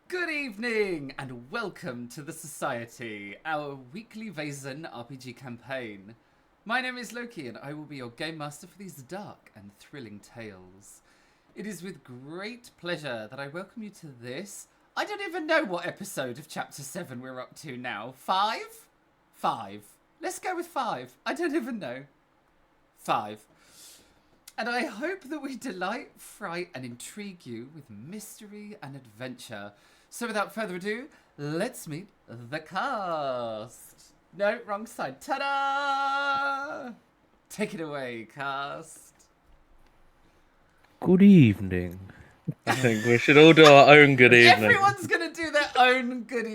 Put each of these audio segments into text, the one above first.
Good evening and welcome to the Society, our weekly Vaesen RPG campaign. My name is Loki and I will be your game master for these dark and thrilling tales. It is with great pleasure that I welcome you to this. I don't even know what episode of Chapter 7 we're up to now. 5? 5. Let's go with 5. I don't even know. 5. And I hope that we delight, fright, and intrigue you with mystery and adventure. So without further ado, let's meet the cast. No, wrong side. Ta-da! Take it away, cast. Good evening. I think we should all do our own good evening. Everyone's going to do their own good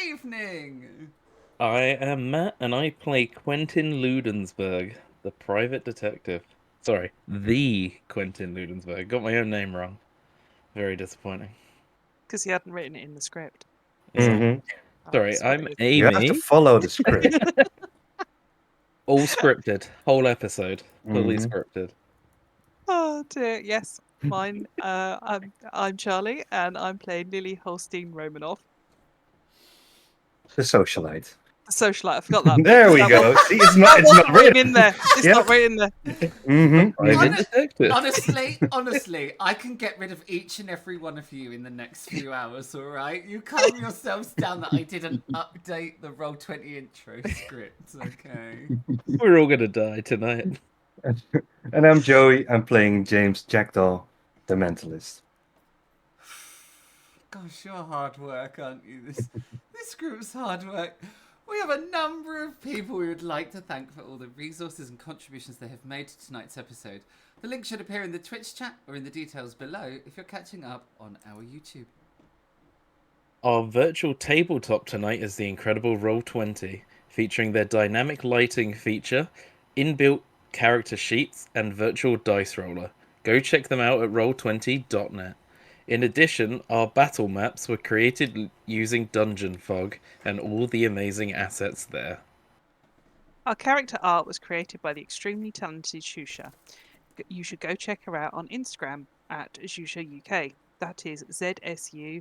evening. I am Matt, and I play Quentin Ludensberg, the private detective. Sorry, the Quentin Ludensberg. Got my own name wrong. Very disappointing. Because he hadn't written it in the script. Mm-hmm. Sorry, I'm Amy. You have to follow the script. All scripted. Whole episode. Fully scripted. Oh dear, yes. Mine. I'm Charlie, and I'm playing Lily Holstein Romanoff, The socialite. the socialite. I forgot that. There we That go. was- See, it's That not wasn't written written. in there. It's Yeah. not written there. Private detective. Honestly, I can get rid of each and every one of you in the next few hours, alright? You calm yourselves down that I didn't update the Roll20 intro script, okay? We're all gonna die tonight. And I'm Joey. I'm playing James Jackdaw, the mentalist. Gosh, you're hard work, aren't you? This group's hard work. We have a number of people we would like to thank for all the resources and contributions they have made to tonight's episode. The link should appear in the Twitch chat or in the details below if you're catching up on our YouTube. Our virtual tabletop tonight is the incredible Roll20, featuring their dynamic lighting feature, inbuilt character sheets, and virtual dice roller. Go check them out at roll20.net. In addition, our battle maps were created using Dungeon Fog and all the amazing assets there. Our character art was created by the extremely talented Shusha. You should go check her out on Instagram at ZhushaUK. That is ZSUZSAUK.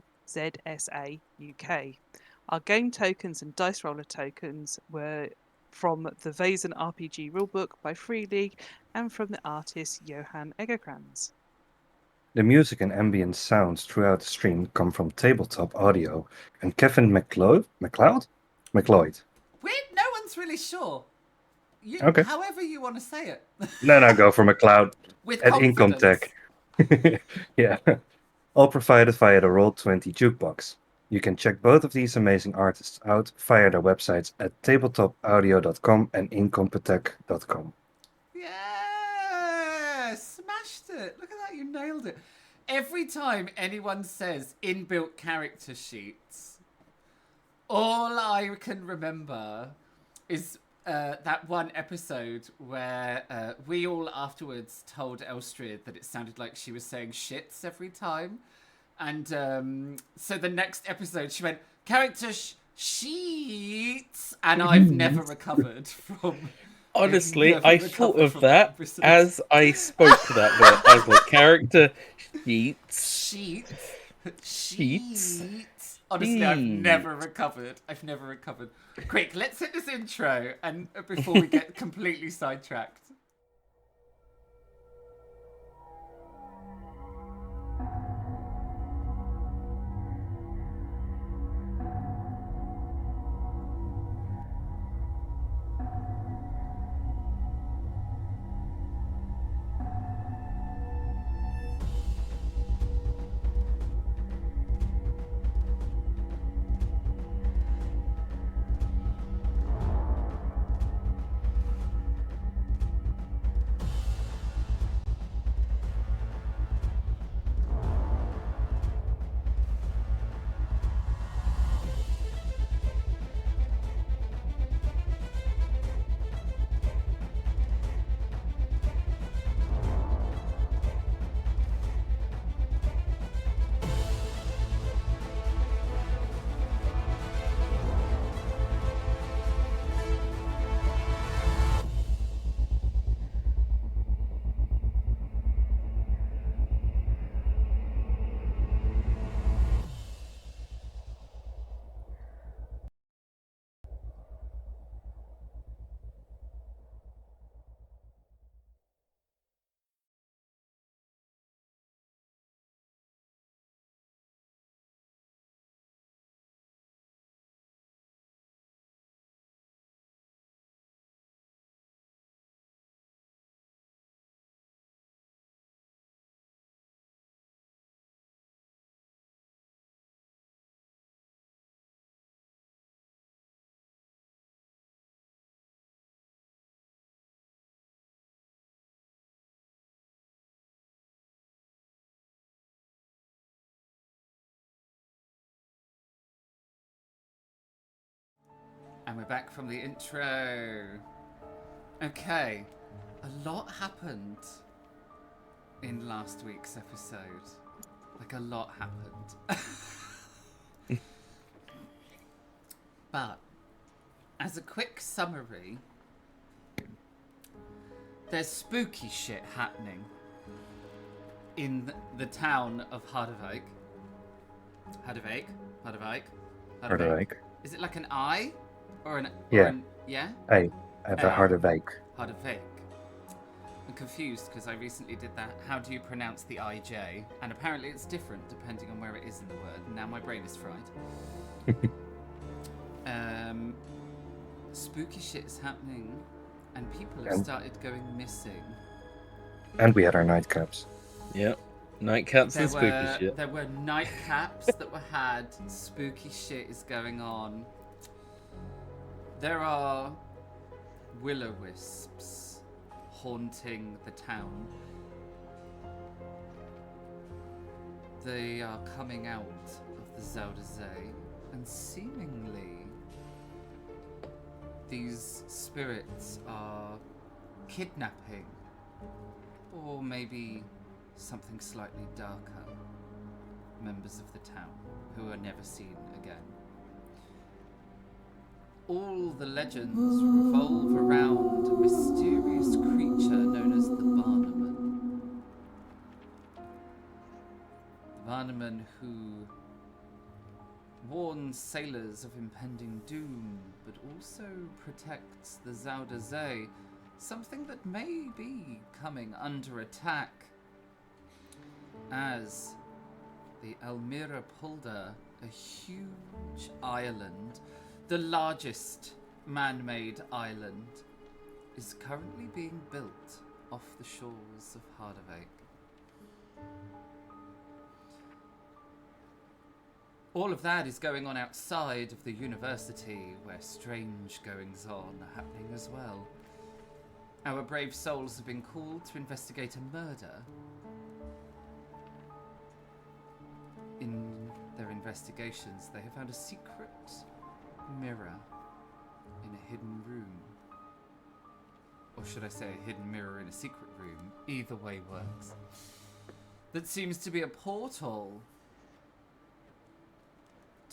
Our game tokens and dice roller tokens were from the Vaesen RPG rulebook by Free League and from the artist Johan Egerkrans. The music and ambient sounds throughout the stream come from Tabletop Audio and Kevin McLeod? Weird, no one's really sure. Okay. However you want to say it. No, go for McLeod With at Income confidence. Tech. Yeah. All provided via the Roll20 jukebox. You can check both of these amazing artists out via their websites at tabletopaudio.com and incompetech.com. Yeah, smashed it. Look at that, you nailed it. Every time anyone says inbuilt character sheets, all I can remember is that one episode where we all afterwards told Elstrid that it sounded like she was saying shits every time. And so the next episode she went, character sheets, and I've never recovered from... Honestly, never I recovered thought of from that episode. as I spoke that bit. I was like, character sheets. Sheets. Honestly, I've never recovered. Quick, let's hit this intro and before we get completely sidetracked. we're back from the intro. Okay, a lot happened in last week's episode. Like, a lot happened. But, as a quick summary, there's spooky shit happening in the town of Harderwijk. Harderwijk. Is it like an I? Or an... Yeah. Or an, yeah? I have a Hey. Harderwijk. Harderwijk. I'm confused because I recently did that. How do you pronounce the IJ? And apparently it's different depending on where it is in the word. Now my brain is fried. Spooky shit is happening, and people have And- started going missing. And we had our nightcaps. Yep. Nightcaps and spooky shit. There were nightcaps that were had. Spooky shit is going on. There are will-o-wisps haunting the town. They are coming out of the Zuiderzee, and seemingly these spirits are kidnapping, or maybe something slightly darker, members of the town who are never seen again. All the legends revolve around a mysterious creature known as the Barnaman. The Barnaman who warns sailors of impending doom, but also protects the Zuiderzee, something that may be coming under attack as the Almira Polder, a huge island, the largest man-made island, is currently being built off the shores of Harderwijk. All of that is going on outside of the university, where strange goings-on are happening as well. Our brave souls have been called to investigate a murder. In their investigations, they have found a secret mirror in a hidden room. Or should I say a hidden mirror in a secret room? Either way works. That seems to be a portal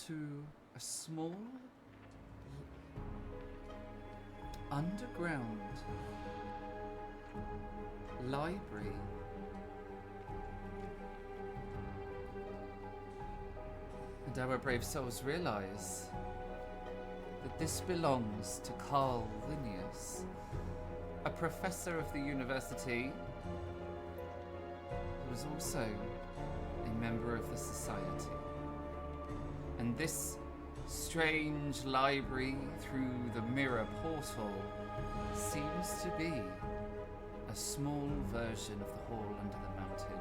to a small underground library. And our brave souls realize that this belongs to Carl Linnaeus, a professor of the university who was also a member of the society. And this strange library through the mirror portal seems to be a small version of the hall under the mountain.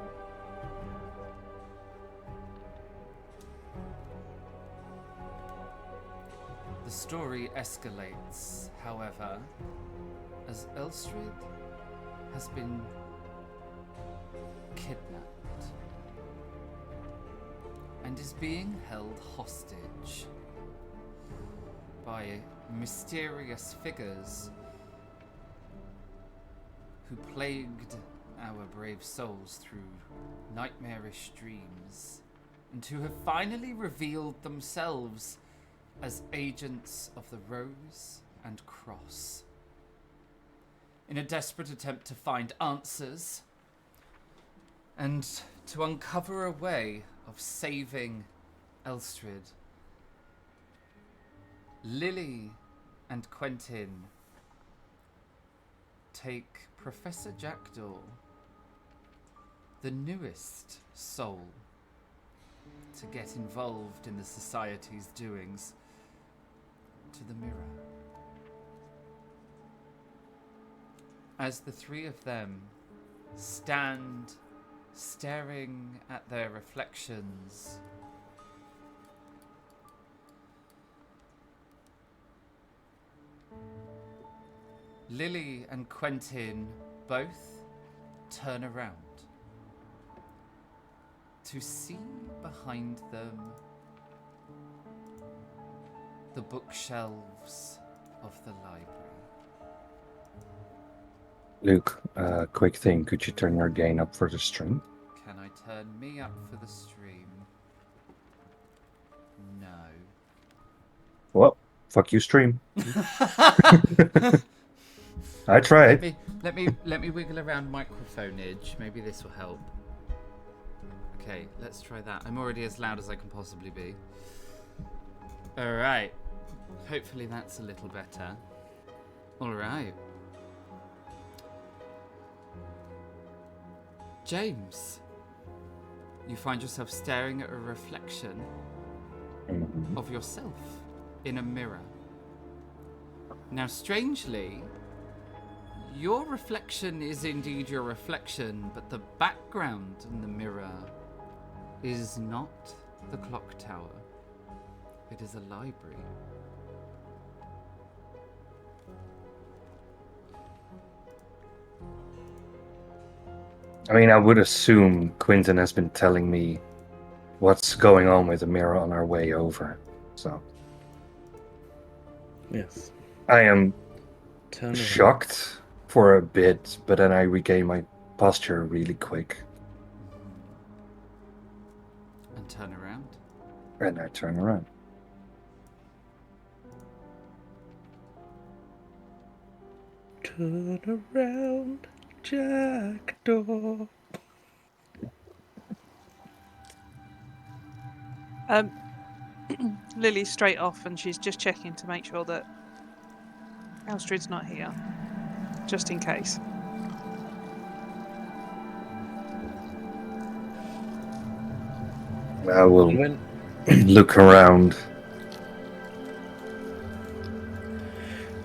The story escalates, however, as Elstrid has been kidnapped and is being held hostage by mysterious figures who plagued our brave souls through nightmarish dreams, and who have finally revealed themselves as agents of the Rose and Cross. In a desperate attempt to find answers and to uncover a way of saving Elstrid, Lily and Quentin take Professor Jackdaw, the newest soul, to get involved in the society's doings, to the mirror. As the three of them stand staring at their reflections, Lily and Quentin both turn around to see behind them the bookshelves of the library. Luke, quick thing. Could you turn your gain up for the stream? Can I turn me up for the stream? No. Well, fuck you, stream. I tried. Let me wiggle around microphoneage. Maybe this will help. Okay, let's try that. I'm already as loud as I can possibly be. Alright. Hopefully that's a little better. Alright. James, you find yourself staring at a reflection of yourself in a mirror. Now, strangely, your reflection is indeed your reflection, but the background in the mirror is not the clock tower. It is a library. I mean, I would assume Quentin has been telling me what's going on with the mirror on our way over. So Yes. I am Turn around. shocked for a bit, but then I regain my posture really quick. And turn around. And I turn around. Turn around, Jackdaw. Lily's straight off and she's just checking to make sure that Elstrid's not here. Just in case. I will When look around.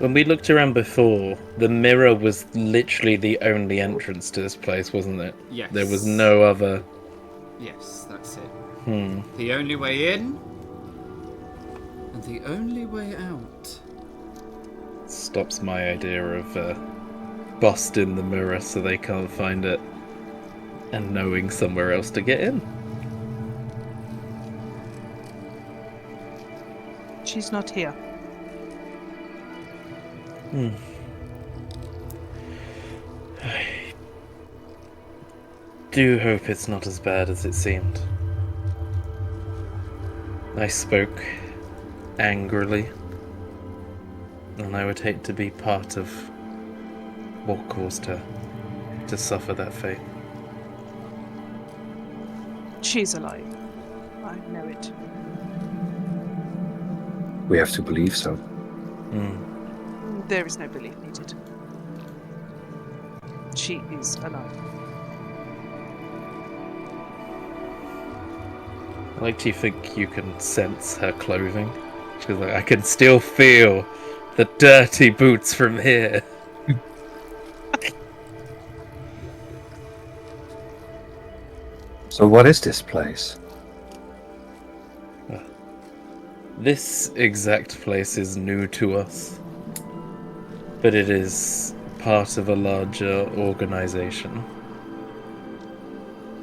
we looked around before, the mirror was literally the only entrance to this place, wasn't it? Yes. There was no other. Yes, that's it. Hmm. The only way in and the only way out. Stops my idea of busting the mirror so they can't find it and knowing somewhere else to get in. She's not here. I do hope it's not as bad as it seemed. I spoke angrily, and I would hate to be part of what caused her to suffer that fate. She's alive. I know it. We have to believe so. There is no belief needed. She is alive. I like to think you can sense her clothing. She's like, I can still feel the dirty boots from here. So what is this place? This exact place is new to us, but it is part of a larger organization.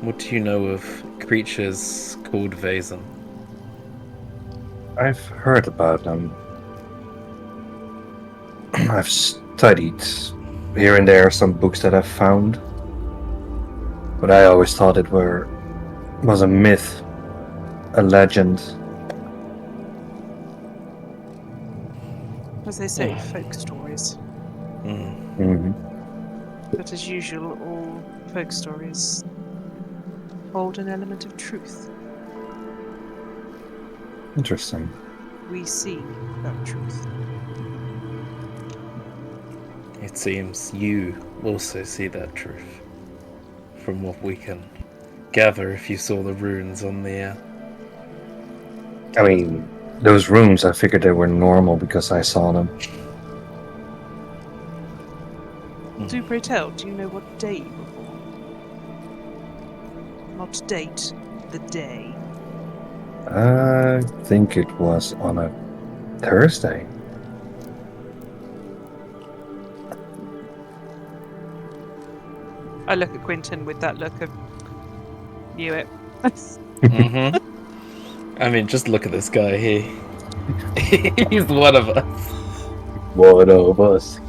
What do you know of creatures called Vaesen? I've heard about them. I've studied here and there some books that I've found, but I always thought it was a myth, a legend. As they say, folk stories. Mm-hmm. But as usual, all folk stories hold an element of truth. Interesting. We see that truth. It seems you also see that truth, from what we can gather if you saw the runes on the I mean, those rooms, I figured they were normal because I saw them. Do pray tell, do you know what day you were born? Not date, the day. I think it was on a Thursday. I look at Quentin with that look of knew it. I mean, just look at this guy here. He's one of us. One of us.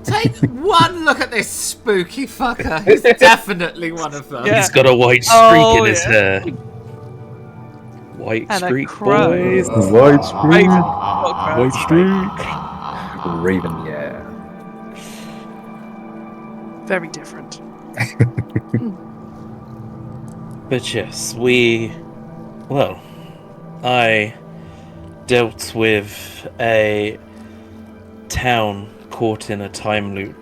Take one look at this spooky fucker. He's definitely one of us. Yeah. He's got a white streak Oh, in his yeah. hair. White And a streak, crow. boys. White streak. Raven. Not crow. White streak. Raven, yeah. Very different. But yes, I dealt with a town caught in a time loop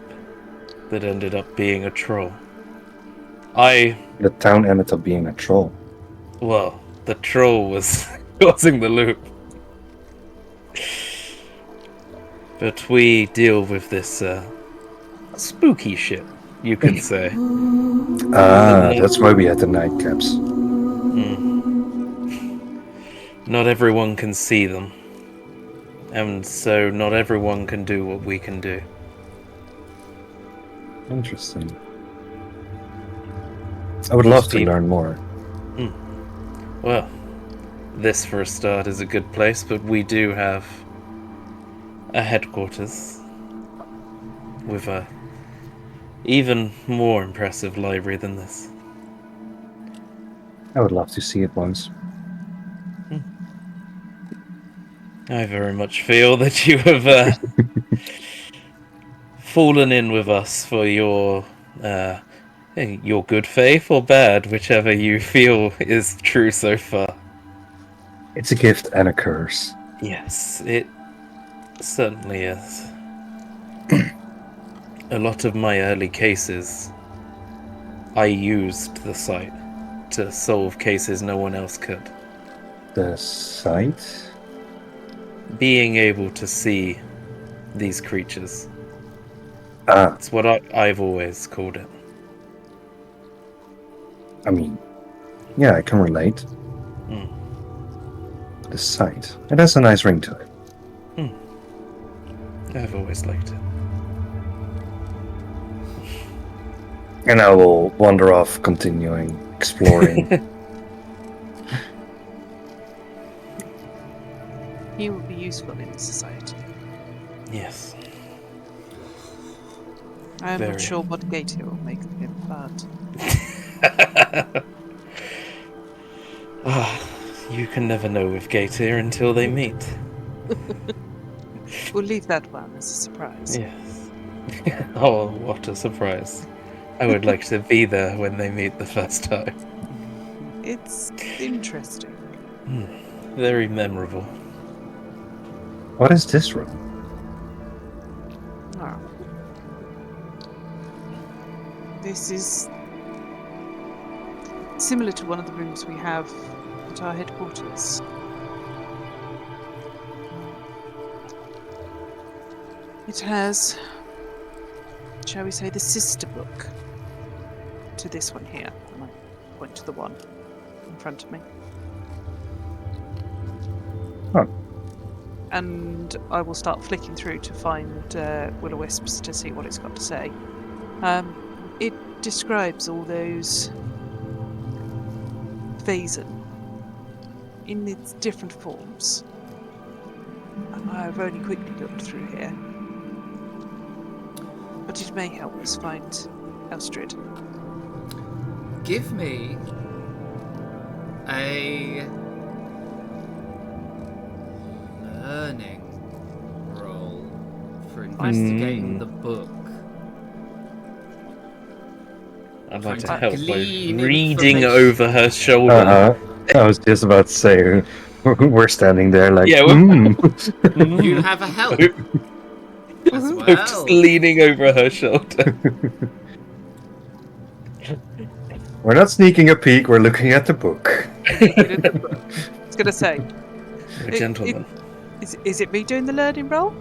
that ended up being a troll. The town ended up being a troll. The troll was causing the loop. But we deal with this spooky shit, you could say. That's why we had the nightcaps. Not everyone can see them. And so not everyone can do what we can do. Interesting. I would love to People- learn more. Well, this for a start is a good place, but we do have a headquarters with a even more impressive library than this. I would love to see it once. I very much feel that you have fallen in with us for your good faith or bad, whichever you feel is true so far. It's a gift and a curse. Yes, it certainly is. A lot of my early cases, I used the site to solve cases no one else could. The site? Being able to see these creatures. Ah, It's what I've always called it. I mean, yeah, I can relate. Mm. The site. It has a nice ring to it. I've always liked it. And I will wander off, continuing exploring. He will be useful in society. Yes. I am Very. not sure what gate he will make of him, but You can never know with Gator until they meet. we'll leave that one as a surprise. Yes. Oh, what a surprise. I would like to be there when they meet the first time. It's interesting. Very memorable. What is this room? Oh. This is similar to one of the rooms we have at our headquarters. It has, shall we say, the sister book to this one here. And I point to the one in front of me. Huh. And I will start flicking through to find Will-O-Wisps to see what it's got to say. It describes all those Vaesen in its different forms. I've only quickly looked through here, but it may help us find Elstrid. Give me a learning roll for investigating the book. I'd like to Trying to help by glean reading information. over her shoulder. I was just about to say, we're standing there like, Yeah, You have a help as I'm well. just leaning over her shoulder. We're not sneaking a peek, we're looking at the book. It's going to say, A gentleman. is it me doing the learning roll?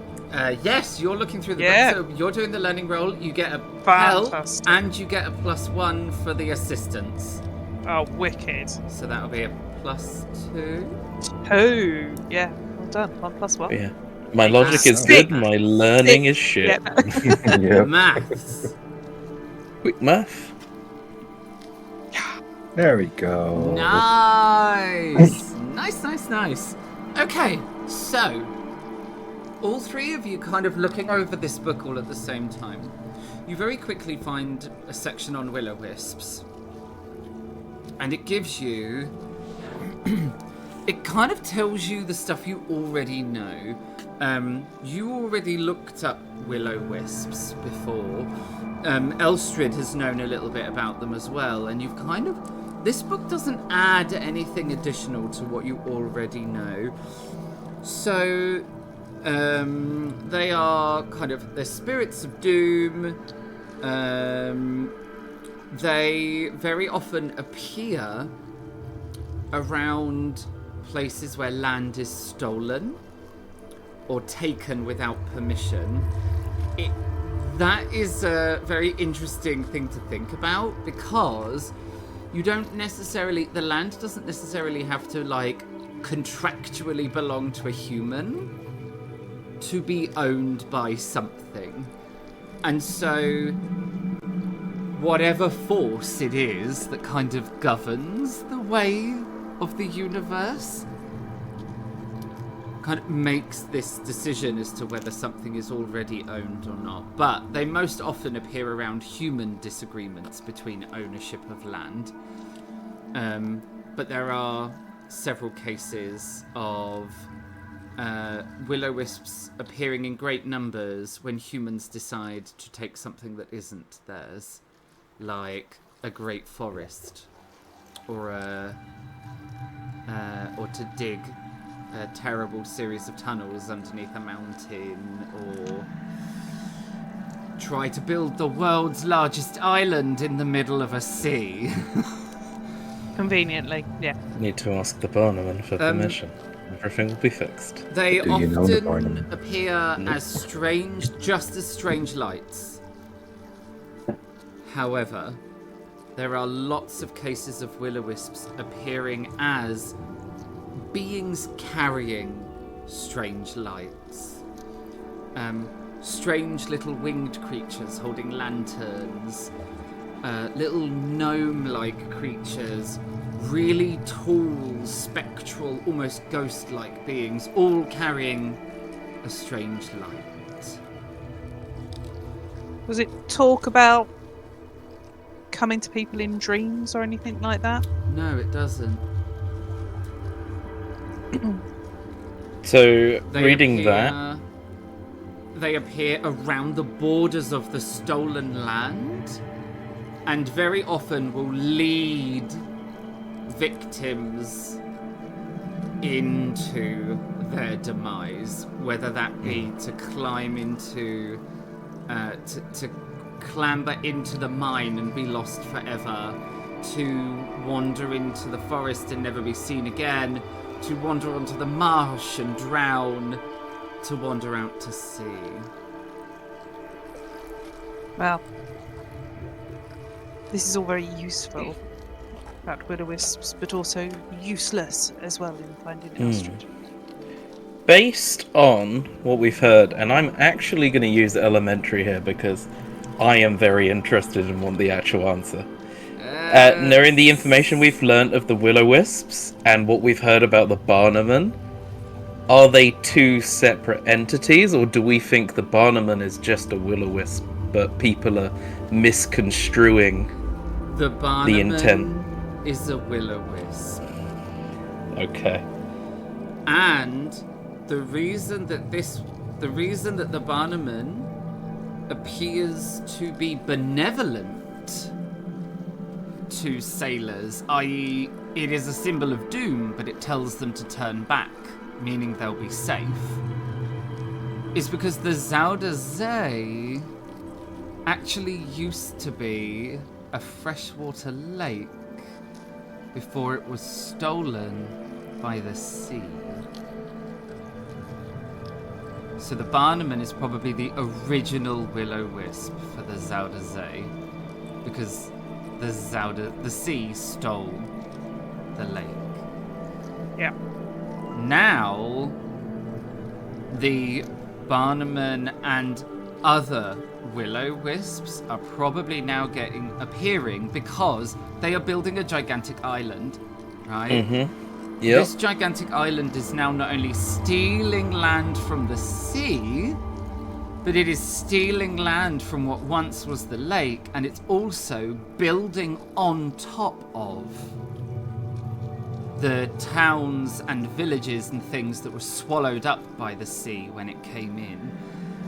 Yes, you're looking through the Yeah. book, so you're doing the learning roll. You get a help, Fantastic. and you get a +1 for the assistance. Oh, wicked. So that'll be a +2. Oh, yeah. Well done. 1+1. Yeah. My logic is good, my learning is shit. Yeah. Yep. Maths. Quick math. There we go. Nice. Nice. Okay, so all three of you kind of looking over this book all at the same time, you very quickly find a section on will-o-wisps. And it gives you... it kind of tells you the stuff you already know. You already looked up will-o-wisps before. Elstrid has known a little bit about them as well, and you've kind of... This book doesn't add anything additional to what you already know. So, they are kind of... They're spirits of doom. They very often appear around places where land is stolen or taken without permission. That is a very interesting thing to think about, because you don't necessarily... The land doesn't necessarily have to, like, contractually belong to a human to be owned by something. And so whatever force it is that kind of governs the way of the universe kind of makes this decision as to whether something is already owned or not. But they most often appear around human disagreements between ownership of land. But there are several cases of will-o-wisps appearing in great numbers when humans decide to take something that isn't theirs, like a great forest, or to dig a terrible series of tunnels underneath a mountain, or try to build the world's largest island in the middle of a sea. Conveniently, yeah. Need to ask the Barnum for permission. Everything will be fixed. They Do you know the often Barnum? appear as strange, just as strange lights. However, there are lots of cases of will-o-wisps appearing as beings carrying strange lights. Strange little winged creatures holding lanterns, little gnome-like creatures, really tall, spectral, almost ghost-like beings, all carrying a strange light. Was it talk about coming to people in dreams or anything like that? No, it doesn't. So, reading that, they appear around the borders of the stolen land, and very often will lead victims into their demise, whether that be to climb into, to clamber into the mine and be lost forever, to wander into the forest and never be seen again, to wander onto the marsh and drown, to wander out to sea. Well, this is all very useful about will-o-wisps, but also useless as well in finding Elstrid. Based on what we've heard, and I'm actually going to use elementary here because I am very interested and want the actual answer. Knowing the information we've learnt of the will-o-wisps and what we've heard about the Barnum, are they two separate entities, or do we think the Barnum is just a will-o-wisp, but people are misconstruing the intent? Is a will-o-wisp. Okay. And the reason that the Barnum appears to be benevolent to sailors, i.e. it is a symbol of doom, but it tells them to turn back, meaning they'll be safe, is because the Zuiderzee actually used to be a freshwater lake before it was stolen by the sea. So the Barnum is probably the original will-o-wisp for the Zuiderzee, because the sea stole the lake. Yeah. Now, the Barnum and other will-o-wisps are probably now appearing because they are building a gigantic island, right? Yep. This gigantic island is now not only stealing land from the sea, but it is stealing land from what once was the lake, and it's also building on top of the towns and villages and things that were swallowed up by the sea when it came in.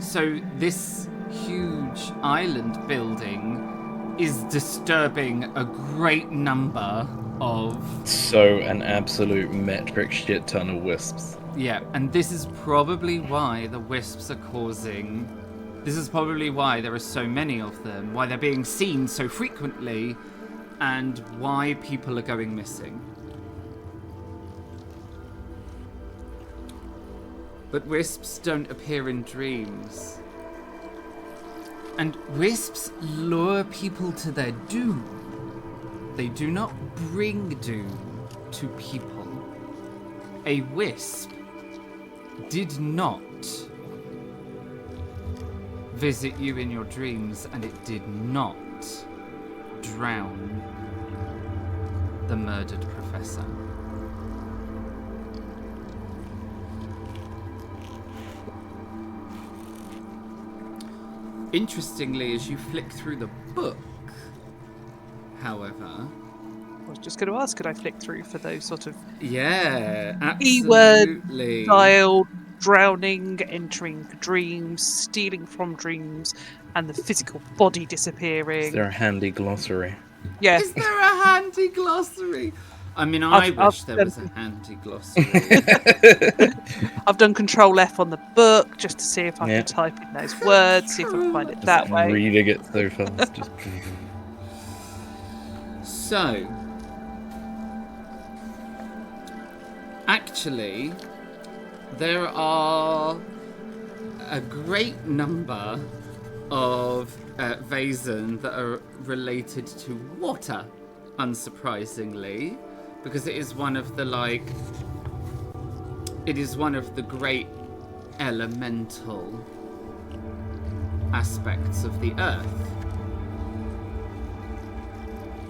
So this huge island building is disturbing a great number of... So an absolute metric shit ton of wisps. Yeah, and this is probably why the wisps are causing... This is probably why there are so many of them, why they're being seen so frequently, and why people are going missing. But wisps don't appear in dreams. And wisps lure people to their doom. They do not bring doom to people. A wisp did not visit you in your dreams, and it did not drown the murdered professor. Interestingly, as you flick through the book, however... I was just going to ask, could I flick through for those sort of Yeah, keyword absolutely. style, drowning, entering dreams, stealing from dreams, and the physical body disappearing? Is there a handy glossary? Yeah. Is there a handy glossary? I mean, I wish there was a handy glossary. I've done Control F on the book just to see if I Yeah. can type in those words, see if I can find it Just that way. reading it so fast. Just... So, actually, there are a great number of Vaesen that are related to water, unsurprisingly, because it is one of the great elemental aspects of the earth.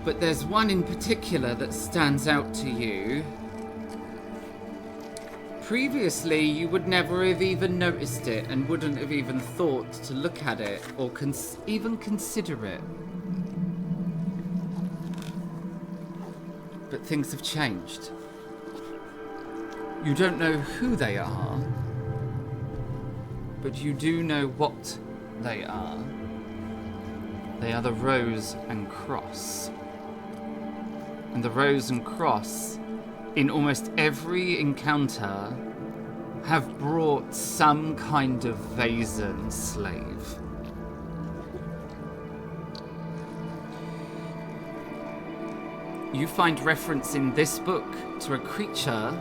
But there's one in particular that stands out to you. Previously, you would never have even noticed it and wouldn't have even thought to look at it or even consider it. But things have changed. You don't know who they are, but you do know what they are. They are the Rose and Cross. And the Rose and Cross, in almost every encounter, have brought some kind of Vaesen slave. You find reference in this book to a creature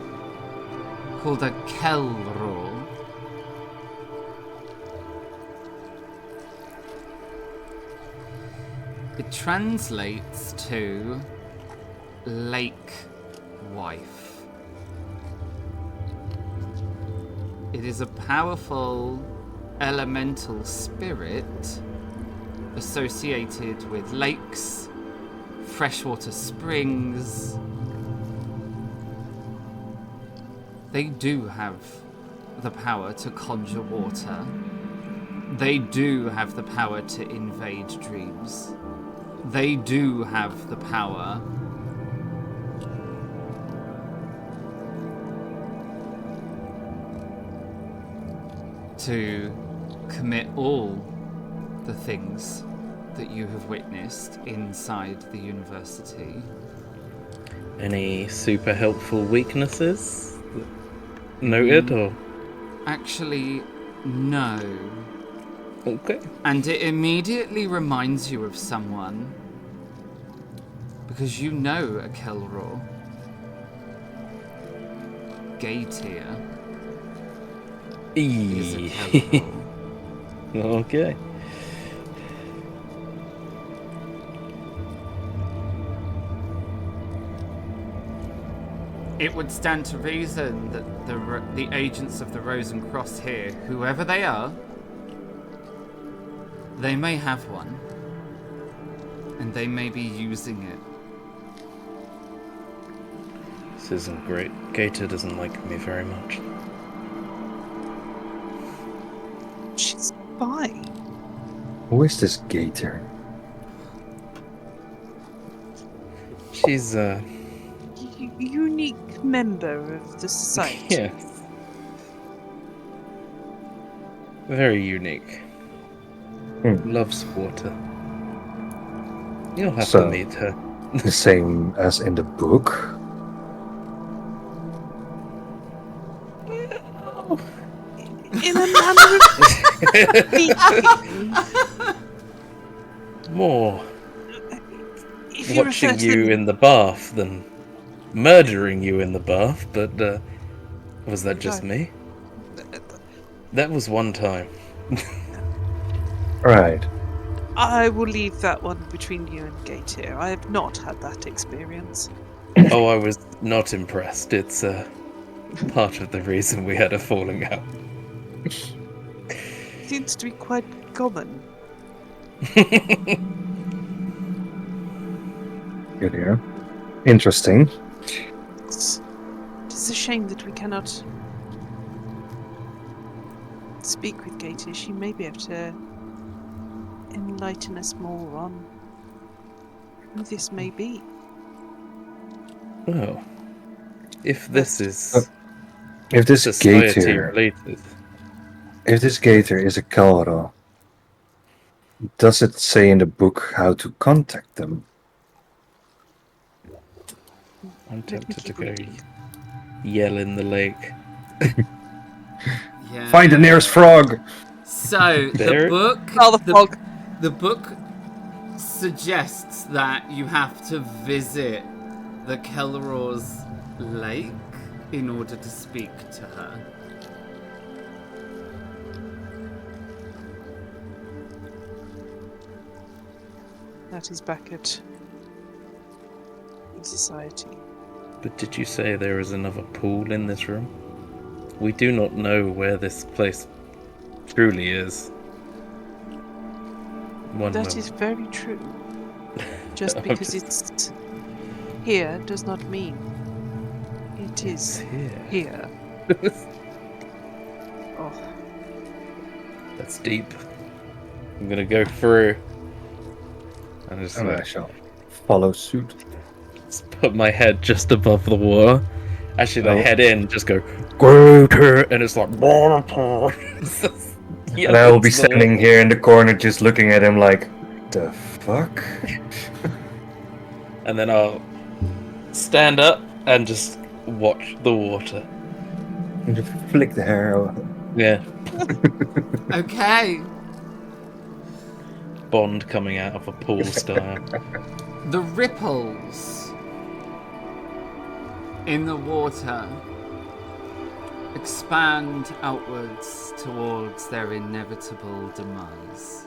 called a Kelro. It translates to lake wife. It is a powerful elemental spirit associated with lakes, freshwater springs. They do have the power to conjure water. They do have the power to invade dreams. They do have the power to commit all the things that you have witnessed inside the university. Any super helpful weaknesses noted, or? Actually, no. Okay. And it immediately reminds you of someone, because you know a Kelro. Gaitir is a Kelro. Okay. It would stand to reason that the agents of the Rose and Cross here, whoever they are, they may have one, and they may be using it. isn't great. Gator doesn't like me very much. She's fine. Who is this Gator? She's, Unique member of the society. yes. Very unique. Loves water. You'll have to meet her. The same as in the book? In a manner of speaking. More If you refer watching to you in the bath than murdering you in the bath, but was that just me? That was one time. Right. I will leave that one between you and Gator. I have not had that experience. Oh, I was not impressed. It's part of the reason we had a falling out. Seems to be quite common. Good here. Interesting. It's a shame that we cannot speak with Gator. She may be able to enlighten us more on who this may be. Oh. If this is If this society Gator, related. if this Gator is a Kalra, does it say in the book how to contact them? I'm tempted to keep go reading. yell in the lake. Yeah. Find the nearest frog! So There- the book. Oh, the fog. The book suggests that you have to visit the Kelror's lake in order to speak to her. That is back at society. But did you say there is another pool in this room? We do not know where this place truly is. That is very true. Just I'm because just- it's here does not mean it It's is here. here. Oh, That's deep. I'm gonna go through. And just, And I shall follow suit. just put my head just above the water. Actually, Oh. the head in, just go, Greater! And it's like, yeah, And I will be it's the- standing here in the corner just looking at him like, the fuck? And then I'll stand up and just watch the water. And just flick the hair over. Yeah. Okay. Bond coming out of a pool style. The ripples in the water expand outwards towards their inevitable demise.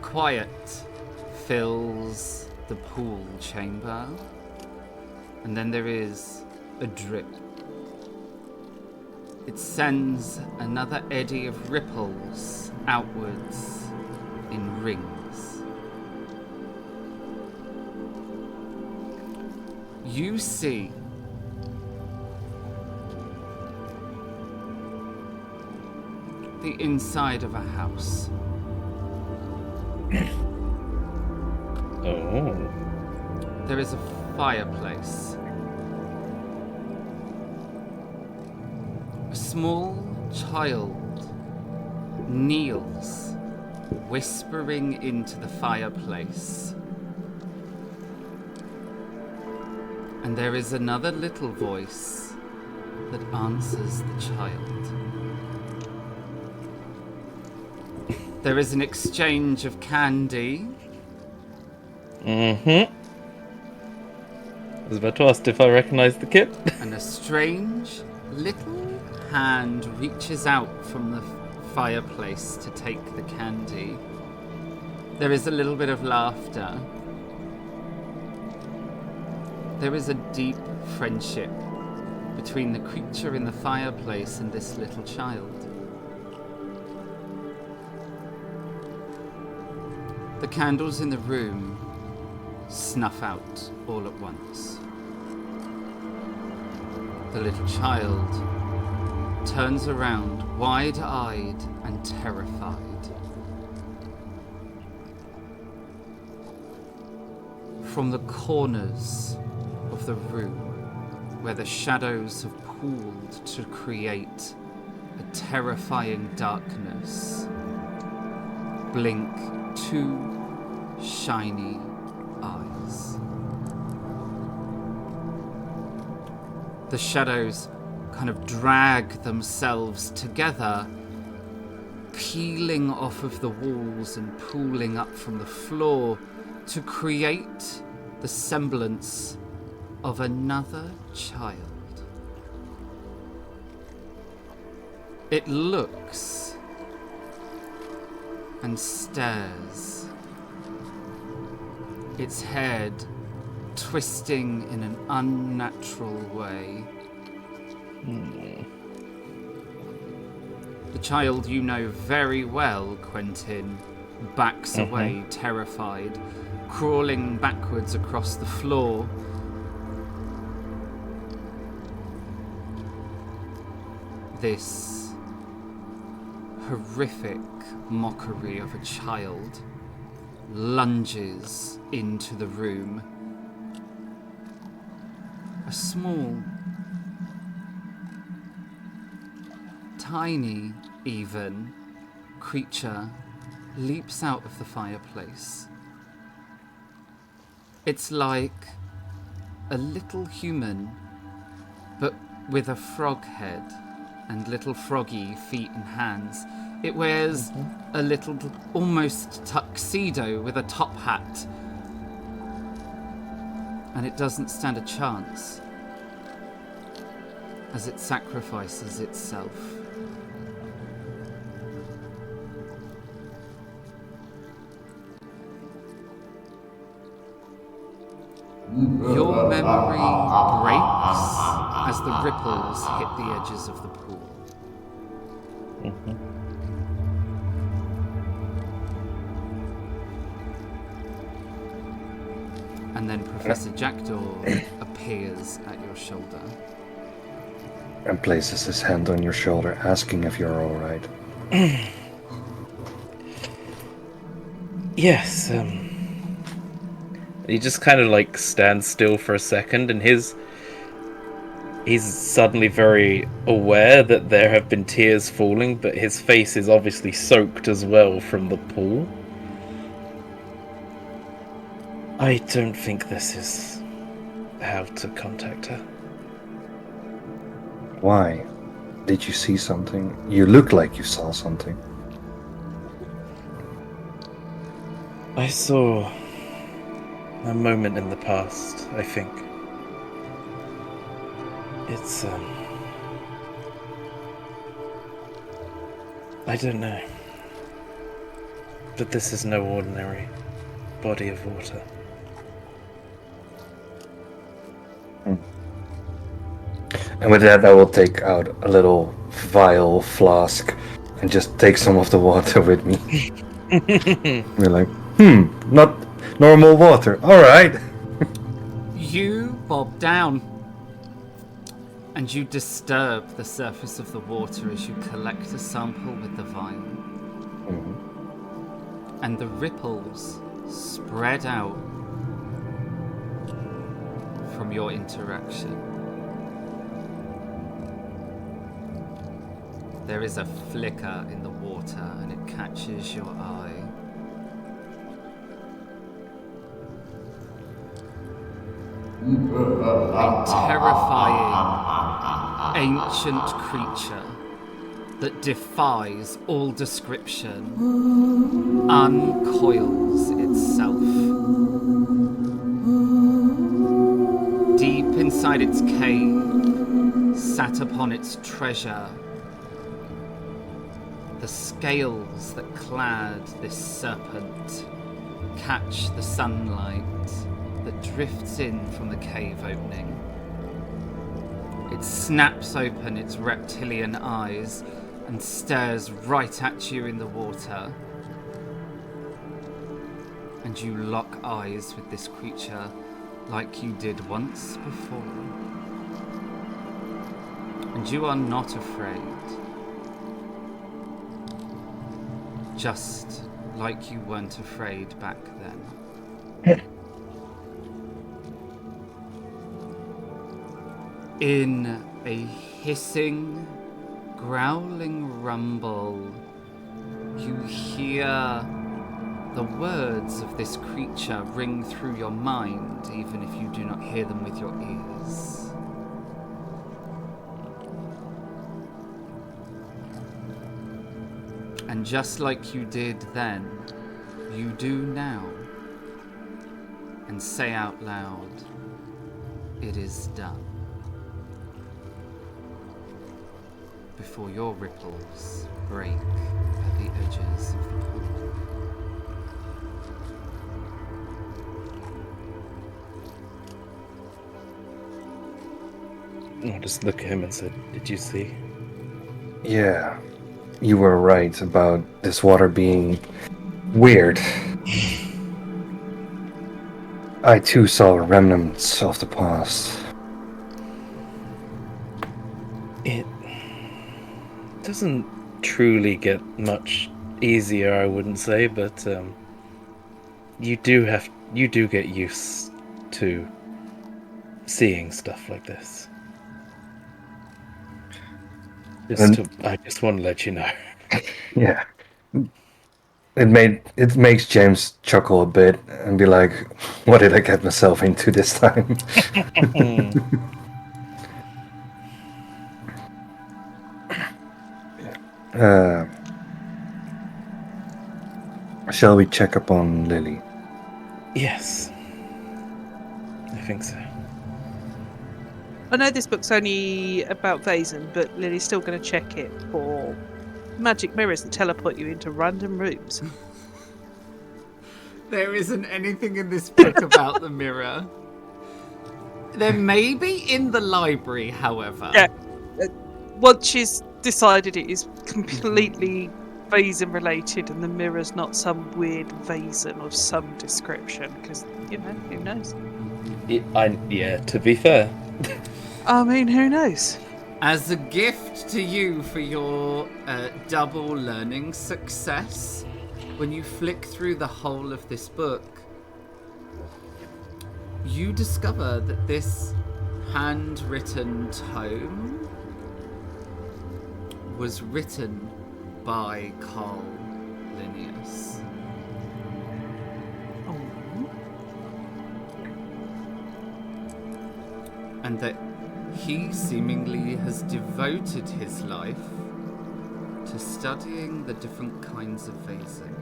Quiet fills the pool chamber, and then there is a drip. It sends another eddy of ripples outwards in rings. You see the inside of a house. Oh. There is a fireplace. A small child kneels, whispering into the fireplace. And there is another little voice that answers the child. There is an exchange of candy. Mm-hmm. I was about to ask if I recognized the kid. And a strange little hand reaches out from the fireplace to take the candy. There is a little bit of laughter. There is a deep friendship between the creature in the fireplace and this little child. The candles in the room snuff out all at once. The little child turns around, wide-eyed and terrified. From the corners of the room, where the shadows have pooled to create a terrifying darkness, blink two shiny eyes. The shadows kind of drag themselves together, peeling off of the walls and pooling up from the floor to create the semblance of another child. It looks and stares, its head twisting in an unnatural way. The child you know very well, Quentin, backs away, terrified, crawling backwards across the floor. This horrific mockery of a child lunges into the room. A small, tiny even, creature leaps out of the fireplace. It's like a little human, but with a frog head and little froggy feet and hands. It wears a little, almost tuxedo with a top hat. And it doesn't stand a chance as it sacrifices itself. Your memory breaks as the ripples hit the edges of the pool. And then Professor Jackdaw appears at your shoulder. And places his hand on your shoulder, asking if you're alright. Yes, he just kind of like stands still for a second, and he's suddenly very aware that there have been tears falling, but his face is obviously soaked as well from the pool. I don't think this is how to contact her. Why? Did you see something? You look like you saw something. I saw a moment in the past, I think. It's, I don't know. But this is no ordinary body of water. And with that, I will take out a little vial flask and just take some of the water with me. We're like, not normal water. All right. You bob down and you disturb the surface of the water as you collect a sample with the vial. And the ripples spread out from your interaction. There is a flicker in the water and it catches your eye. A terrifying, ancient creature that defies all description uncoils itself. Deep inside its cave, sat upon its treasure, the scales that clad this serpent catch the sunlight that drifts in from the cave opening. It snaps open its reptilian eyes and stares right at you in the water. and you lock eyes with this creature like you did once before. And you are not afraid. Just like you weren't afraid back then. In a hissing, growling rumble, you hear the words of this creature ring through your mind, even if you do not hear them with your ears. And just like you did then, you do now. And say out loud, "It is done." Before your ripples break at the edges of the pool. I just look at him and said, "Did you see?" Yeah, you were right about this water being weird. I too saw remnants of the past. It doesn't truly get much easier, I wouldn't say, but you do get used to seeing stuff like this. I just want to let you know. Yeah. It makes James chuckle a bit and be like, "What did I get myself into this time?" Shall we check up on Lily? Yes, I think so. I know this book's only about Vaesen, but Lily's still going to check it for magic mirrors that teleport you into random rooms. There isn't anything in this book about the mirror. There may be in the library, however. Yeah. Once she's decided it is completely Vaesen related and the mirror's not some weird Vaesen of some description, because, you know, who knows? Yeah, to be fair. I mean, who knows? As a gift to you for your double learning success, when you flick through the whole of this book, you discover that this handwritten tome was written by Carl Linnaeus. And that he seemingly has devoted his life to studying the different kinds of Vaesen.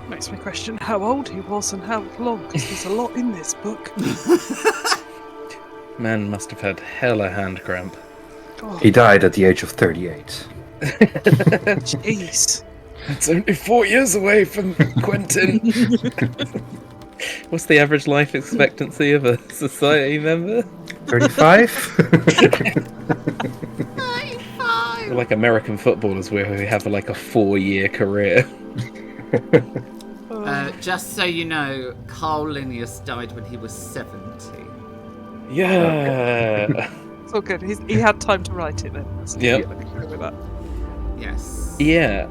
Makes me question how old he was and how long, because there's a lot in this book. Man must have had hella hand cramp. Oh, He died at the age of 38. jeez. It's only 4 years away from Quentin. What's the average life expectancy of a society member? 35? We're like American footballers where we have like a 4-year career. Just so you know, Carl Linnaeus died when he was 70. Yeah. It's all good. He had time to write it then. Yep. With that. Yes. Yeah,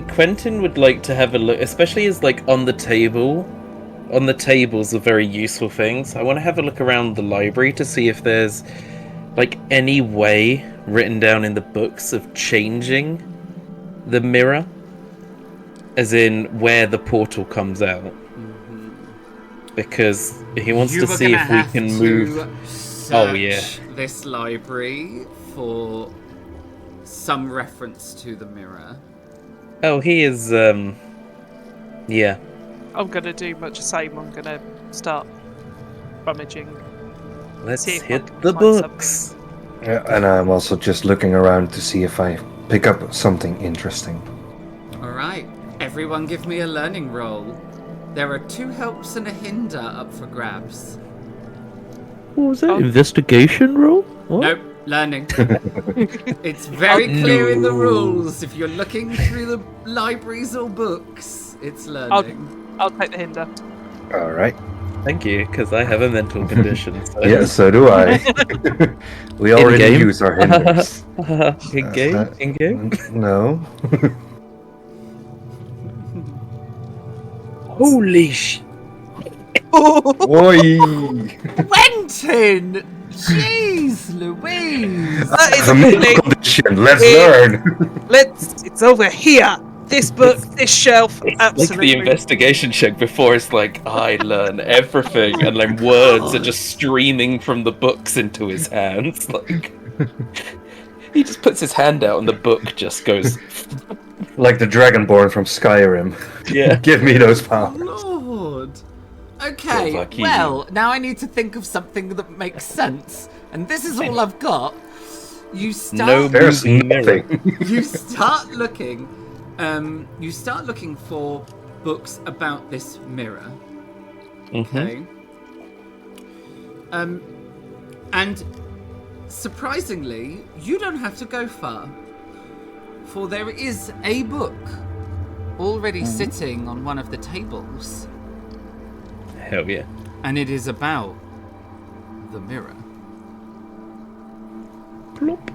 Quentin would like to have a look, especially as like on the table. On the tables are very useful things. I want to have a look around the library to see if there's like any way written down in the books of changing the mirror, as in where the portal comes out. Mm-hmm. Because he wants to see if we can move. Oh yeah, this library for some reference to the mirror. Oh, he is. Yeah. I'm gonna do much the same. I'm gonna start rummaging. Let's see if I hit can the find books. something. Yeah, and I'm also just looking around to see if I pick up something interesting. Alright, everyone give me a learning roll. There are 2 helps and a hinder up for grabs. What was that? Investigation roll? What? Nope, Learning. It's very clear in the rules. If you're looking through the libraries or books, it's learning. I'll take the hinder. All right. Thank you, because I have a mental condition. So. Yeah, so do I. We already In-game? use our hinders. In-game? In-game? No. Holy sh... Oi! Quentin! Jeez Louise! That is The a mental thing. condition. Let's Yeah. learn. It's over here. This book, this shelf, Like absolutely. the investigation check before, it's like, I learn everything, and then words are just streaming from the books into his hands. Like, he just puts his hand out and the book just goes, Like the Dragonborn from Skyrim. yeah. Give me those powers. Lord. Okay, Lucky well, now I need to think of something that makes sense. And this is all I've got. You No start There's moving mirror. nothing. you start looking for books about this mirror. Okay. And surprisingly, you don't have to go far. For there is a book already sitting on one of the tables, Hell yeah. and it is about the mirror. Plop.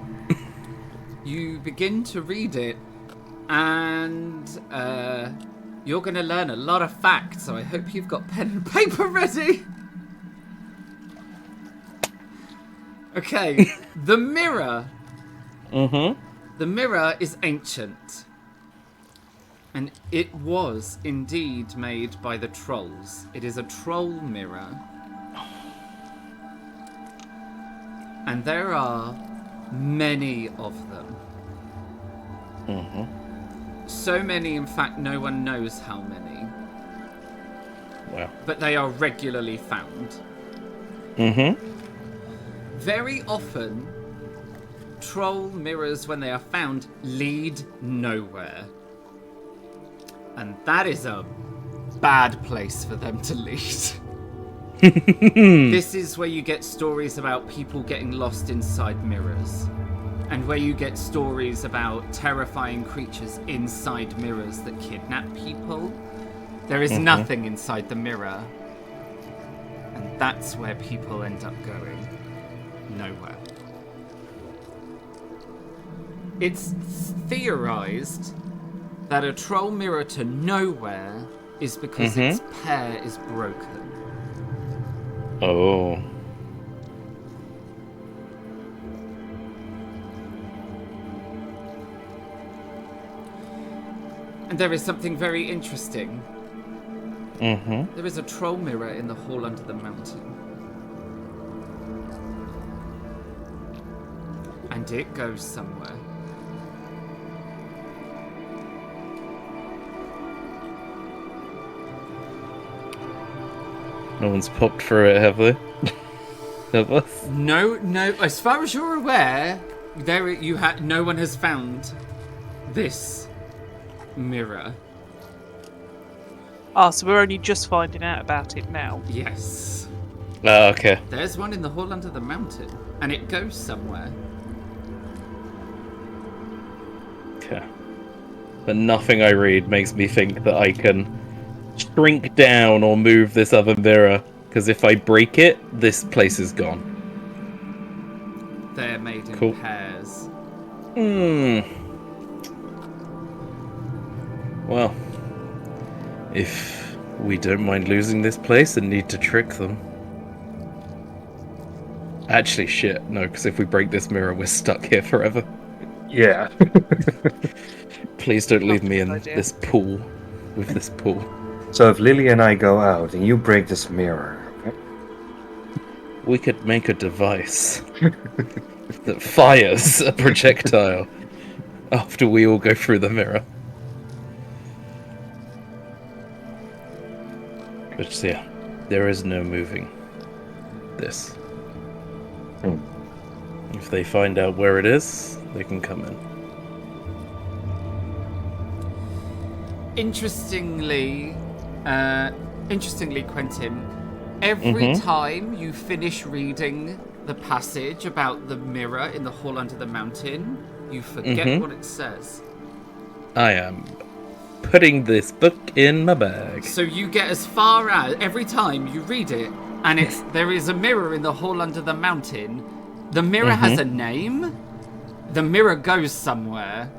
You begin to read it, and you're going to learn a lot of facts, so I hope you've got pen and paper ready. Okay, the mirror. The mirror is ancient. And it was indeed made by the trolls. It is a troll mirror. And there are many of them. So many, in fact, no one knows how many. Wow. But they are regularly found. Very often, troll mirrors, when they are found, lead nowhere. And that is a bad place for them to lead. This is where you get stories about people getting lost inside mirrors. And where you get stories about terrifying creatures inside mirrors that kidnap people. There is nothing inside the mirror. And that's where people end up going. Nowhere. It's theorized that a troll mirror to nowhere is because its pair is broken. Oh. And there is something very interesting. Mm-hmm. There is a troll mirror in the hall under the mountain. And it goes somewhere. No one's popped for it, have they? Have us? No. As far as you're aware, no one has found this mirror. Ah, so we're only just finding out about it now. Yes. Oh, okay. There's one in the hall under the mountain, and it goes somewhere. Okay. But nothing I read makes me think that I can shrink down or move this other mirror, because if I break it, this place is gone. They're made in Cool. pairs. Well, if we don't mind losing this place and need to trick them. Actually, shit, no, because if we break this mirror, we're stuck here forever. Yeah. Please don't leave me in Not a good idea. this pool. With this pool. So if Lily and I go out and you break this mirror, We could make a device that fires a projectile after we all go through the mirror. But yeah, there is no moving this. If they find out where it is, they can come in. Interestingly, Quentin, every time you finish reading the passage about the mirror in the hall under the mountain, you forget what it says. I am putting this book in my bag. So you get as far as, every time you read it, and there is a mirror in the hall under the mountain. The mirror has a name. The mirror goes somewhere.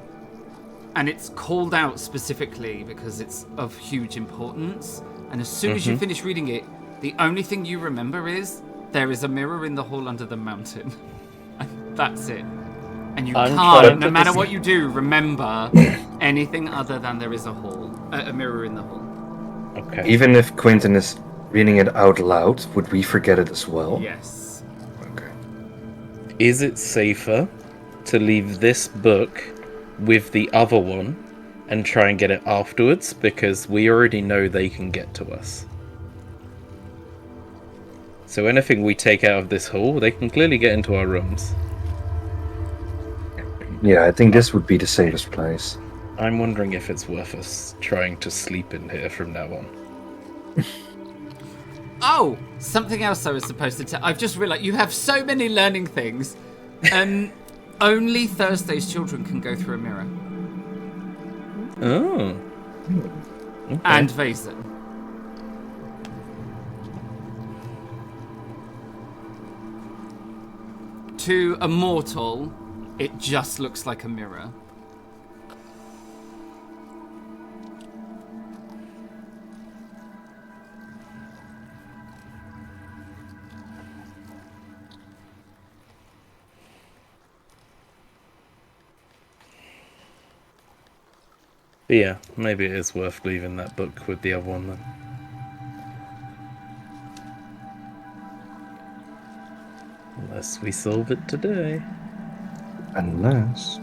And it's called out specifically because it's of huge importance. And as soon as you finish reading it, the only thing you remember is there is a mirror in the hall under the mountain. And that's it. And you can't, no matter what you do, remember anything other than there is a mirror in the hall. Okay. Even if Quentin is reading it out loud, would we forget it as well? Yes. Okay. Is it safer to leave this book with the other one and try and get it afterwards, because we already know they can get to us? So anything we take out of this hall, they can clearly get into our rooms. Yeah, I think this would be the safest place. I'm wondering if it's worth us trying to sleep in here from now on. Oh, something else I was supposed to tell. I've just realised you have so many learning things. Only Thursday's children can go through a mirror. Oh. Okay. And Vaesen. To a mortal, it just looks like a mirror. But yeah, maybe it is worth leaving that book with the other one then. Unless we solve it today. Unless...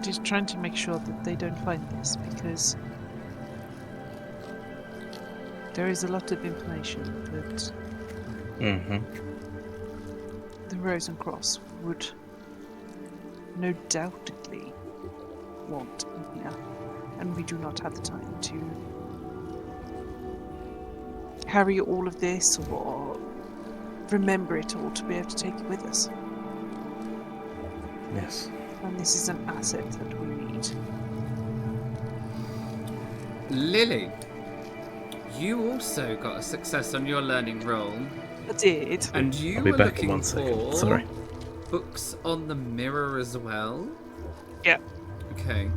Just trying to make sure that they don't find this, because there is a lot of information that the Rose and Cross would no doubtedly want in here, and we do not have the time to carry all of this or remember it all to be able to take it with us. Yes. And this is an asset that we need. Lily, you also got a success on your learning roll. I did. And you I'll be were back in looking 1 second. for Sorry. books on the mirror as well. Yep. Okay.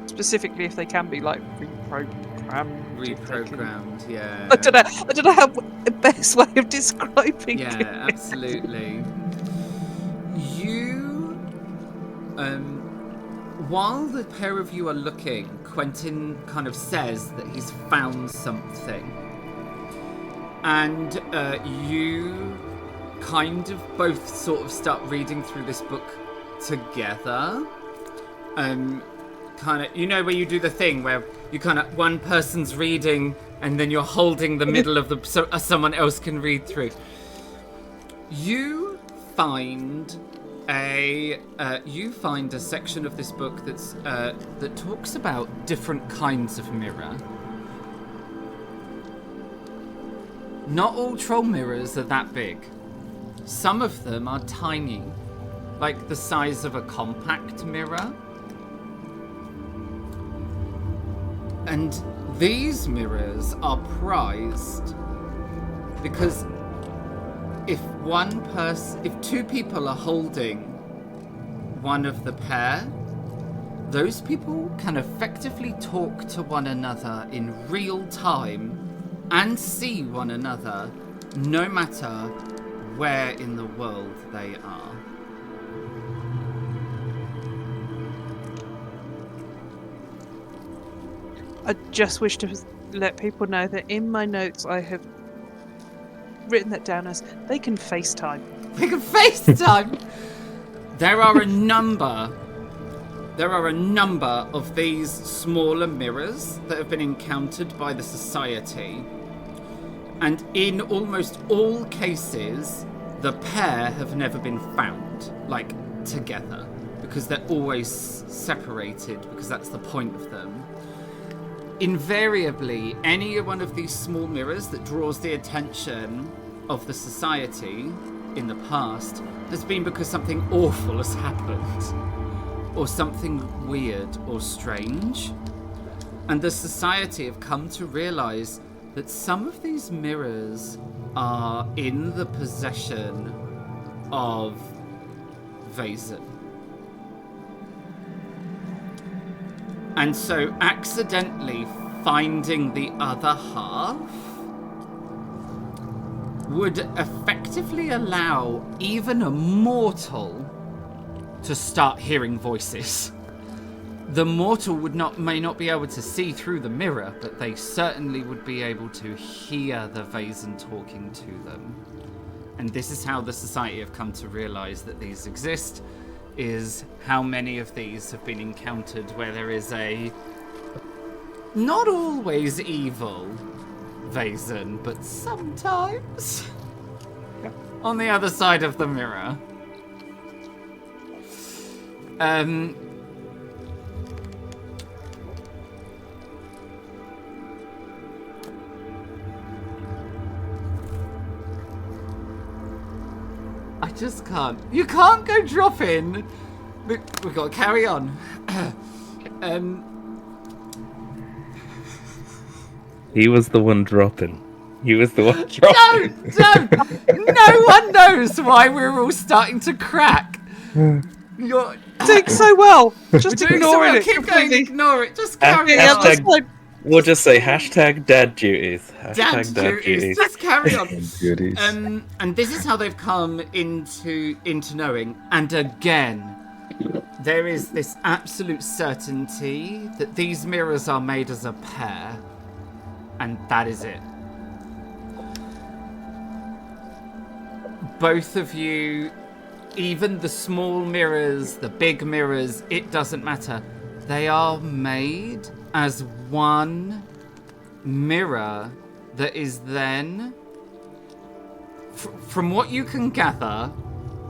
Specifically, if they can be like reprogrammed. Reprogrammed, yeah. I don't know how the best way of describing Yeah, it. absolutely. You, while the pair of you are looking, Quentin kind of says that he's found something. And you kind of both sort of start reading through this book together. Kind of, you know, where you do the thing where you kind of, one person's reading and then you're holding the middle of the, so someone else can read through. You find a section of this book that's that talks about different kinds of mirror. Not all troll mirrors are that big. Some of them are tiny, like the size of a compact mirror. And these mirrors are prized because if two people are holding one of the pair, those people can effectively talk to one another in real time and see one another no matter where in the world they are. I just wish to let people know that in my notes I have written that down as they can FaceTime. They can FaceTime! There are a number of these smaller mirrors that have been encountered by the Society. And in almost all cases, the pair have never been found, like, together. because they're always separated, because that's the point of them. Invariably, any one of these small mirrors that draws the attention of the society in the past has been because something awful has happened, or something weird or strange. And the society have come to realize that some of these mirrors are in the possession of Vaesen. And so accidentally finding the other half would effectively allow even a mortal to start hearing voices. The mortal may not be able to see through the mirror, but they certainly would be able to hear the Vaesen talking to them. And this is how the society have come to realize that these exist, is how many of these have been encountered where there is a not always evil Vaesen, but sometimes on the other side of the mirror. I just can't. You can't go drop in. We've got to carry on. He was the one dropping. He was the one dropping. Don't! No one knows why we're all starting to crack. You're doing so well. Just doing ignore so well. it. Keep completely. going. Ignore it. Just carry Yeah, on. that's fine. We'll just say hashtag dad duties. Dad duties. Just carry on. Duties. And this is how they've come into knowing. And again, there is this absolute certainty that these mirrors are made as a pair, and that is it. Both of you, even the small mirrors, the big mirrors, it doesn't matter. They are made as one mirror that is then, from what you can gather,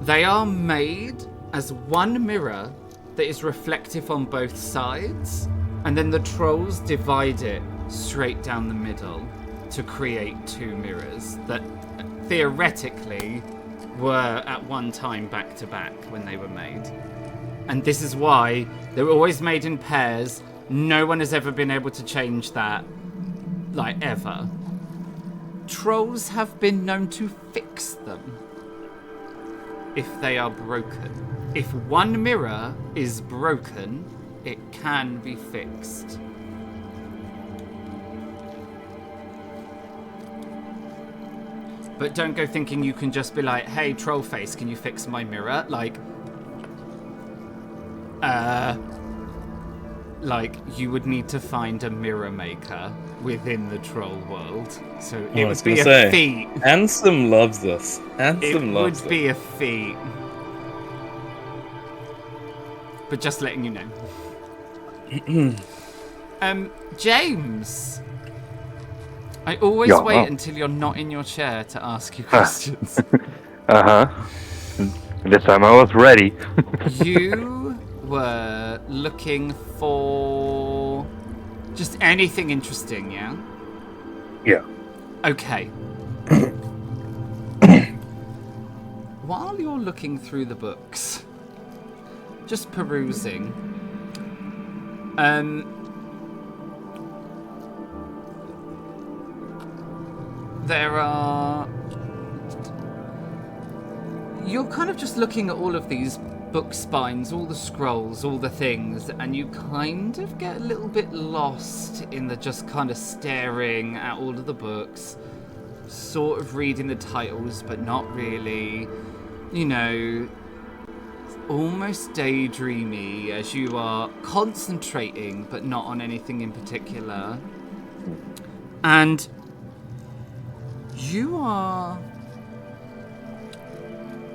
they are made as one mirror that is reflective on both sides, and then the trolls divide it straight down the middle to create two mirrors that theoretically were at one time back to back when they were made. And this is why they were always made in pairs. No one has ever been able to change that, like, ever. Trolls have been known to fix them if they are broken. If one mirror is broken, it can be fixed. But don't go thinking you can just be like, hey, Trollface, can you fix my mirror? Like, you would need to find a mirror maker within the troll world. So it would be a feat. Ansem loves us. Ansem loves us. It would be a feat. But just letting you know. James. I always wait until you're not in your chair to ask you questions. This time I was ready. You were looking for just anything interesting, yeah? Yeah. Okay. While you're looking through the books, just perusing, you're kind of just looking at all of these book spines, all the scrolls, all the things, and you kind of get a little bit lost in the just kind of staring at all of the books, sort of reading the titles, but not really, you know, almost daydreamy as you are concentrating, but not on anything in particular. And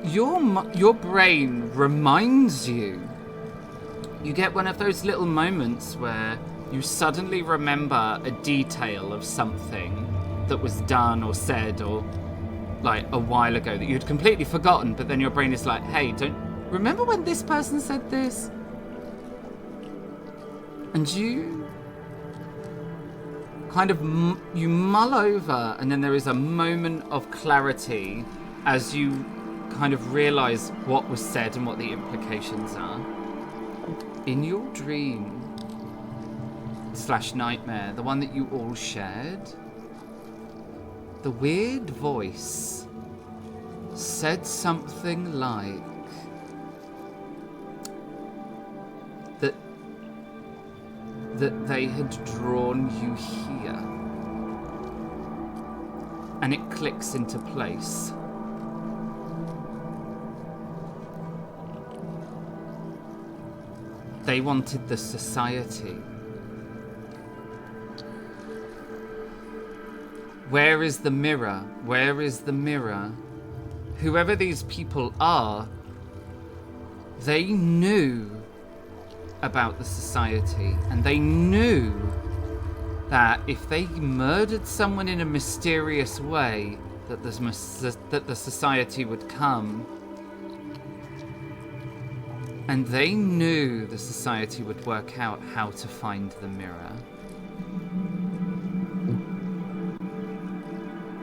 your brain reminds you. You get one of those little moments where you suddenly remember a detail of something that was done or said or like a while ago that you'd completely forgotten, but then your brain is like, hey, remember when this person said this? And you kind of you mull over, and then there is a moment of clarity as you kind of realize what was said and what the implications are. In your dream / nightmare, the one that you all shared, the weird voice said something like that they had drawn you here. And it clicks into place. They wanted the society. Where is the mirror? Where is the mirror? Whoever these people are, they knew about the society, and they knew that if they murdered someone in a mysterious way, that the society would come. And they knew the society would work out how to find the mirror.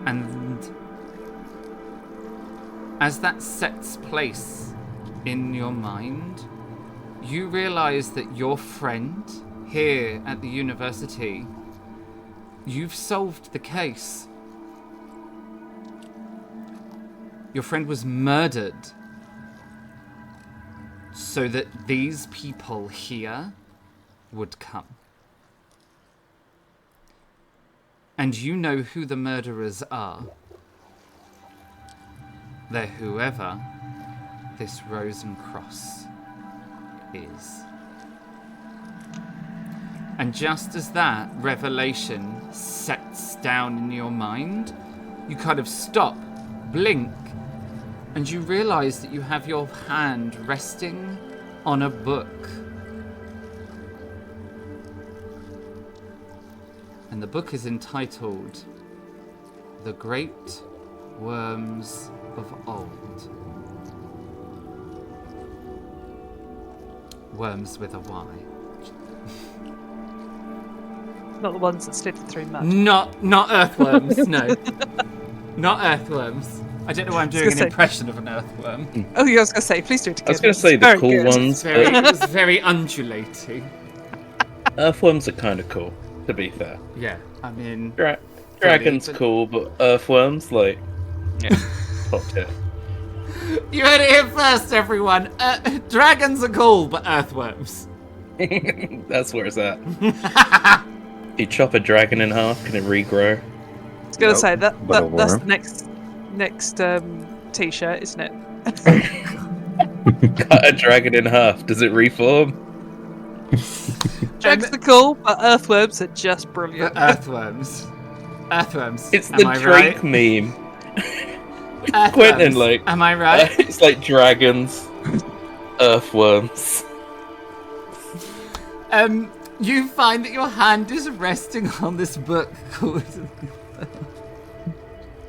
And as that sets place in your mind, you realize that your friend here at the university, you've solved the case. Your friend was murdered so that these people here would come. And you know who the murderers are. They're whoever this Rose and Cross is. And just as that revelation sets down in your mind, you kind of stop, blink, and you realize that you have your hand resting on a book. And the book is entitled The Great Worms of Old. Worms with a Y. Not the ones that slid through mud. Not earthworms, no. Not earthworms. I don't know why I'm doing an impression of an earthworm. Oh, yeah, I was going to say, please do it together. I was going to say the cool ones. It was very undulating. Earthworms are kind of cool, to be fair. Yeah, I mean... Dragon's cool, but earthworms, like... Yeah, top tip. You heard it here first, everyone. Dragons are cool, but earthworms. That's where it's at. You chop a dragon in half, can it regrow? I was going to say, that's the next t-shirt, isn't it? Cut a dragon in half, does it reform? Dragons are cool, but earthworms are just brilliant. Earthworms. It's the Drake meme. Quentin, like... Am I right? It's like dragons, earthworms. You find that your hand is resting on this book called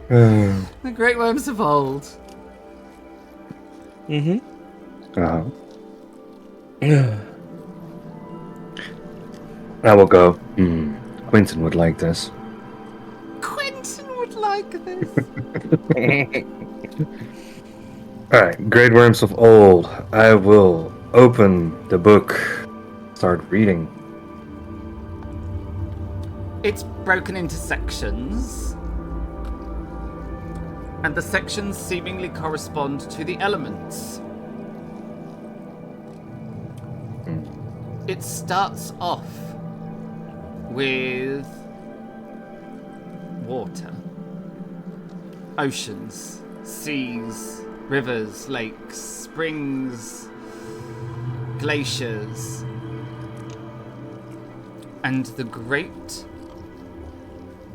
The Great Worms of Old. Uh-huh. I will go. Quentin would like this. Quentin would like this. Alright, Great Worms of Old. I will open the book, start reading. It's broken into sections, and the sections seemingly correspond to the elements. It starts off with water, oceans, seas, rivers, lakes, springs, glaciers, and the great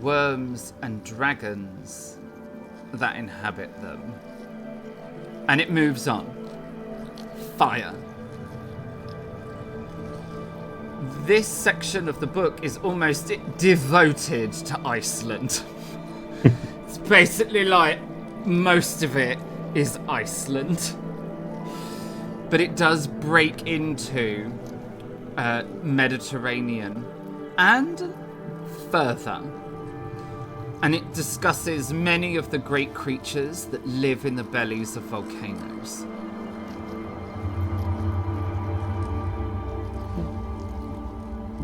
worms and dragons that inhabit them. And it moves on. Fire. This section of the book is almost devoted to Iceland. It's basically like most of it is Iceland. but it does break into Mediterranean and further. And it discusses many of the great creatures that live in the bellies of volcanoes.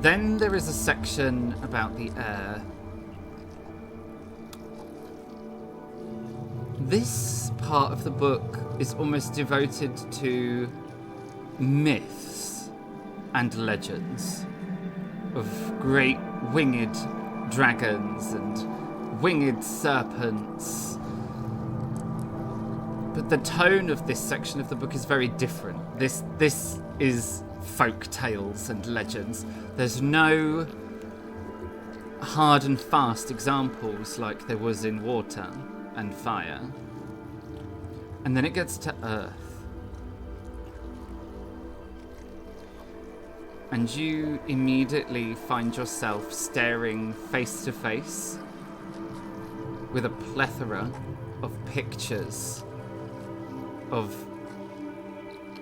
Then there is a section about the air. This part of the book is almost devoted to myths and legends of great winged dragons and winged serpents. But the tone of this section of the book is very different. This is folk tales and legends. There's no hard and fast examples like there was in water and fire. And then it gets to earth. And you immediately find yourself staring face to face with a plethora of pictures of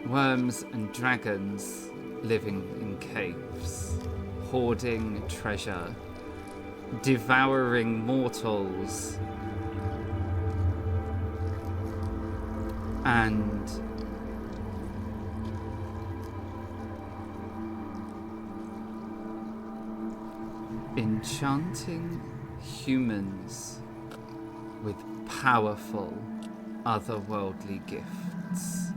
worms and dragons living in caves, hoarding treasure, devouring mortals, and enchanting humans with powerful otherworldly gifts.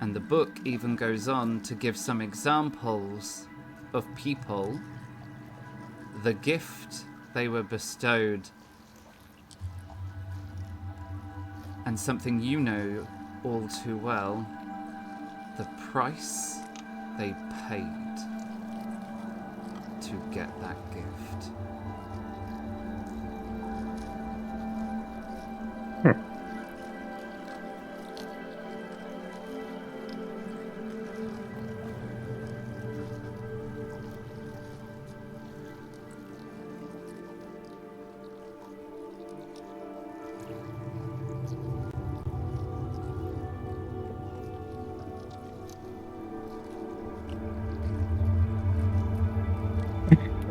And the book even goes on to give some examples of people, the gift they were bestowed, and something you know all too well, the price they paid to get that gift.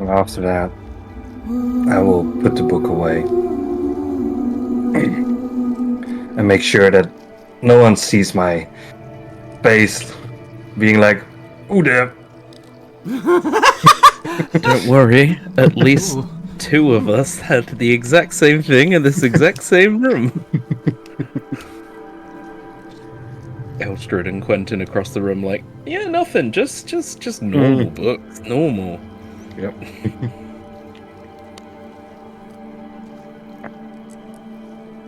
After that, I will put the book away and make sure that no one sees my face being like, "Ooh, there." Don't worry, at least two of us had the exact same thing in this exact same room. Elstrad and Quentin across the room like, yeah, nothing, just normal books, normal. Yep.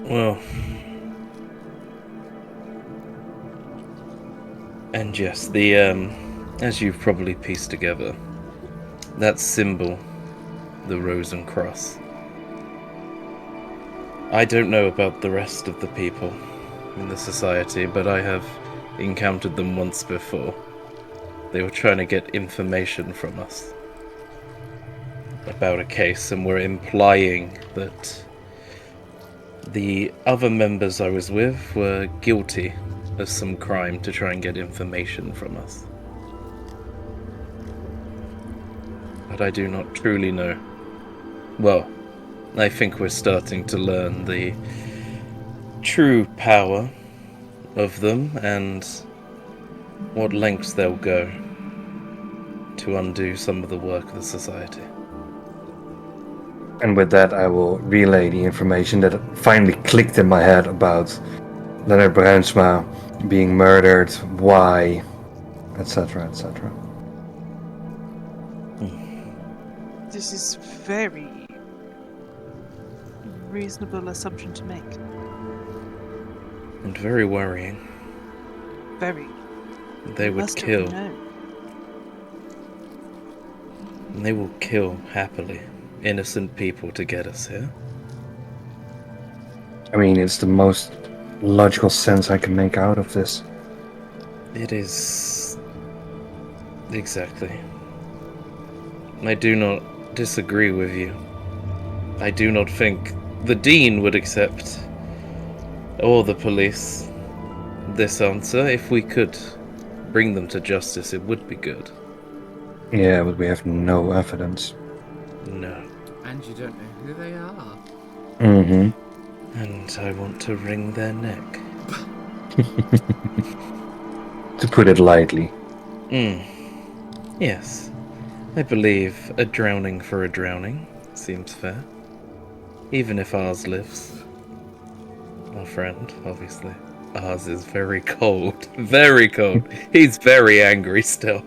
Well, and yes, the as you've probably pieced together, that symbol, the Rose and Cross. I don't know about the rest of the people in the society, but I have encountered them once before. They were trying to get information from us about a case, and were implying that the other members I was with were guilty of some crime to try and get information from us. But I do not truly know. Well, I think we're starting to learn the true power of them and what lengths they'll go to undo some of the work of the society. And with that, I will relay the information that finally clicked in my head about Leonard Bruinsma being murdered, why, etc., etc. This is very reasonable assumption to make. And very worrying. Very. They would Must have kill. known. And they will kill happily innocent people to get us here. I mean, it's the most logical sense I can make out of this. It is... exactly. I do not disagree with you. I do not think the Dean would accept, or the police, this answer. If we could bring them to justice, it would be good. Yeah, but we have no evidence. No. And you don't know who they are. Mm-hmm. And I want to wring their neck. To put it lightly. Yes. I believe a drowning for a drowning seems fair. Even if ours lives. Our friend, obviously. Ours is very cold. Very cold. He's very angry still.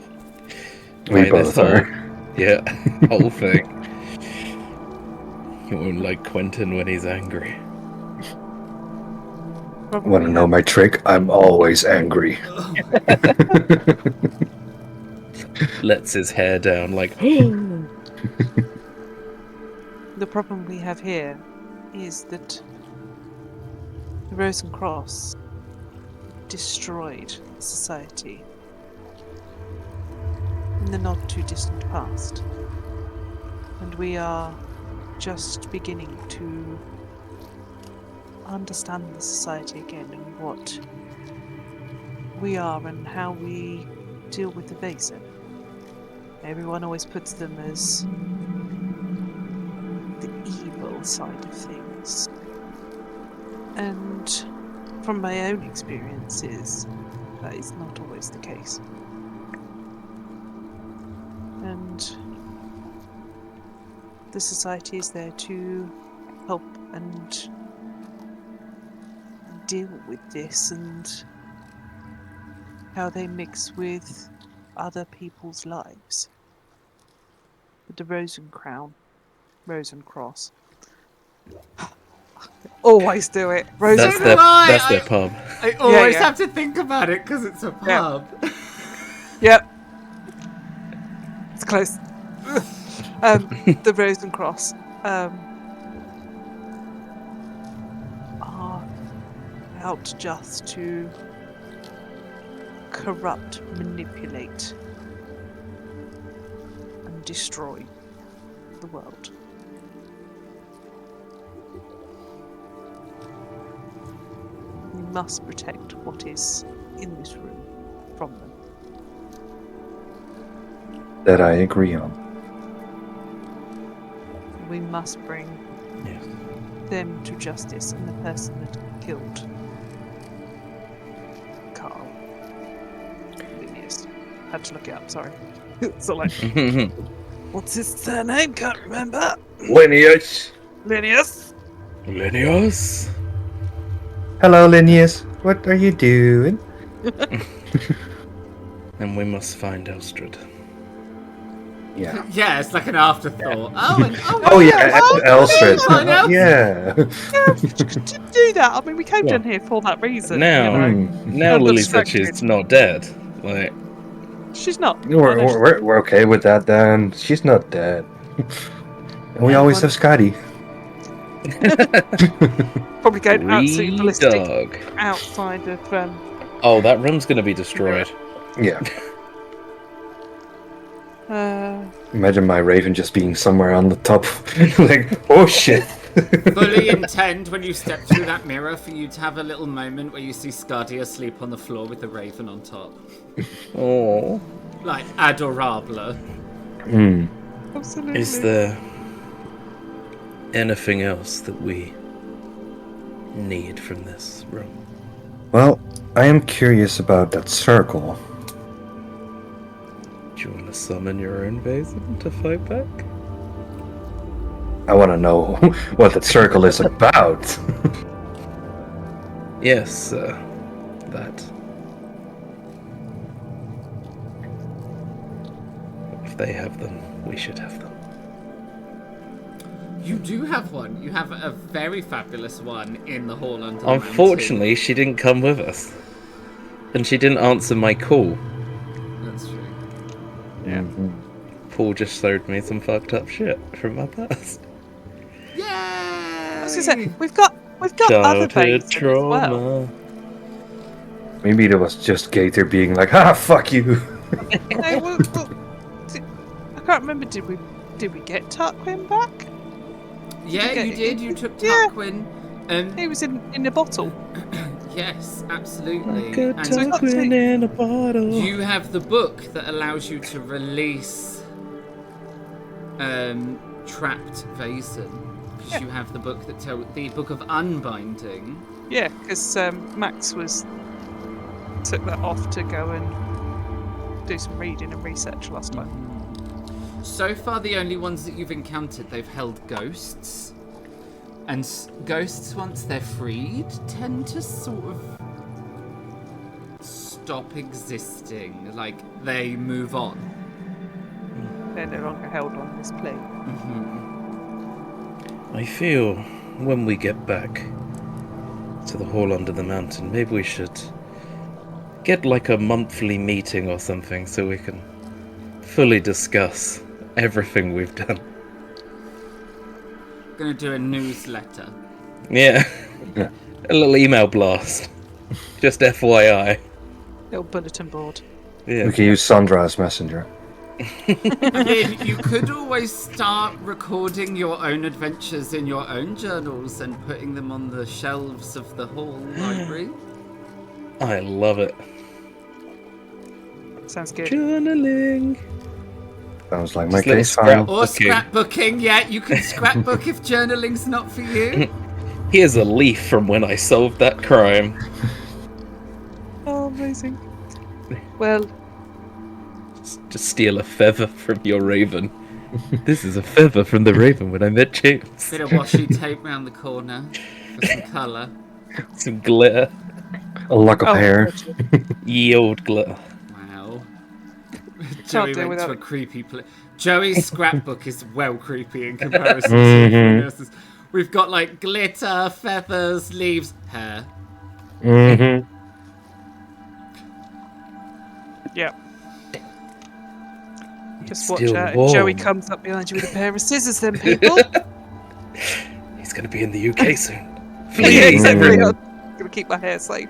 We By this both are. whole thing. You won't like Quentin when he's angry. Probably Want to know have- my trick? I'm always angry. Lets his hair down like... The problem we have here is that the Rose and Cross destroyed society in the not too distant past. And we are just beginning to understand the society again and what we are and how we deal with the Vaesen. Everyone always puts them as the evil side of things. And from my own experiences, that is not always the case. And the society is there to help and deal with this and how they mix with other people's lives. With the Rose and Cross. Always do it. Rose That's and their, I- that's I- their pub. I always yeah. have to think about it because it's a Yeah. pub. Yep. It's close. The Rose and Cross are out just to corrupt, manipulate, and destroy the world. We must protect what is in this room from them. That I agree on. We must bring Yes. them to justice and the person that killed Carl. Linnaeus. Had to look it up, sorry. So like, what's his surname? Can't remember. Linnaeus! Linnaeus. Linnaeus? Hello, Linnaeus. What are you doing? And we must find Elstrad. Yeah. Yeah, it's like an afterthought. Oh yeah, Elstrad. Someone else. Yeah. Yeah, to do that. I mean, we came down here for that reason. Now- you know. Now I'm Lily said distracted. she's not dead. Like, She's not. We're, I know she's- we're okay with that then. She's not dead. And we always have Scotty. probably going absolutely wee ballistic dog. outside of. Oh, that room's gonna be destroyed. Yeah. Imagine my Raven just being somewhere on the top. Like, oh shit. Fully intend when you step through that mirror for you to have a little moment where you see Scardy asleep on the floor with the Raven on top. Oh. Like, adorable. Absolutely. Is there anything else that we need from this room? Well, I am curious about that circle. Do you want to summon your own Vaesen to fight back? I want to know what that circle is about. Yes, that. If they have them, we should have them. You do have one. You have a very fabulous one in the hall under the Unfortunately, she didn't come with us. And she didn't answer my call. mountain. That's true. Yeah. Paul just showed me some fucked up shit from my past. Yay! I was gonna say, we've got other Childhood Vaesen as well. trauma. Maybe there was just Gator being like, "Ah, fuck you." No, I can't remember. Did we get Tarquin back? Yeah, Okay. you did. You took Yeah. Tarquin. He was in a bottle. Yes, absolutely. Good And talking in a bottle. you have the book that allows you to release trapped Vaesen. Because you have the book that the book of unbinding. Yeah, because Max took that off to go and do some reading and research last time. So far, the only ones that you've encountered, they've held ghosts. And ghosts, once they're freed, tend to sort of stop existing. Like, they move on. They're no longer held on this plane. I feel when we get back to the hall under the mountain, maybe we should get like a monthly meeting or something so we can fully discuss everything we've done. Gonna do a newsletter. Yeah. A little email blast. Just FYI. Little bulletin board. Yeah. We can use Sandra as messenger. I mean, you could always start recording your own adventures in your own journals and putting them on the shelves of the hall library. I love it. Sounds good. Journaling. Sounds like my Just little case file. Or Okay. scrapbooking, yeah, you can scrapbook if journaling's not for you. Here's a leaf from when I solved that crime. Oh, amazing. Well, Just steal a feather from your raven. This is a feather from the raven when I met James. Bit of washi tape round the corner for some colour. Some glitter. A lock of hair. gotcha. Ye old glitter. Wow. Joey do went without to a it. creepy place. Joey's scrapbook is well creepy in comparison to everything else's. We've got like glitter, feathers, leaves, hair. Mm-hmm. Yeah. Just watch Still out. warm. If Joey comes up behind you with a pair of scissors, then people. He's gonna be in the UK soon. Yeah, Flee! exactly. Mm. I'm gonna keep my hair safe.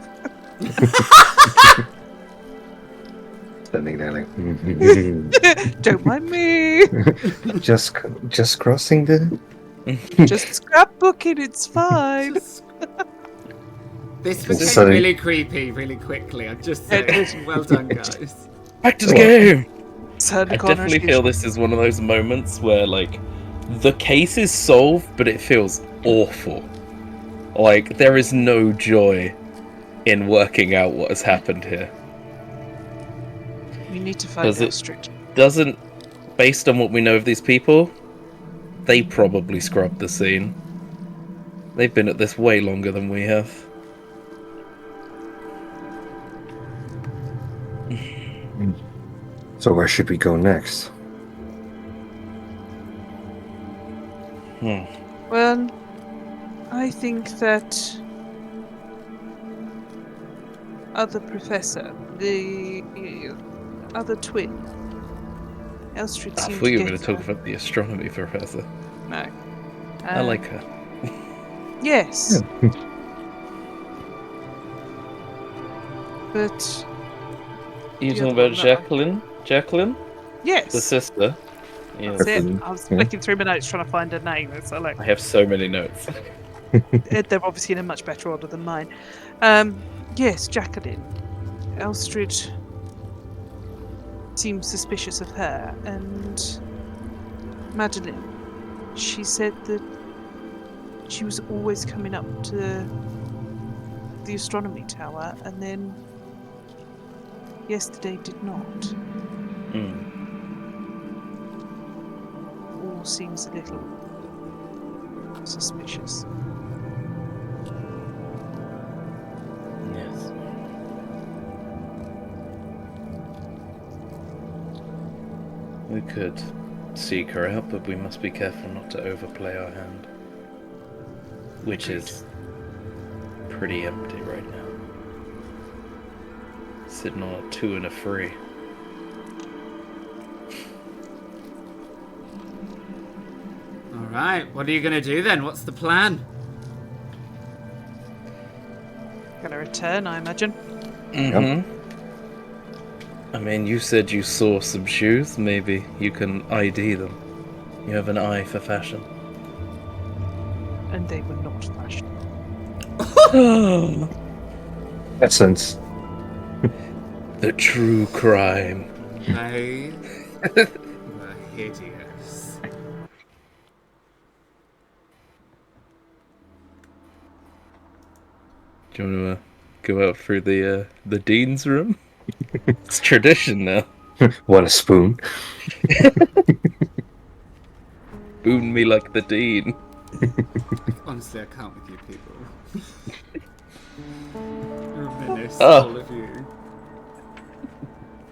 Standing there like. Mhm. Don't mind me. just crossing the. Just scrapbooking. It's fine. Just- This It's became so- really creepy really quickly. I'm just saying. Well done, guys. Back to the game! Turn the I corner. definitely feel this is one of those moments where, like, the case is solved, but it feels awful. Like, there is no joy in working out what has happened here. You need to find Does the it- ostrich. Doesn't, based on what we know of these people, they probably scrubbed the scene. They've been at this way longer than we have. So where should we go next? Well, I think that other professor, the other twin, Elstrid I seemed thought you were get going to talk her- about the astronomy professor. No. I like her. Yes. But You The talking other about one that I- Jacqueline? Jacqueline? yes, The sister? Yeah. that's it. Jacqueline, I was yeah. flicking through my notes trying to find her name. So like, I have so many notes. they're obviously in a much better order than mine. Yes, Jacqueline. Elstrid seemed suspicious of her, and Madeline. She said that she was always coming up to the astronomy tower, and then yesterday did not. Mm. All seems a little suspicious. Yes. We could seek her out, but we must be careful not to overplay our hand. Which is pretty empty right now. Sitting on a 2 and a 3. Alright, what are you going to do then? What's the plan? Gonna return, I imagine. Mm-hmm. I mean, you said you saw some shoes. Maybe you can ID them. You have an eye for fashion. And they were not fashionable. Essence. The true crime. They were hideous. Do you want to go out through the dean's room? It's tradition now. What a spoon. Boon me like the dean. Honestly, I can't with you people. You're a menace, Oh. all of you.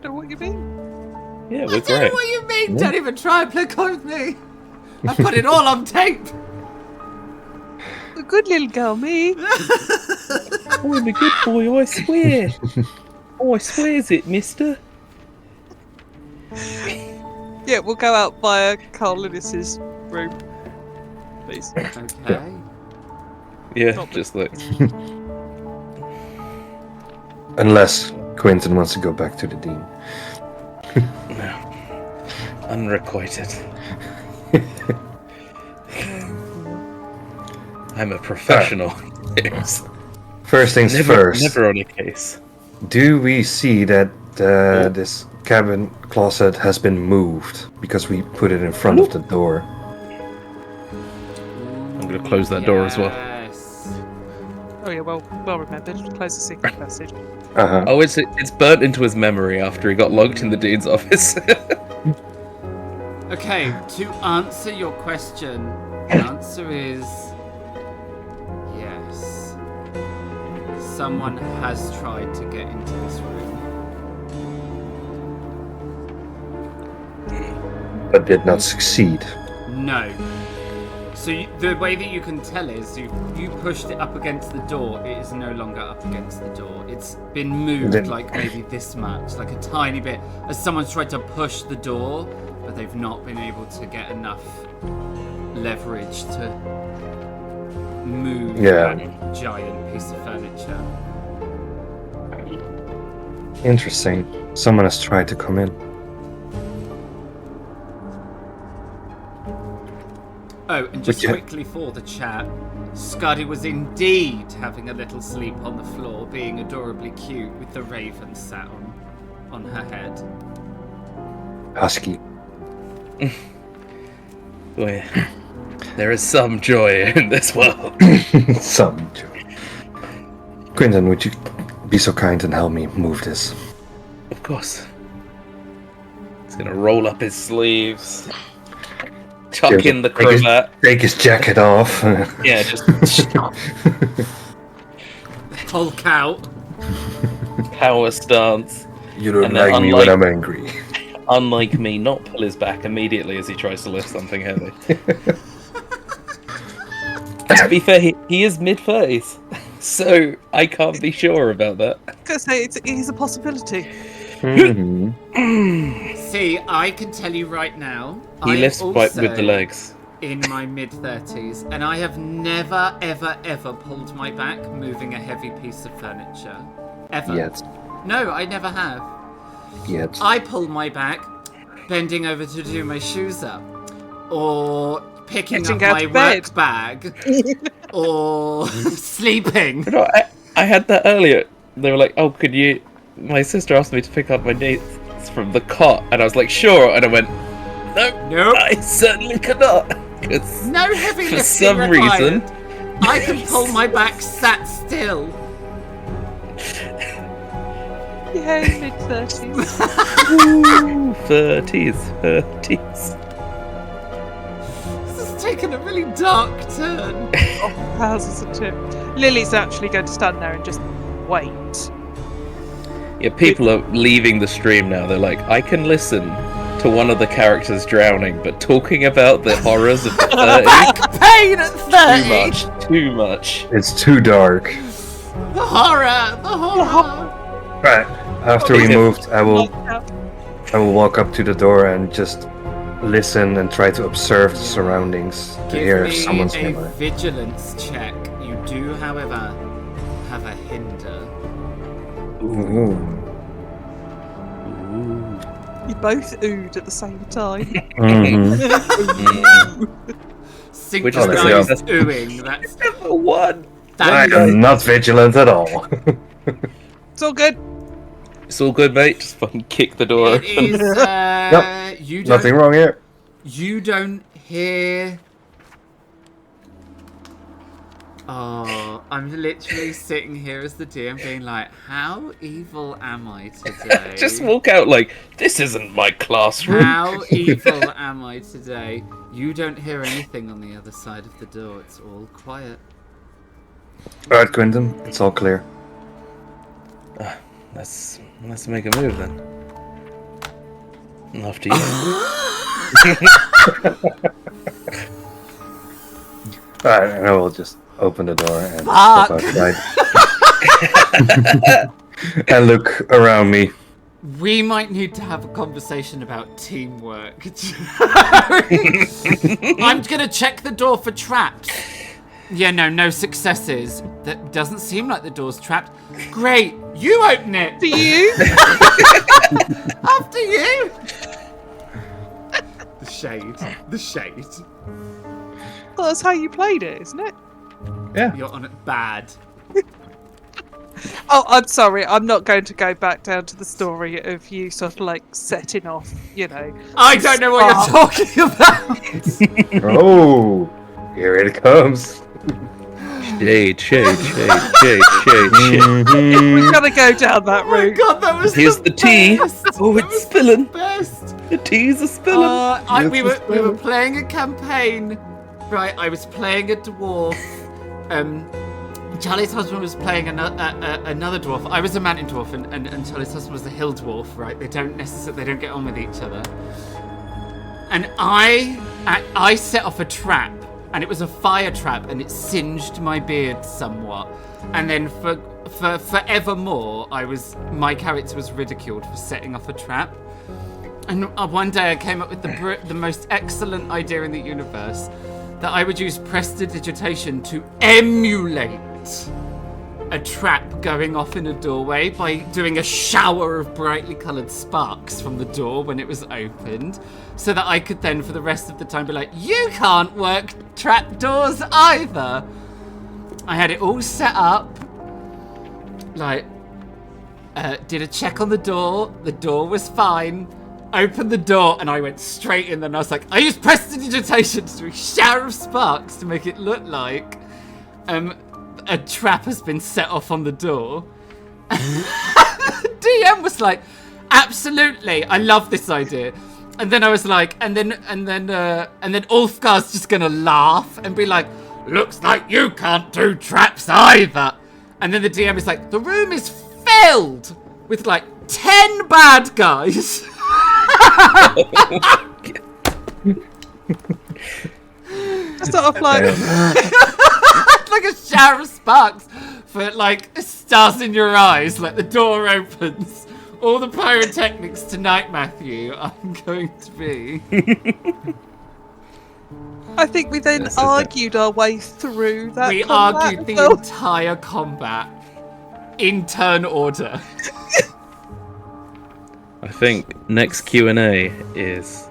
Know what you mean? Yeah, I that's don't right. know what you mean. Yeah. Don't even try and play coy with me. I put it all on tape. A good little girl, me. Oh, I'm a good boy, I swear. Oh, I swears it, mister. Yeah, we'll go out via Carl Linus's room, please. Okay. Yeah, Not the- just like... Unless Quentin wants to go back to the dean. No. Unrequited. I'm a professional. First things first. Never on a case. Do we see that this cabin closet has been moved because we put it in front of the door? I'm going to close that door as well. Yes. Oh yeah, well remembered. Close the secret passage. Uh-huh. Oh, it's burnt into his memory after he got locked in the dean's office. Okay, to answer your question, the answer is yes. Someone has tried to get into this room. But did not succeed. No. So the way that you can tell is you pushed it up against the door. It is no longer up against the door. It's been moved Then- like maybe this much, like a tiny bit, as someone's tried to push the door, but they've not been able to get enough leverage to move Yeah. that giant piece of furniture. Interesting. Someone has tried to come in. Oh, and just Yeah. quickly for the chat, Scuddy was indeed having a little sleep on the floor, being adorably cute with the raven sat on her head. Husky. Boy, there is some joy in this world. Some joy. Quentin, would you be so kind and help me move this? Of course. He's going to roll up his sleeves. Tuck in the cravat. Take his jacket off. Yeah, just Hulk out. power stance. You don't And then like me when I'm angry. Unlike me, not pull his back immediately as he tries to lift something heavy. To be fair, he is mid-30s, so I can't be sure about that. I was gonna say it is a possibility. Mhm. See, I can tell you right now, He I lifts am quite with also the legs. in my mid-30s, and I have never, ever, ever pulled my back moving a heavy piece of furniture. Ever. Yet. No, I never have. Yet. I pull my back bending over to do my shoes up, or picking Getting up out my of bed. work bag, or sleeping. But no, I had that earlier. They were like, "Oh, could you?" My sister asked me to pick up my niece from the cot, and I was like, "Sure," and I went, "No, Nope. I certainly cannot." 'Cause No heavy for lifting some required. reason, I can pull my back sat still. Yeah, mid-30s. ooh, 30s. This has taken a really dark turn. How's it tip? Lily's actually going to stand there and just wait. Yeah, people are leaving the stream now. They're like, I can listen to one of the characters drowning, but talking about the horrors of the 30s, Back pain at 30. too much. It's too dark. The horror. The horror. Right. After we Okay. moved, I will Like that. walk up to the door and just listen and try to observe the surroundings to Give hear me if someone's a nearby. vigilance check. You do, however, have a hinder. Ooh. You both oohed at the same time. Mhm. Synchronized that's- oohing. That's Number one. I that. am not vigilant at all. It's all good. It's all good, mate. Just fucking kick the door It open. is. Yep. You don't. Nothing wrong here. You don't hear. Oh, I'm literally sitting here as the DM being like, how evil am I today? Just walk out like, this isn't my classroom. How evil am I today? You don't hear anything on the other side of the door. It's all quiet. Alright, Quentin, it's all clear. Let's make a move then. After you. Alright, and I will just open the door and Fuck. step outside. And look around me. We might need to have a conversation about teamwork. I'm gonna check the door for traps. Yeah, no successes. That doesn't seem like the door's trapped. Great, you open it. Do you? After you. The shade. The shade. Well, that's how you played it, isn't it? Yeah. You're on it bad. Oh, I'm sorry. I'm not going to go back down to the story of you sort of like setting off, you know. I don't know what you're talking about. Oh, here it comes. Shade. We're gonna go down that Oh my route. god, that was Here's the tea. best. Oh, That it's was spilling. the best. The teas are spilling. We were playing a campaign, right? I was playing a dwarf. Charlie's husband was playing another dwarf. I was a mountain dwarf, and Charlie's husband was a hill dwarf. Right? They don't get on with each other. And I set off a trap, and it was a fire trap, and it singed my beard somewhat. And then for forevermore, my character was ridiculed for setting off a trap. And one day I came up with the most excellent idea in the universe, that I would use prestidigitation to emulate a trap going off in a doorway by doing a shower of brightly coloured sparks from the door when it was opened, so that I could then for the rest of the time be like, you can't work trap doors either. I had it all set up, like, did a check on the door was fine, opened the door, and I went straight in, and I was like, I used prestidigitation to do a shower of sparks to make it look like a trap has been set off on the door. The DM was like, absolutely, I love this idea. And then I was like, and then Ulfgar's just gonna laugh and be like, looks like you can't do traps either. And then the DM is like, the room is filled with like 10 bad guys. Sort of like, Like a shower of sparks for like stars in your eyes, like the door opens. All the pyrotechnics tonight, Matthew, I'm going to be. I think we then This is it. argued our way through that. We combat argued as the well. entire combat in turn order. I think next Q&A is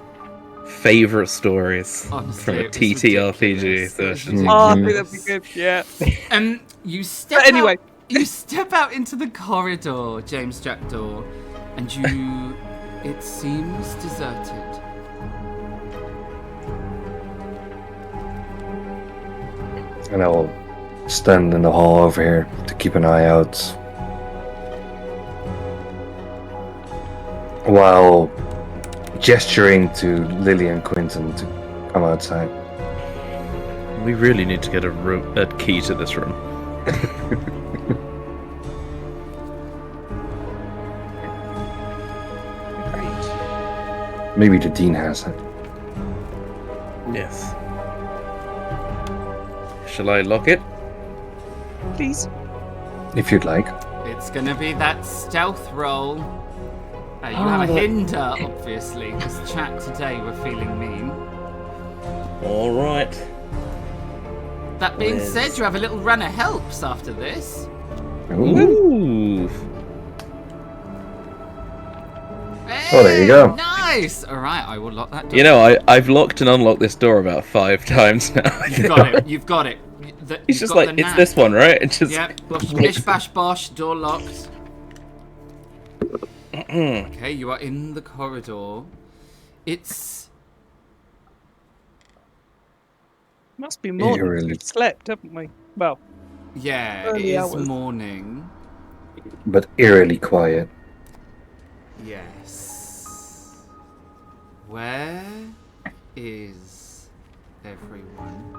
favourite stories Honestly, from a it was TTRPG ridiculous. It was session. Oh, I think that'd be good. Yeah. You step But anyway. you step out into the corridor, James Jackdaw, and it seems deserted. And I will stand in the hall over here to keep an eye out while gesturing to Lily and Quentin to come outside. We really need to get a key to this room. Maybe the dean has it. Yes. Shall I lock it? Please. If you'd like. It's gonna be that stealth roll. You have a hinder, obviously, because chat today we're feeling mean. Alright. That being Liz. said, you have a little run of helps after this. Ooh. Ooh. Hey, Oh, there you go. Nice. All right, I will lock that door. You know, I've locked and unlocked this door about 5 times now. You've got it. You've got it. He's just like, it's this one, right? And just Yep. Bish bash bosh. Door locked. Okay, you are in the corridor. It's Must be morning. Eerily. We've slept, haven't we? Well, yeah, it Early is hours. morning. But eerily quiet. Yes. Where is everyone?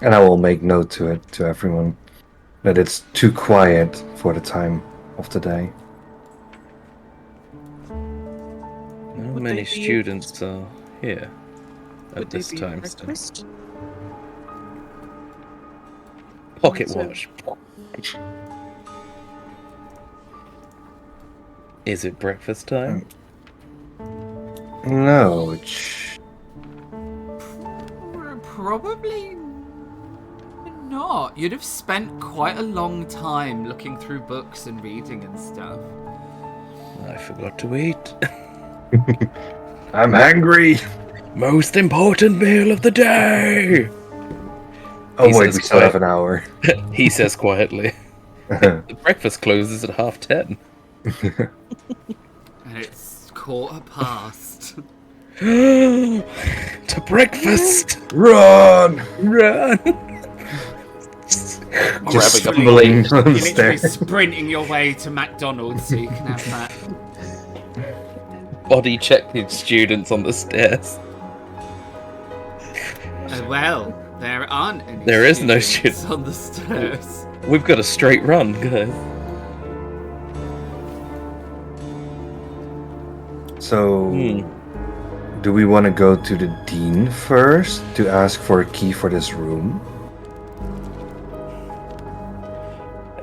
And I will make note to everyone, that it's too quiet for the time of the day. How Would many they be- students are here would at they this be time? Still? breakfast? Pocket So- watch. Is it breakfast time? No, Probably not. You'd have spent quite a long time looking through books and reading and stuff. I forgot to eat. I'm hungry. Most important meal of the day. Oh He wait, says we still have quiet. an hour. He says quietly. The breakfast closes at 10:30. And it's 15:15. To breakfast. Run! Run. Just Grabbing a stumbling plate. on You're the literally stairs. sprinting your way to McDonald's so you can have that. Body checking students on the stairs. Well, there aren't any There is no students on the stairs. We've got a straight run, guys. So, Hmm. do we want to go to the dean first to ask for a key for this room?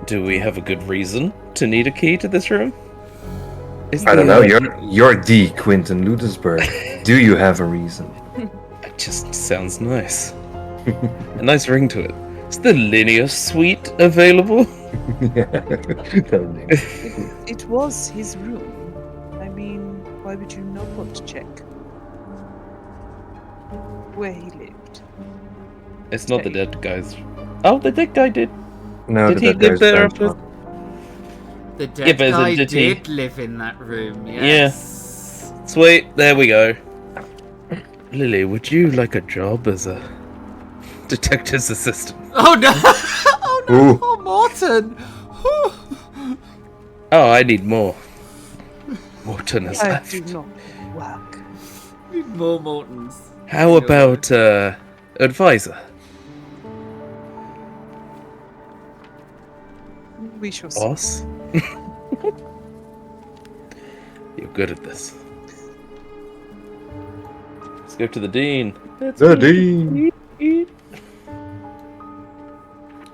Do we have a good reason to need a key to this room? Is I don't the, know. You're D. Quinton Ludensburg. Do you have a reason? It just sounds nice. A nice ring to it. Is the linear suite available? It was his room. I mean, why would you not want to check where he lived? It's not the dead guy's. Oh, the dead guy did. No, Did he that live guy's there dead. after? The Yeah, dead but guy did he- did live in that room, yes. Sweet, there we go. Lily, would you like a job as a detective's assistant? Oh no! Oh no, Ooh. poor Morton! Whew. Oh, I need more. Morton has I left. do not work. Need more Mortons. How about advisor? We shall see. Boss? You're good at this. Let's go to the dean. The dean.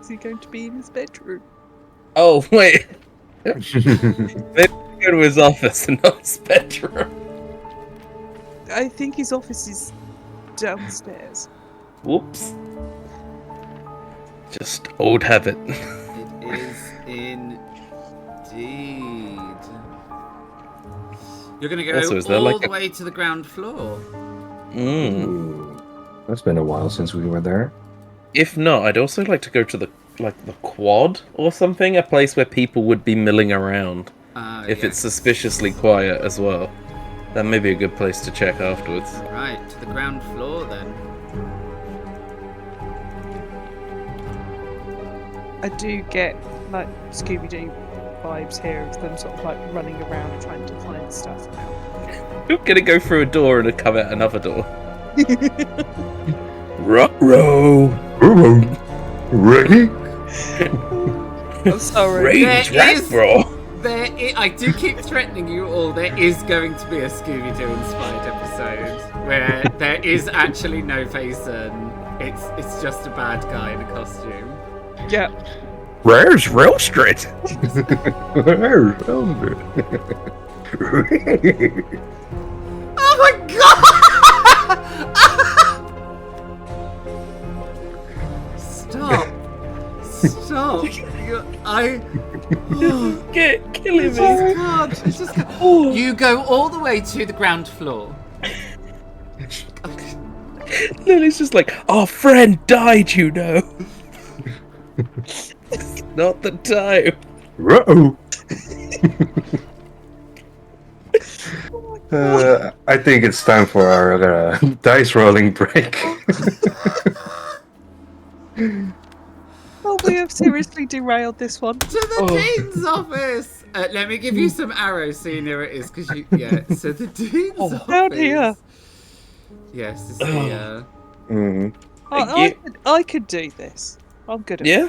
Is he going to be in his bedroom? Oh, wait. Maybe go to his office and not his bedroom. I think his office is downstairs. Whoops. Just old habit. It is indeed. You're gonna go Also, is there all like the a- way to the ground floor. Mm. Ooh. That's been a while since we were there. If not, I'd also like to go to the quad or something, a place where people would be milling around. If it's Yes. suspiciously quiet as well. That may be a good place to check afterwards. Right, to the ground floor then. I do get like Scooby-Doo vibes here of them sort of like running around and trying to find stuff now. You're gonna go through a door and come out another door. Ruh-roh! Ready? I'm sorry. Rage There is- Ragbro! I do keep threatening you all. There is going to be a Scooby-Doo inspired episode where there is actually no Vaesen. It's just a bad guy in a costume. Yeah. Where's Real Street? Oh my god! Stop! Stop. Killing me. It's just can't. You go all the way to the ground floor. Lily's just like, our friend died, you know. It's not the time. Ruh-oh. I think it's time for our dice rolling break. Oh, we have seriously derailed this one. To the dean's office. Let me give you some arrows so you know where it is, because you. Yeah. So the dean's office. Down here. Yes, it's the. Mhm. I could do this. I'm good at Yeah.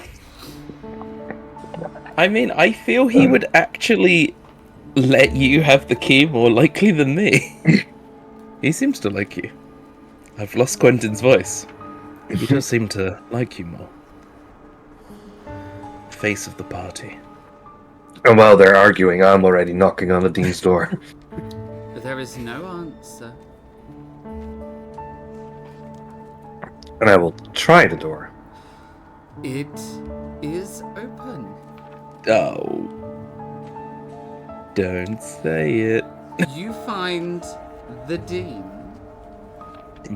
I mean, I feel he would actually let you have the key more likely than me. He seems to like you. I've lost Quentin's voice. He does seem to like you more. Face of the party. And while they're arguing, I'm already knocking on the dean's door. There is no answer. And I will try the door. It is open. Oh. Don't say it. You find the dean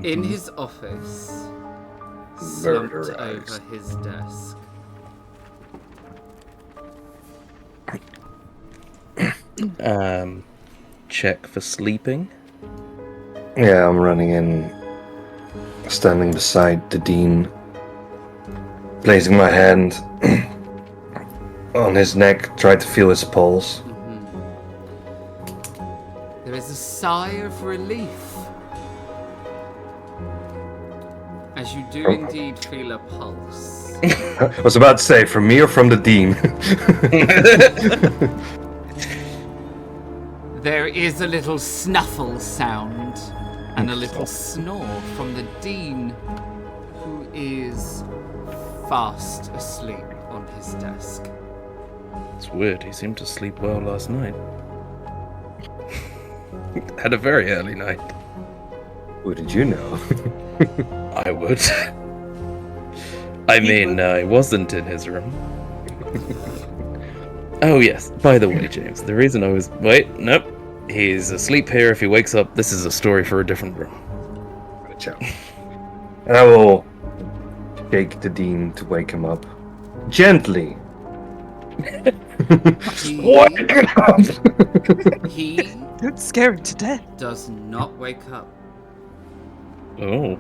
in his office, slumped Murderized. over his desk. Check for sleeping. Yeah, I'm running in, standing beside the dean, placing my hand on his neck, try to feel his pulse. There is a sigh of relief as you do indeed feel a pulse. I was about to say, from me or from the dean? There is a little snuffle sound and a little snore from the dean, who is fast asleep on his desk. It's weird, he seemed to sleep well last night. Had a very early night. Who did you know? I would. I mean, I wasn't in his room. Oh yes, by the way, James, the reason I was... Wait, nope. He's asleep here. If he wakes up, this is a story for a different room. Gotcha. And I will shake the dean to wake him up. Gently. Wake up! He Don't scare him to death. does not wake up. Oh.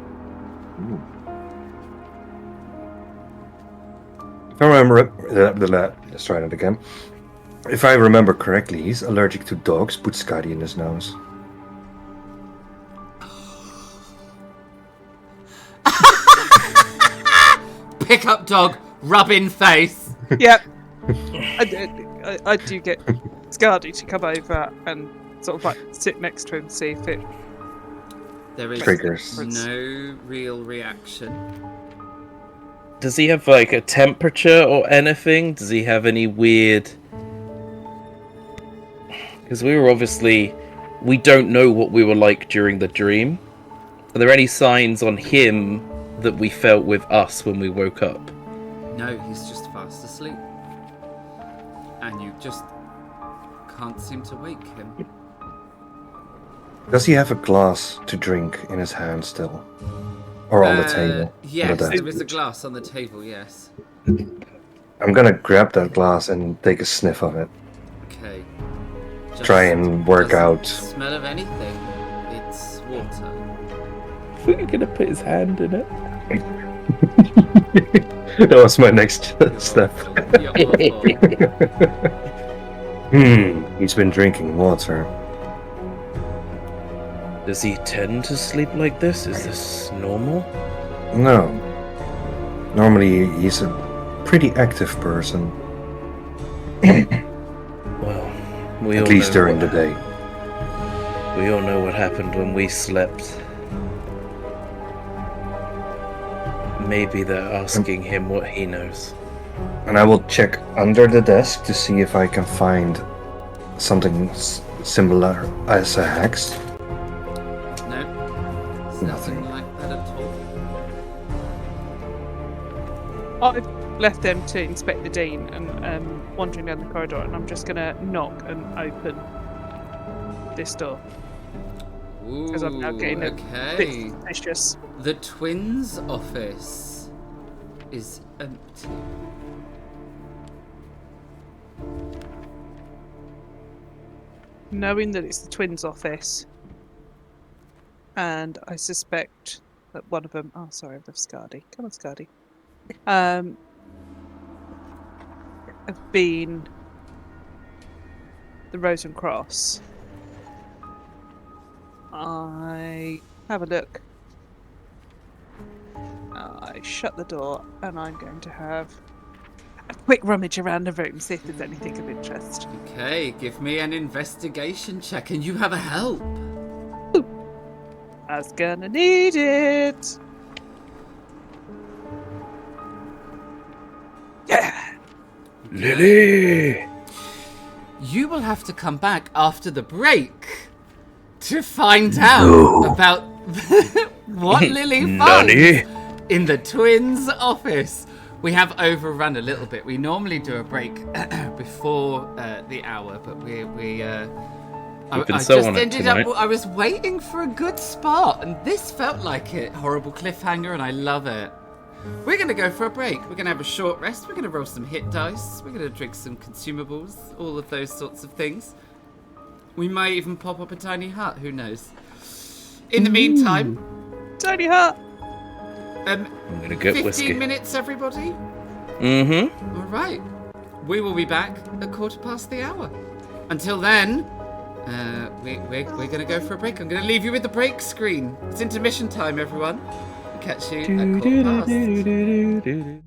If I remember, let's try that again. If I remember correctly, he's allergic to dogs. Put Scotty in his nose. Pick up dog, rub in face. Yep. I do get Scardy to come over and sort of like sit next to him, see if it. There is Triggers. no real reaction. Does he have like a temperature or anything? Does he have any weird... Because we don't know what we were like during the dream. Are there any signs on him that we felt with us when we woke up? No, he's just fast asleep. And you just can't seem to wake him. Does he have a glass to drink in his hand still? Or on the table? Yes, On the there is a desk? glass on the table, yes. I'm gonna grab that glass and take a sniff of it. Okay. Try and work doesn't out. Smell of anything. It's water. I thought you were going to put his hand in it. That was my next step. You're awful. He's been drinking water. Does he tend to sleep like this? Is this normal? No. Normally he's a pretty active person. Well, we all At least know during what the day. We all know what happened when we slept. Maybe they're asking him what he knows. And I will check under the desk to see if I can find something similar as a hex. No. It's nothing like that at all. left them to inspect the dean and wandering down the corridor, and I'm just gonna knock and open this door because I'm now getting a bit suspicious. The twins' office is empty. Knowing that it's the twins' office, and I suspect that one of them. Oh, sorry, I've left Scardy. Come on, Scardy. Have been the Rose and Cross. I have a look. I shut the door, and I'm going to have a quick rummage around the room, see if there's anything of interest. Okay, give me an investigation check, and you have a help. I was gonna need it. Yeah. Lily! You will have to come back after the break to find out about what Lily found in the twins' office. We have overrun a little bit. We normally do a break before the hour, but I was waiting for a good spot, and this felt like it. Horrible cliffhanger, and I love it. We're going to go for a break. We're going to have a short rest. We're going to roll some hit dice. We're going to drink some consumables, all of those sorts of things. We might even pop up a tiny hut. Who knows? In the meantime... Tiny hut! I'm going to get 15 whiskey. minutes, everybody? Mm-hmm. All right. We will be back at 1:15. Until then, we're going to go for a break. I'm going to leave you with the break screen. It's intermission time, everyone. I'll catch you at 1:15.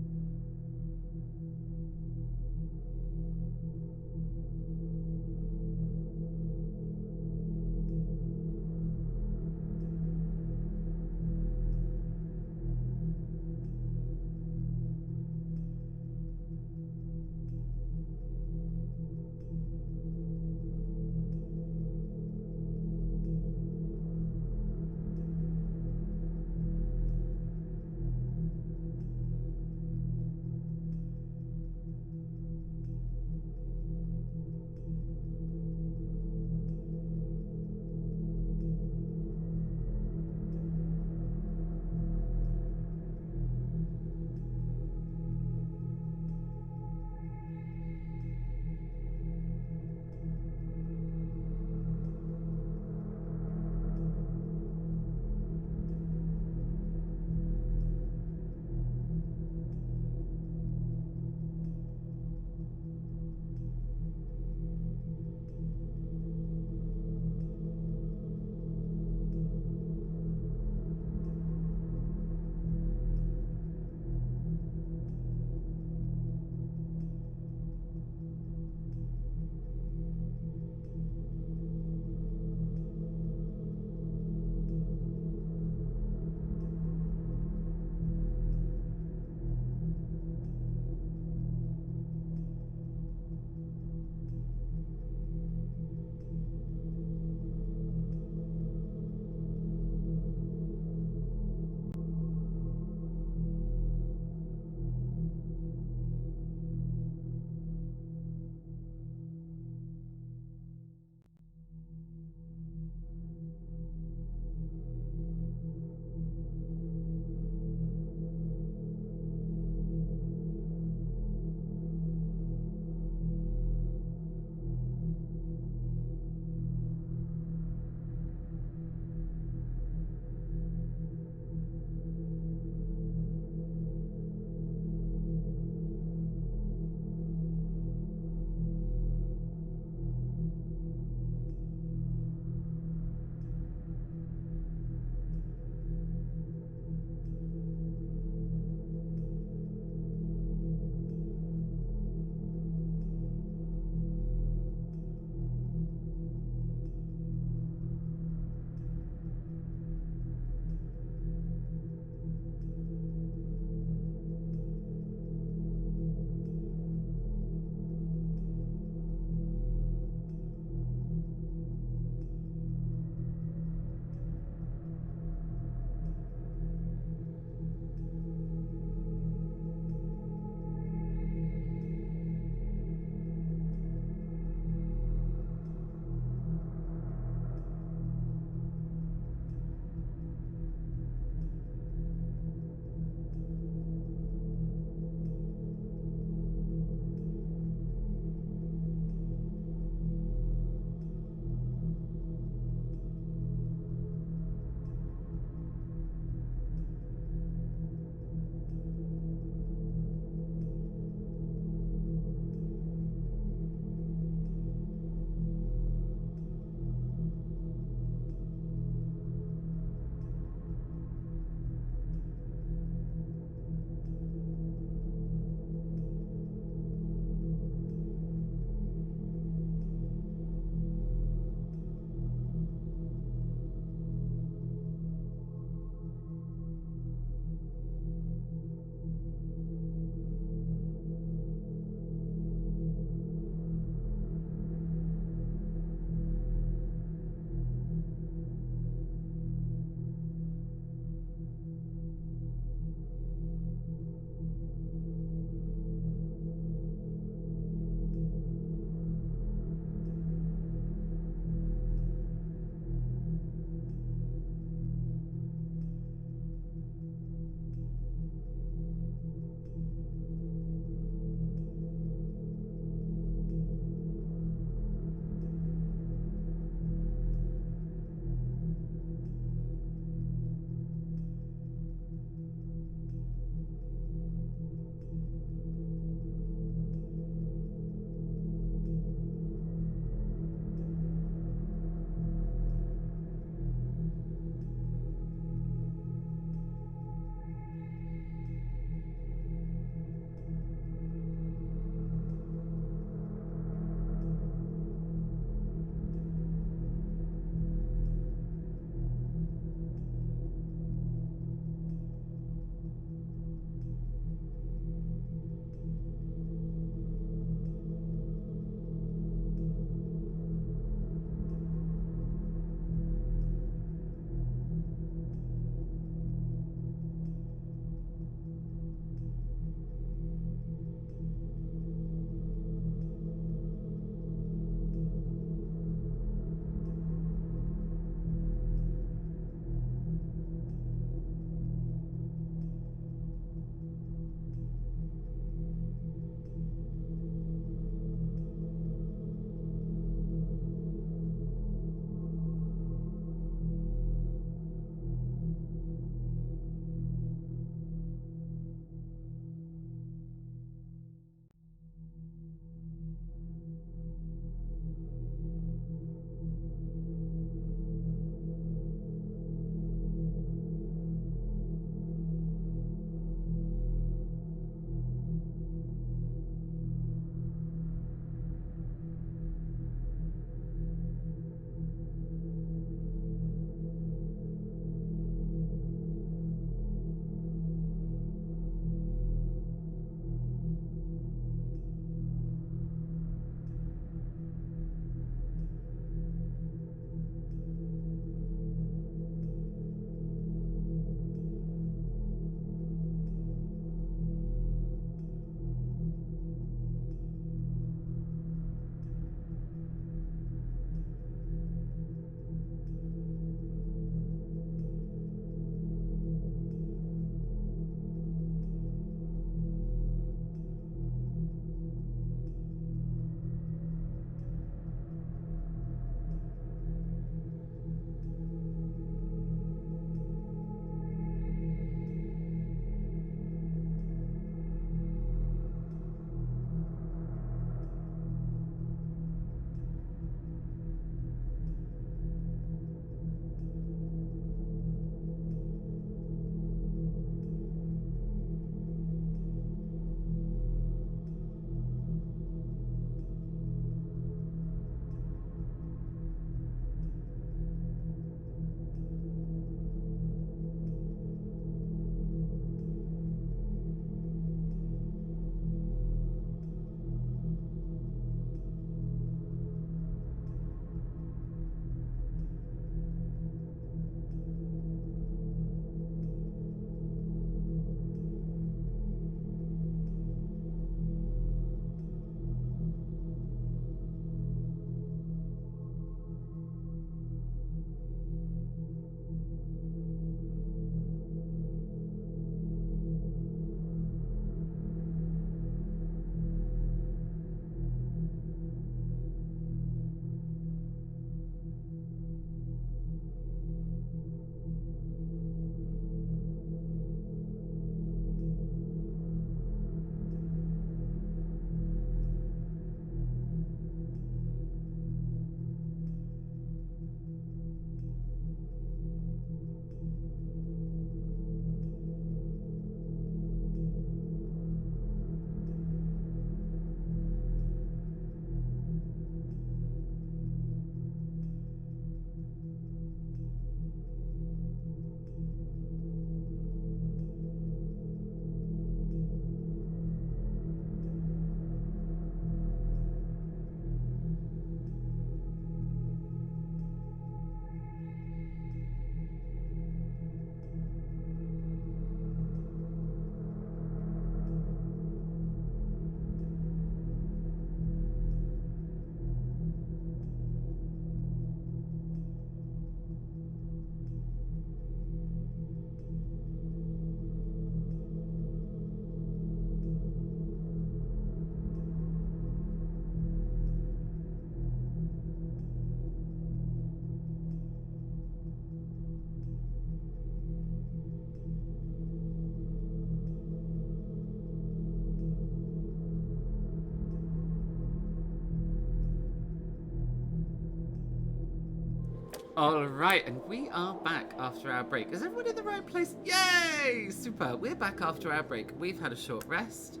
All right, and we are back after our break. Is everyone in the right place? Yay! Super. We're back after our break. We've had a short rest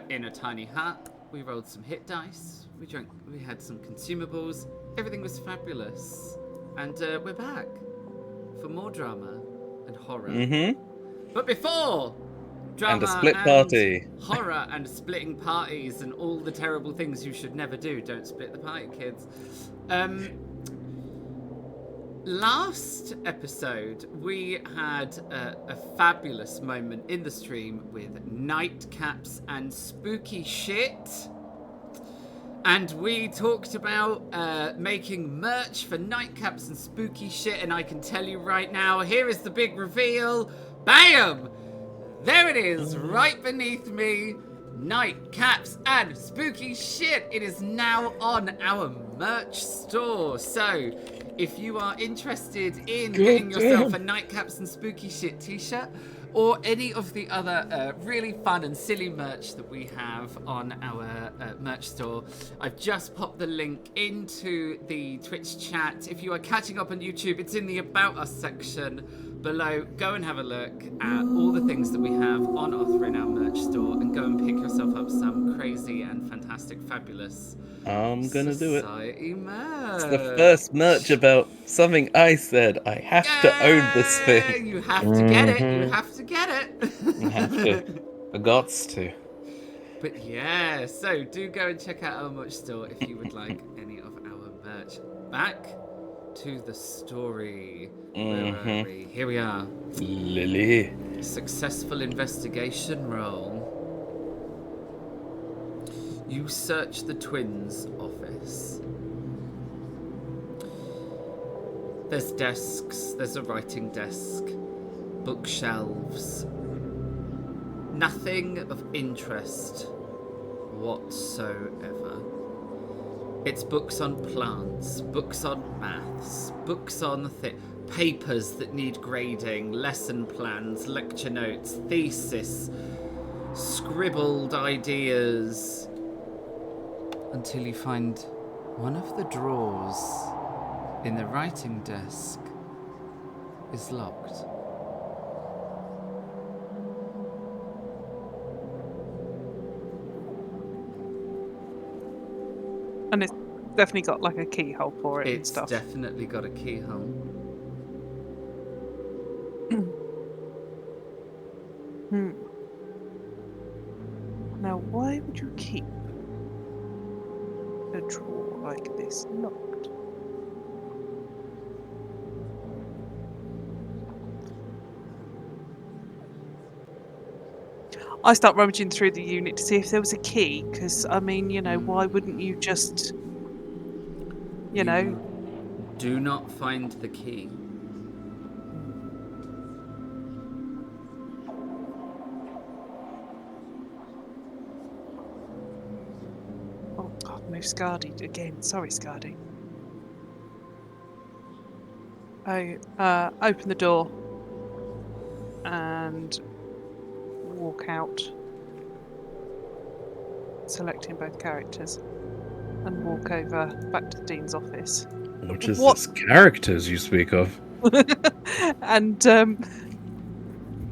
in a tiny hut. We rolled some hit dice. We had some consumables. Everything was fabulous. And we're back for more drama and horror. Mm-hmm. But before drama And a split party. horror and splitting parties and all the terrible things you should never do. Don't split the party, kids. Last episode, we had a fabulous moment in the stream with nightcaps and spooky shit. And we talked about making merch for nightcaps and spooky shit. And I can tell you right now, here is the big reveal. Bam! There it is, right beneath me. Nightcaps and spooky shit. It is now on our merch store. So, if you are interested in getting yourself a nightcaps and spooky shit t-shirt, or any of the other really fun and silly merch that we have on our merch store, I've just popped the link into the Twitch chat. If you are catching up on YouTube, it's in the About Us section below. Go and have a look at all the things that we have on offer in our merch store, and go and pick yourself up some crazy and fantastic, fabulous I'm gonna do it. Society merch. It's the first merch about something I said. I have to own this thing. You have to get it. You have to get it. I have to. I gots to. But yeah, so do go and check out our merch store if you would like any of our merch. Back to the story. Where are we? Here we are. Lily. Successful investigation roll. You search the twins' office. There's desks, there's a writing desk, bookshelves. Nothing of interest whatsoever. It's books on plants, books on maths, books on papers that need grading, lesson plans, lecture notes, thesis, scribbled ideas. Until you find one of the drawers in the writing desk is locked. And it's definitely got like a keyhole for it and It's stuff. definitely got a keyhole. Now, why would you keep a drawer like this locked? I start rummaging through the unit to see if there was a key, because, I mean, you know, why wouldn't you just, you know... Do not find the key. Oh, God, move Scardy again. Sorry, Scardy. I open the door and walk out, selecting both characters, and walk over back to the Dean's office. What is What? this characters you speak of? And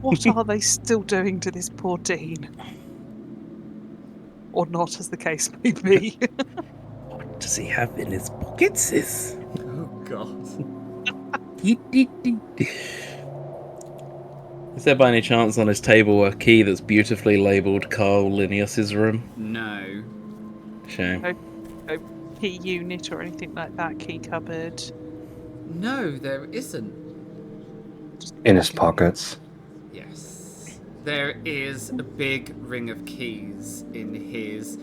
what are they still doing to this poor Dean? Or not, as the case may be. What does he have in his pockets, sis? Oh, God. Is there by any chance on his table a key that's beautifully labelled Carl Linnaeus's room? No. Shame. No key unit or anything like that, key cupboard. No, there isn't. In his pockets. Yes. There is a big ring of keys in his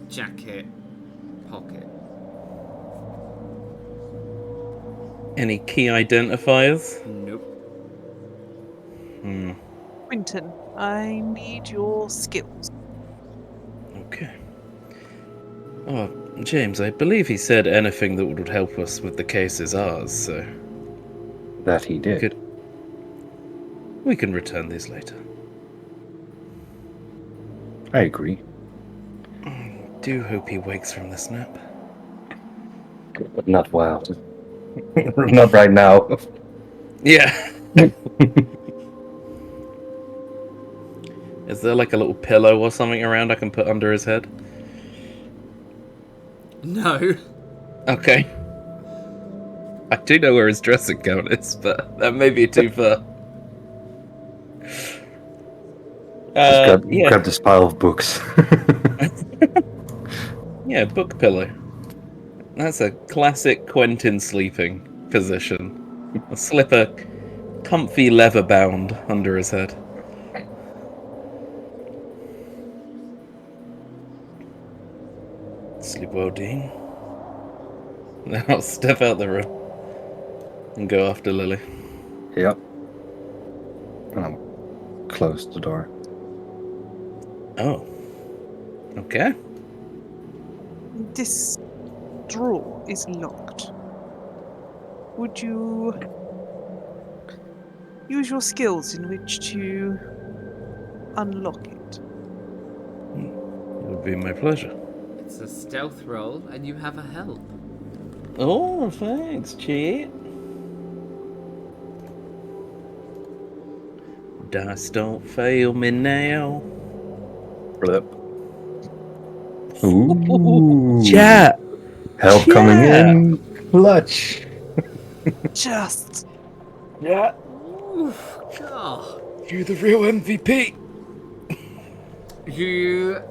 jacket pocket. Any key identifiers? Nope. Quinton, I need your skills. Okay. Oh, James, I believe he said anything that would help us with the case is ours, so That he did. we can return these later. I agree. Do hope he wakes from this nap. But not wild. Not right now. Yeah. Is there like a little pillow or something around I can put under his head? No. Okay. I do know where his dressing gown is, but that may be too far. Just Yeah. grab this pile of books. Yeah, book pillow. That's a classic Quentin sleeping position. I'll slip a comfy leather bound under his head. Sleep well, Dean. Then I'll step out the room and go after Lily. Yep. And I'll close the door. Oh. Okay. This drawer is locked. Would you use your skills in which to unlock it? It would be my pleasure. It's a stealth roll, and you have a help. Oh, thanks, cheat. Dice don't fail me now. Flip. Ooh. Chat. Help coming in. Clutch. Just Yeah. Oof, God. You're the real MVP. You.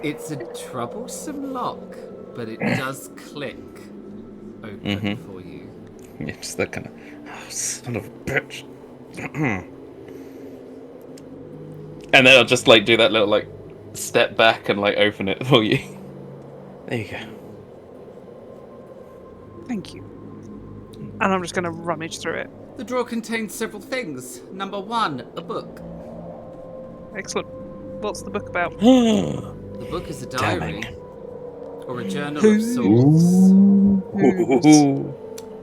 It's a troublesome lock, but it does click open for you. Yeah, just that kind of. Oh, son of a bitch. And then I'll just like do that little like step back and like open it for you. There you go. thank you. And I'm just going to rummage through it. The drawer contains several things. Number 1, a book. Excellent. What's the book about? The book is a diary. Damning. Or a journal of sorts. Ooh.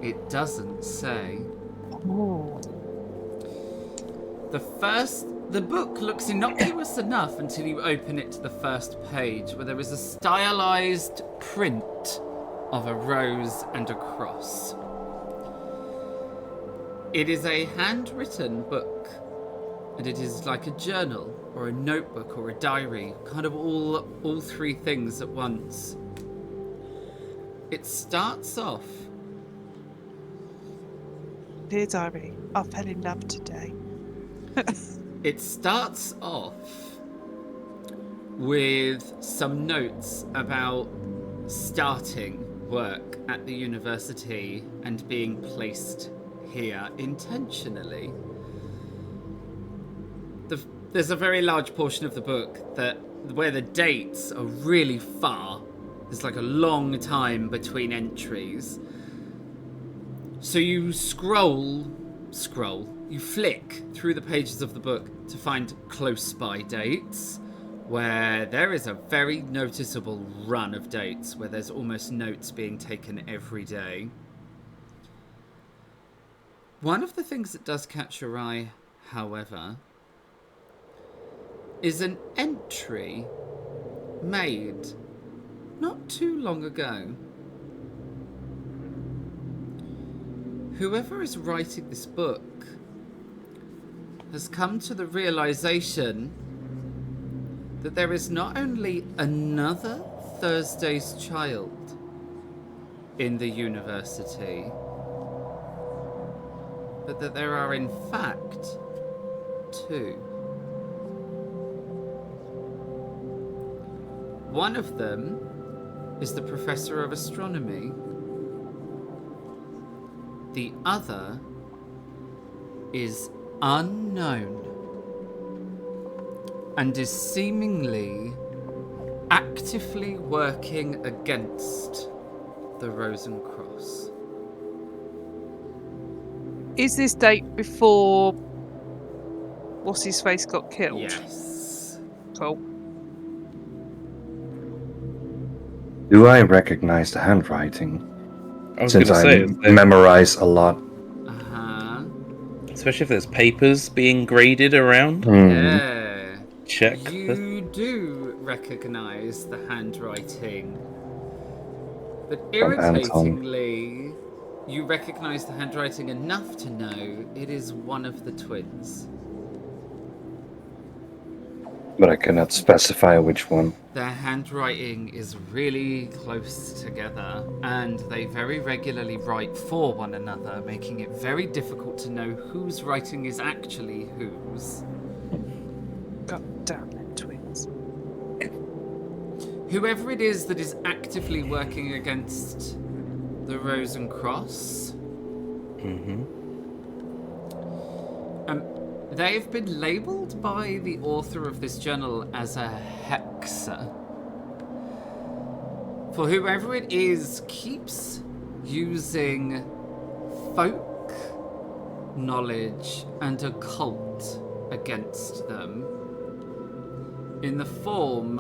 It doesn't say. Oh. The book looks innocuous enough until you open it to the first page, where there is a stylized print of a rose and a cross. It is a handwritten book, and it is like a journal or a notebook or a diary, kind of all three things at once. It starts off. Dear diary, I fell in love today. It starts off with some notes about starting work at the university and being placed here intentionally. There's a very large portion of the book where the dates are really far. There's like a long time between entries. So you you flick through the pages of the book to find close by dates, where there is a very noticeable run of dates where there's almost notes being taken every day. One of the things that does catch your eye, however, is an entry made not too long ago. Whoever is writing this book has come to the realization that there is not only another Thursday's Child in the university, but that there are in fact two. One of them is the Professor of Astronomy. The other is unknown and is seemingly actively working against the Rose and Cross. Is this date before what's his face got killed? Yes. Cool. Do I recognize the handwriting? I was Since going I to say, memorize a lot. Uh-huh. especially if there's papers being graded around. Yeah. Check. You do recognize the handwriting. But From Anton. irritatingly, you recognize the handwriting enough to know it is one of the twins. But I cannot specify which one. Their handwriting is really close together, and they very regularly write for one another, making it very difficult to know whose writing is actually whose. God damn them twins. Whoever it is that is actively working against the Rose and Cross, they've been labelled by the author of this journal as a hexer. For whoever it is keeps using folk knowledge and occult against them in the form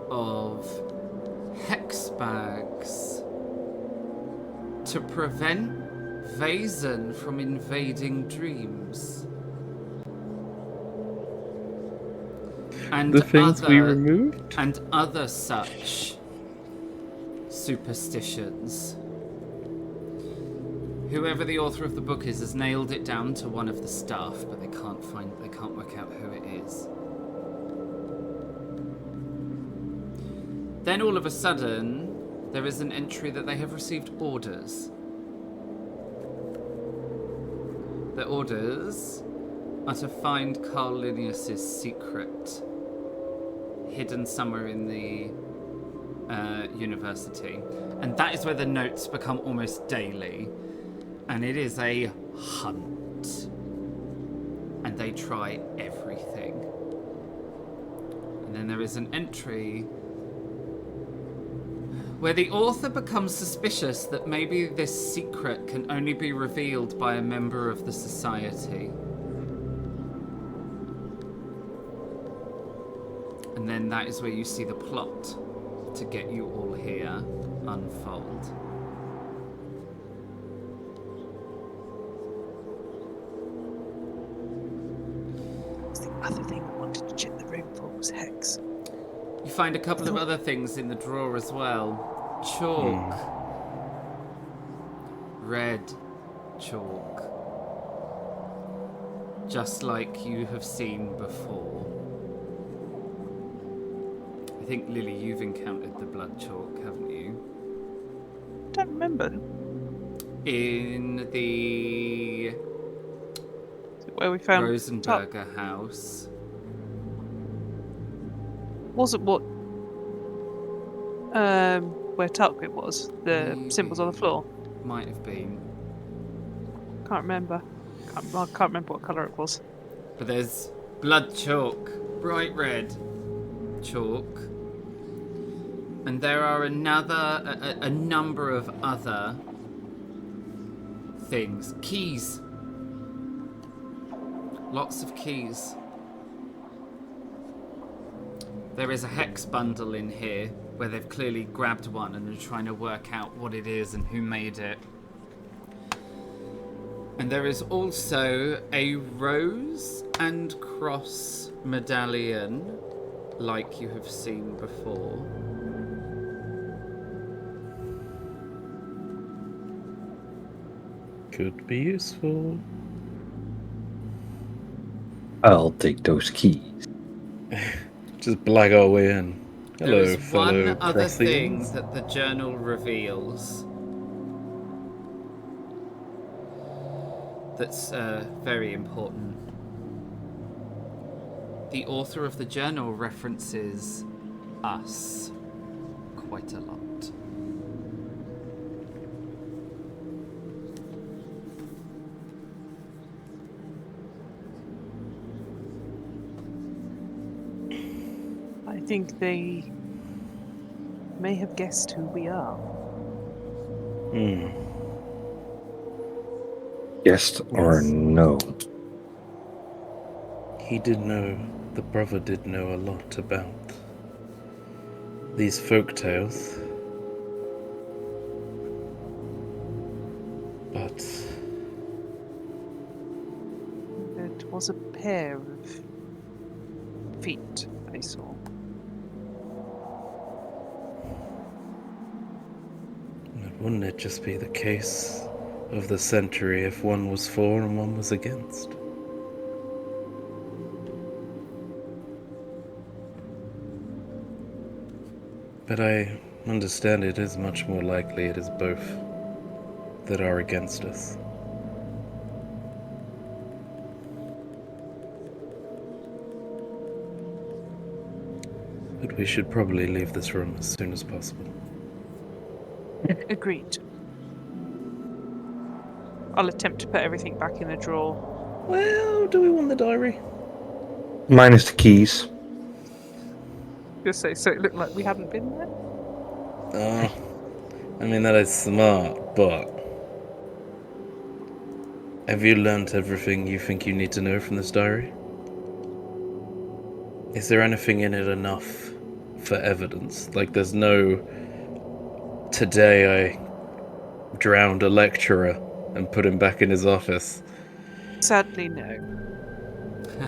of hex bags to prevent Vaesen from invading dreams. And The things we removed? And other such superstitions. Whoever the author of the book is has nailed it down to one of the staff, but they can't work out who it is. Then all of a sudden, there is an entry that they have received orders. The orders are to find Carl Linnaeus's secret, hidden somewhere in the university. And that is where the notes become almost daily. And it is a hunt. And they try everything. And then there is an entry where the author becomes suspicious that maybe this secret can only be revealed by a member of the society. And then that is where you see the plot to get you all here unfold. The other thing I wanted to check the room for was hex. You find a couple of other things in the drawer as well. Chalk. Red chalk. Just like you have seen before. I think, Lily, you've encountered the blood chalk, haven't you? Don't remember. In the Where we found Rosenberger house. Wasn't what where Tuck it was, the symbols on the floor. Might have been. Can't remember. I can't remember what colour it was. But there's blood chalk, bright red chalk, and there are a number of other things. Keys. Lots of keys. There is a hex bundle in here where they've clearly grabbed one and are trying to work out what it is and who made it. And there is also a rose and cross medallion like you have seen before. Could be useful. I'll take those keys. Just blag our way in. Hello, there is fellow one other thing Protheans. that the journal reveals that's very important. The author of the journal references us quite a lot. I think they may have guessed who we are. Guessed or no? He did know, the brother did know a lot about these folk tales. But It was a pair of feet I saw. Wouldn't it just be the case of the century if one was for and one was against? But I understand it is much more likely it is both that are against us. But we should probably leave this room as soon as possible. Agreed. I'll attempt to put everything back in the drawer. Well, do we want the diary? Minus the keys. Just so it looked like we hadn't been there. I mean, that is smart, but... Have you learnt everything you think you need to know from this diary? Is there anything in it enough for evidence? Like, there's no... Today I drowned a lecturer and put him back in his office. Sadly, no.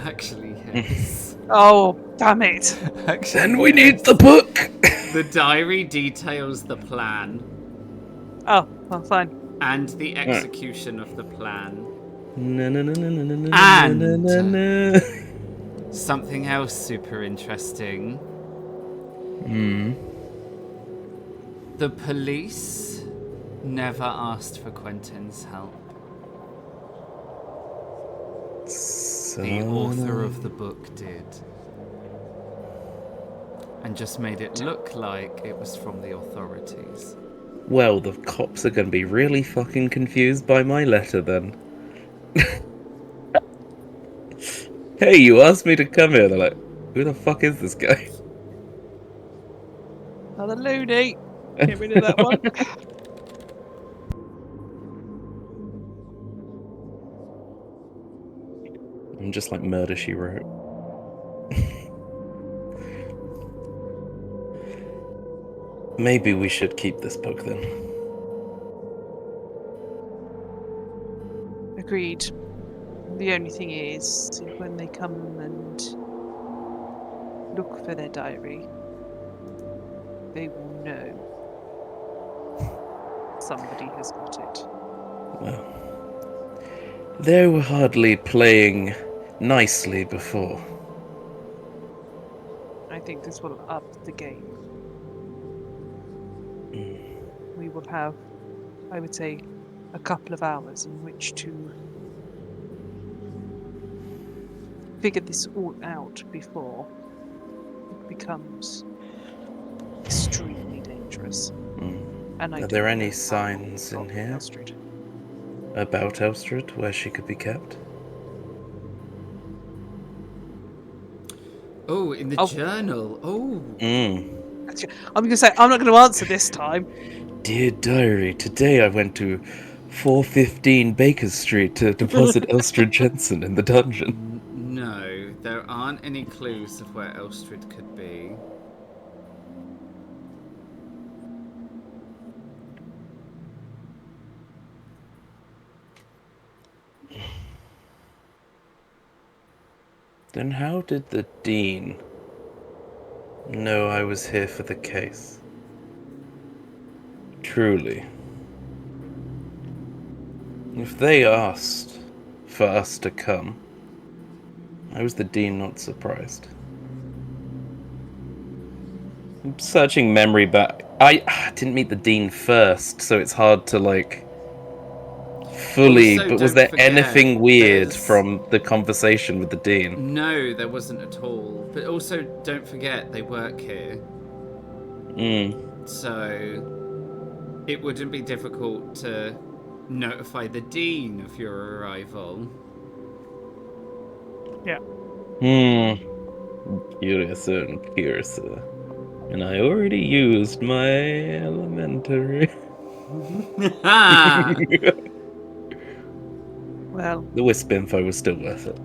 Actually, yes. Oh, damn it! Actually, Then we need the book! The diary details the plan Oh, well, fine. and the execution of the plan. And Something else super interesting. The police never asked for Quentin's help. The author of the book did. And just made it look like it was from the authorities. Well, the cops are going to be really fucking confused by my letter then. Hey, you asked me to come here. They're like, who the fuck is this guy? Another loony. Get rid of that one. I'm just like Murder, She Wrote. Maybe we should keep this book then. Agreed. The only thing is, when they come and look for their diary, they will know somebody has got it. Well, they were hardly playing nicely before. I think this will up the game. We will have, I would say, a couple of hours in which to figure this all out before it becomes extremely dangerous. And Are there any signs in here Elstrad. about Elstrad, where she could be kept? Oh, in the journal. Oh. I'm going to say, I'm not going to answer this time. Dear Diary, today I went to 415 Baker Street to deposit Elstrad Jensen in the dungeon. No, there aren't any clues of where Elstrad could be. Then how did the Dean know I was here for the case? Truly. If they asked for us to come, how was the Dean not surprised? I'm searching memory back. I didn't meet the Dean first, so it's hard to, like, fully... Also, but was don't there forget, anything weird there's- from the conversation with the Dean? No, there wasn't at all. But also, don't forget, they work here. So, it wouldn't be difficult to notify the Dean of your arrival. Yeah. Curiouser and curiouser. And I already used my elementary. Ah! Well, The Wisp info was still worth it.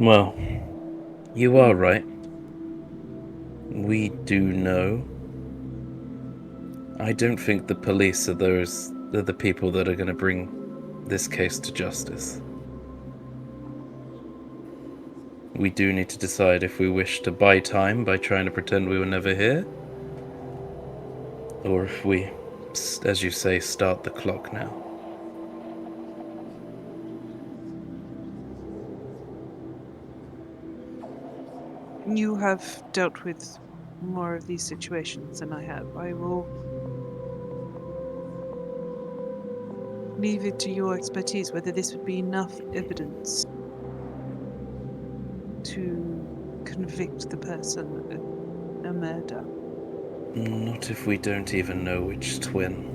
Well, you are right. We do know. I don't think the police are the people that are going to bring this case to justice. We do need to decide if we wish to buy time by trying to pretend we were never here, or if we as you say, start the clock now. You have dealt with more of these situations than I have. I will leave it to your expertise whether this would be enough evidence to convict the person of a murder. Not if we don't even know which twin.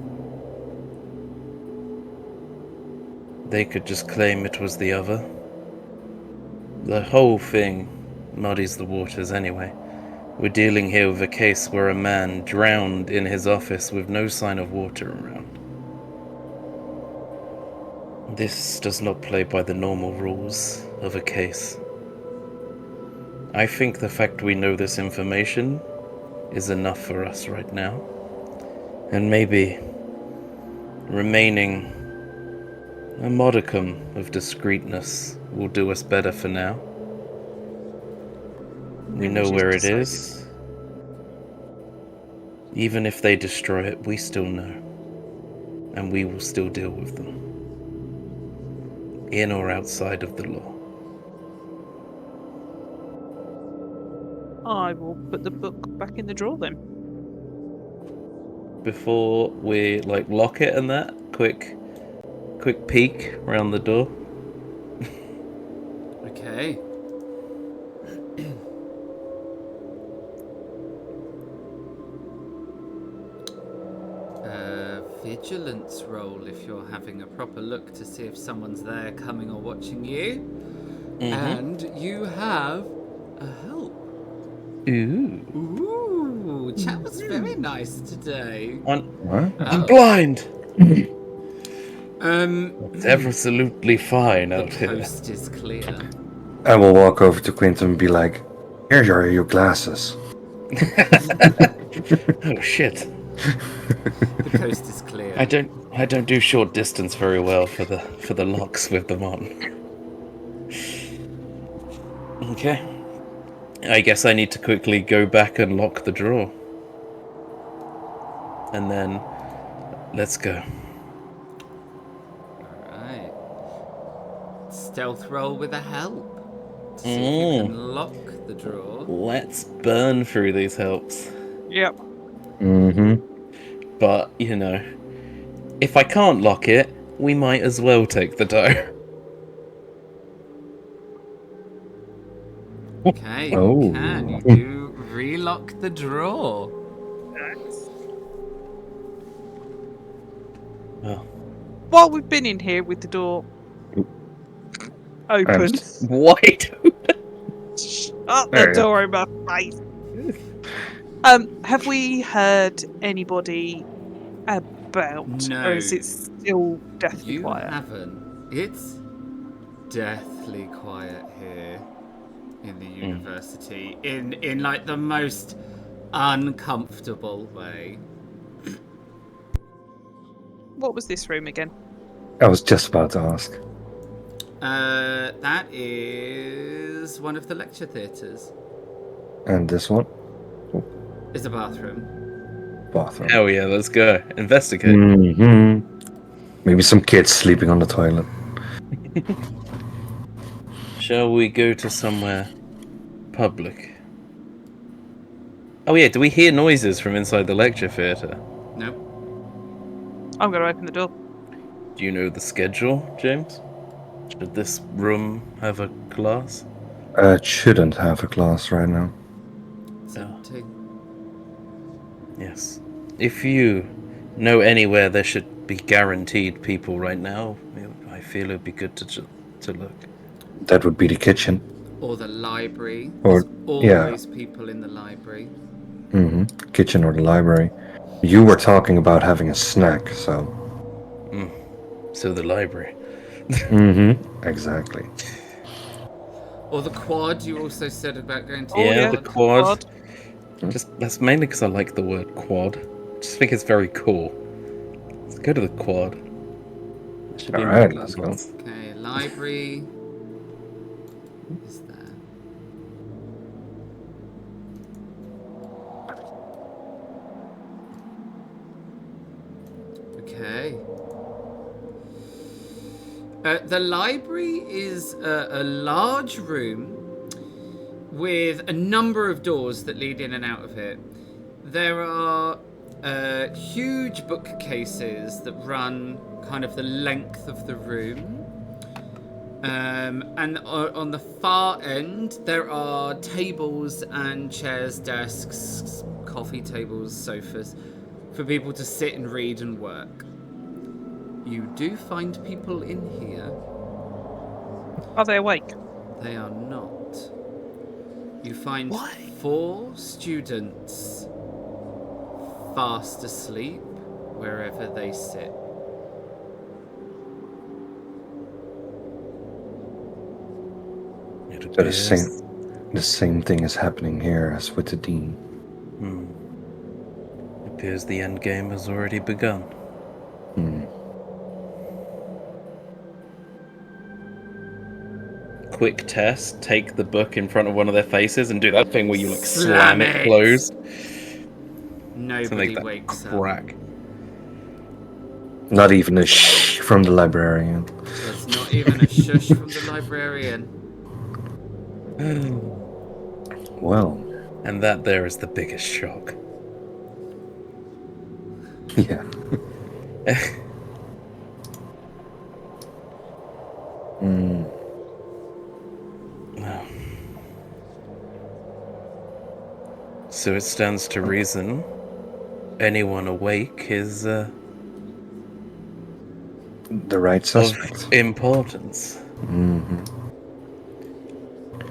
They could just claim it was the other. The whole thing muddies the waters anyway. We're dealing here with a case where a man drowned in his office with no sign of water around. This does not play by the normal rules of a case. I think the fact we know this information is enough for us right now. And maybe remaining a modicum of discreetness will do us better for now. We know where it is. Even if they destroy it, we still know. And we will still deal with them. In or outside of the law. I will put the book back in the drawer then. Before we lock it and that, quick peek around the door. Okay. Vigilance roll if you're having a proper look to see if someone's there coming or watching you. And you have a help. Ooh. Chat was very nice today. I'm blind. It's absolutely fine The out here. coast is clear. I will walk over to Quinton and be like, "Here are your glasses." Oh shit. The coast is clear. I don't do short distance very well for the locks with them on. Okay. I guess I need to quickly go back and lock the drawer. And then let's go. Alright. Stealth roll with a help. To see if you can lock the drawer. Let's burn through these helps. Yep. But, if I can't lock it, we might as well take the dough. Okay, you Oh. can. You do relock the drawer. Well, While we've been in here with the door open, wide open. shut the door in my face. Have we heard anybody about, No. or is it still deathly You quiet? haven't. It's deathly quiet here in the university. In like the most uncomfortable way. What was this room again? I was just about to ask. That is one of the lecture theatres. And this one? It's a bathroom. Bathroom. Hell yeah, let's go. Investigate. Maybe some kids sleeping on the toilet. Shall we go to somewhere public? Oh yeah, do we hear noises from inside the lecture theatre? Nope. I'm going to open the door. Do you know the schedule, James? Should this room have a class? It shouldn't have a class right now. It's empty. Yes. If you know anywhere there should be guaranteed people right now, I feel it'd be good to look. That would be the kitchen. Or the library. Or- There's always people in the library. Kitchen or the library. You were talking about having a snack, so... So the library. Exactly. Or the quad, you also said about going to Yeah, the the quad. That's mainly because I like the word quad. Just think it's very cool. Let's go to the quad. Alright, let's go. Okay, library. What is there? Okay. The library is a large room with a number of doors that lead in and out of it. There are huge bookcases that run kind of the length of the room. And on the far end, there are tables and chairs, desks, coffee tables, sofas for people to sit and read and work. You do find people in here. Are they awake? They are not. You find Why? 4 students fast asleep wherever they sit. It So appears. the same thing is happening here as with the dean. It appears the end game has already begun. Quick test, take the book in front of one of their faces and do that thing where you like slam it closed. To Nobody make that wakes up. crack. Not even a shh from the librarian. There's not even a shush from the librarian. Well, And that there is the biggest shock. yeah. So it stands to reason anyone awake is The right of suspect. importance.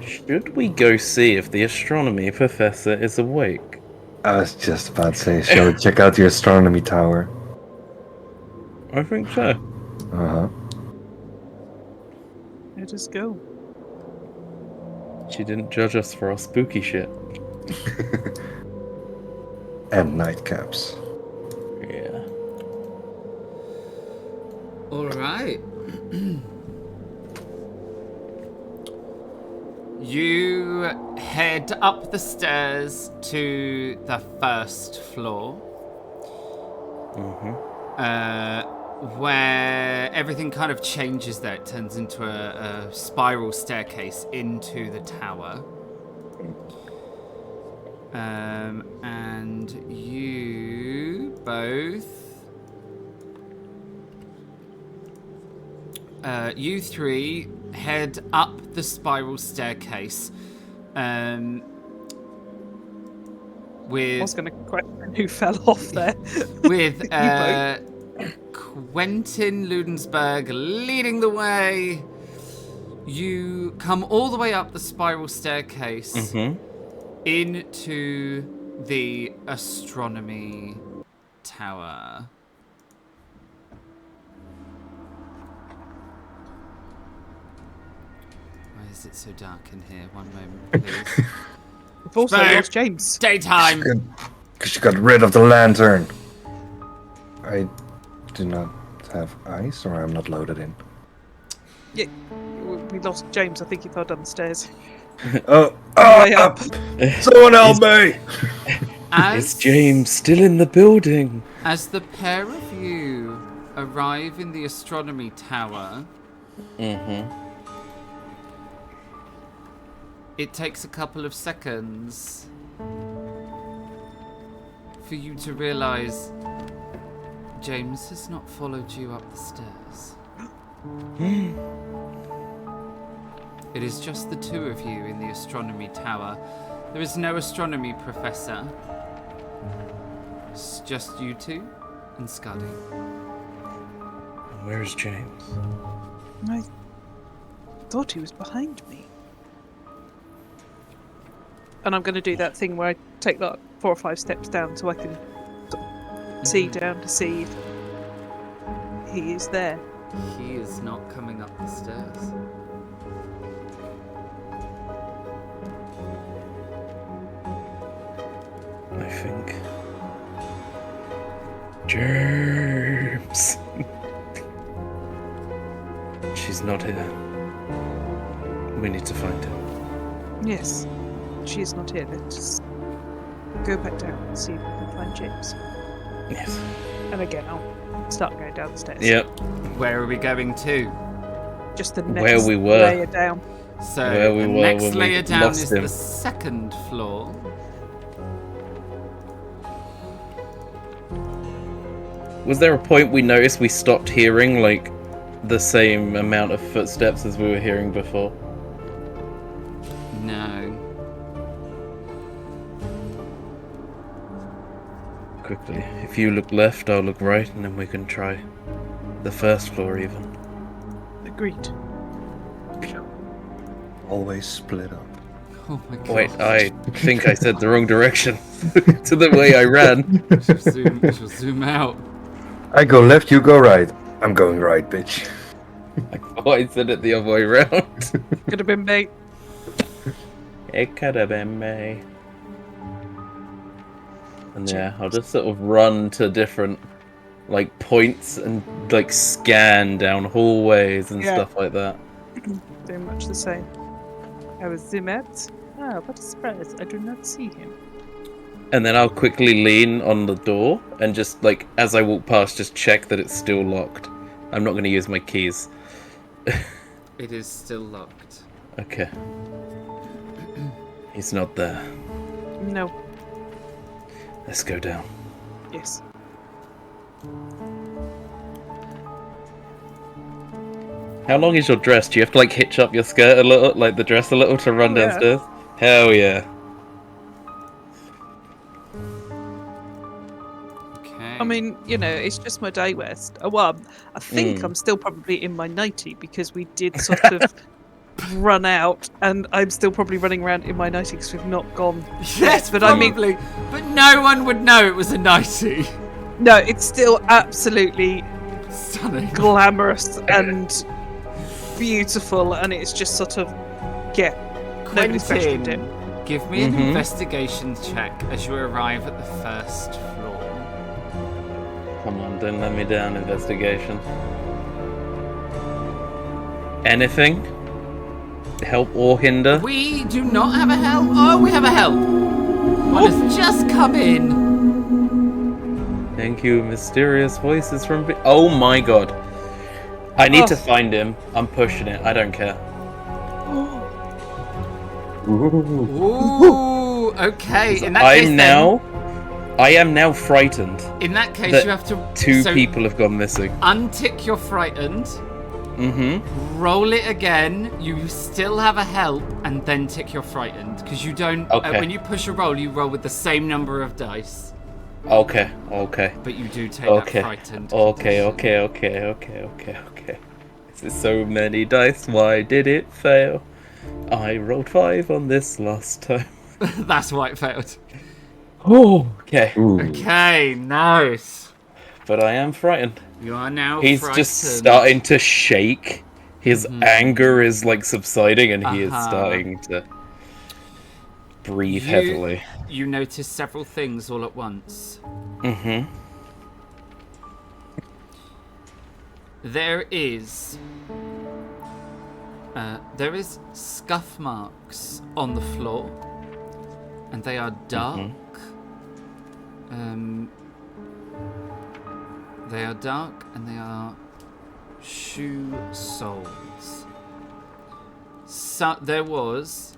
Should we go see if the astronomy professor is awake? I was just about to say, shall we check out the astronomy tower? I think so. Uh-huh. Let us go. She didn't judge us for our spooky shit. And nightcaps. Yeah. All right. You head up the stairs to the first floor, where everything kind of changes there. It turns into a spiral staircase into the tower. And you both... you three head up the spiral staircase with... I was going to question who fell off there. with You both. Quentin Ludensberg leading the way. You come all the way up the spiral staircase into the astronomy tower. Why is it so dark in here? One moment, please. We've also Spoke. lost James. Daytime! Because you got rid of the lantern. I do not have ice, or I'm not loaded in. Yeah, we lost James. I think he fell down the stairs. Oh, Way up. Someone help me! Is James still in the building? As the pair of you arrive in the astronomy tower, it takes a couple of seconds for you to realise James has not followed you up the stairs. It is just the two of you in the astronomy tower. There is no astronomy professor. It's just you two and Scuddy. Where is James? I thought he was behind me. And I'm going to do that thing where I take like 4 or 5 steps down so I can see down to see if he is there. He is not coming up the stairs. I think. James! She's not here. We need to find him. Yes, she is not here. Let's go back down and see if we can find James. Yes. And again, I'll start going down the stairs. Yep. Where are we going to? Just the next Where we were. layer down. So Where we the were next when we layer down lost is him. the second floor. Was there a point we noticed we stopped hearing, like, the same amount of footsteps as we were hearing before? No. Quickly. If you look left, I'll look right, and then we can try the first floor even. Agreed. Always split up. Oh my god. Wait, I think I said the wrong direction to the way I ran. She'll zoom out. I go left, you go right. I'm going right, bitch. I thought I said it the other way around. Could have been me. It could have been me. And yeah, I'll just sort of run to different, like, points and, like, scan down hallways and Yeah. stuff like that. Very much the same. I was zoom out. Ah, what a surprise. I do not see him. And then I'll quickly lean on the door and just, like, as I walk past, just check that it's still locked. I'm not going to use my keys. It is still locked. Okay. He's not there. No. Let's go down. Yes. How long is your dress? Do you have to, like, hitch up your skirt a little, like the dress a little to run Oh, yeah. downstairs? Hell yeah. Okay. I mean, you know, it's just my day west. Oh, well, I think Mm. I'm still probably in my 90 because we did sort of run out, and I'm still probably running around in my 90 because we've not gone. yes, but but I mean- probably. But no one would know it was a 90. No, it's still absolutely Stunning. glamorous and beautiful, and it's just sort of, yeah, nobody's questioned it. Quentin, give me an Mhm. investigation check as you arrive at the first floor. Come on, don't let me down, investigation. Anything? Help or hinder? We do not have a help. Oh, we have a help. One has just come in. Thank you, mysterious voices from... Oh my god. I need Oh. to find him. I'm pushing it. I don't care. Ooh, okay. In that case, I am now frightened in that case, that you have to two so people have gone missing. untick your frightened. Mm-hmm. Roll it again. You still have a help, and then tick your frightened because you don't. Okay. When you push a roll, you roll with the same number of dice, Okay. but you do take Okay. that frightened. Okay. This is so many dice. Why did it fail? I rolled 5 on this last time. That's why it failed. Oh, okay. Ooh. Okay, nice. But I am frightened. You are now. He's frightened. just starting to shake. His Mhm. anger is like subsiding, and he is Uh-huh. starting to breathe You- heavily. You notice several things all at once. Mm-hmm. There is scuff marks on the floor, and they are dark. They are dark, and they are shoe soles. So there was,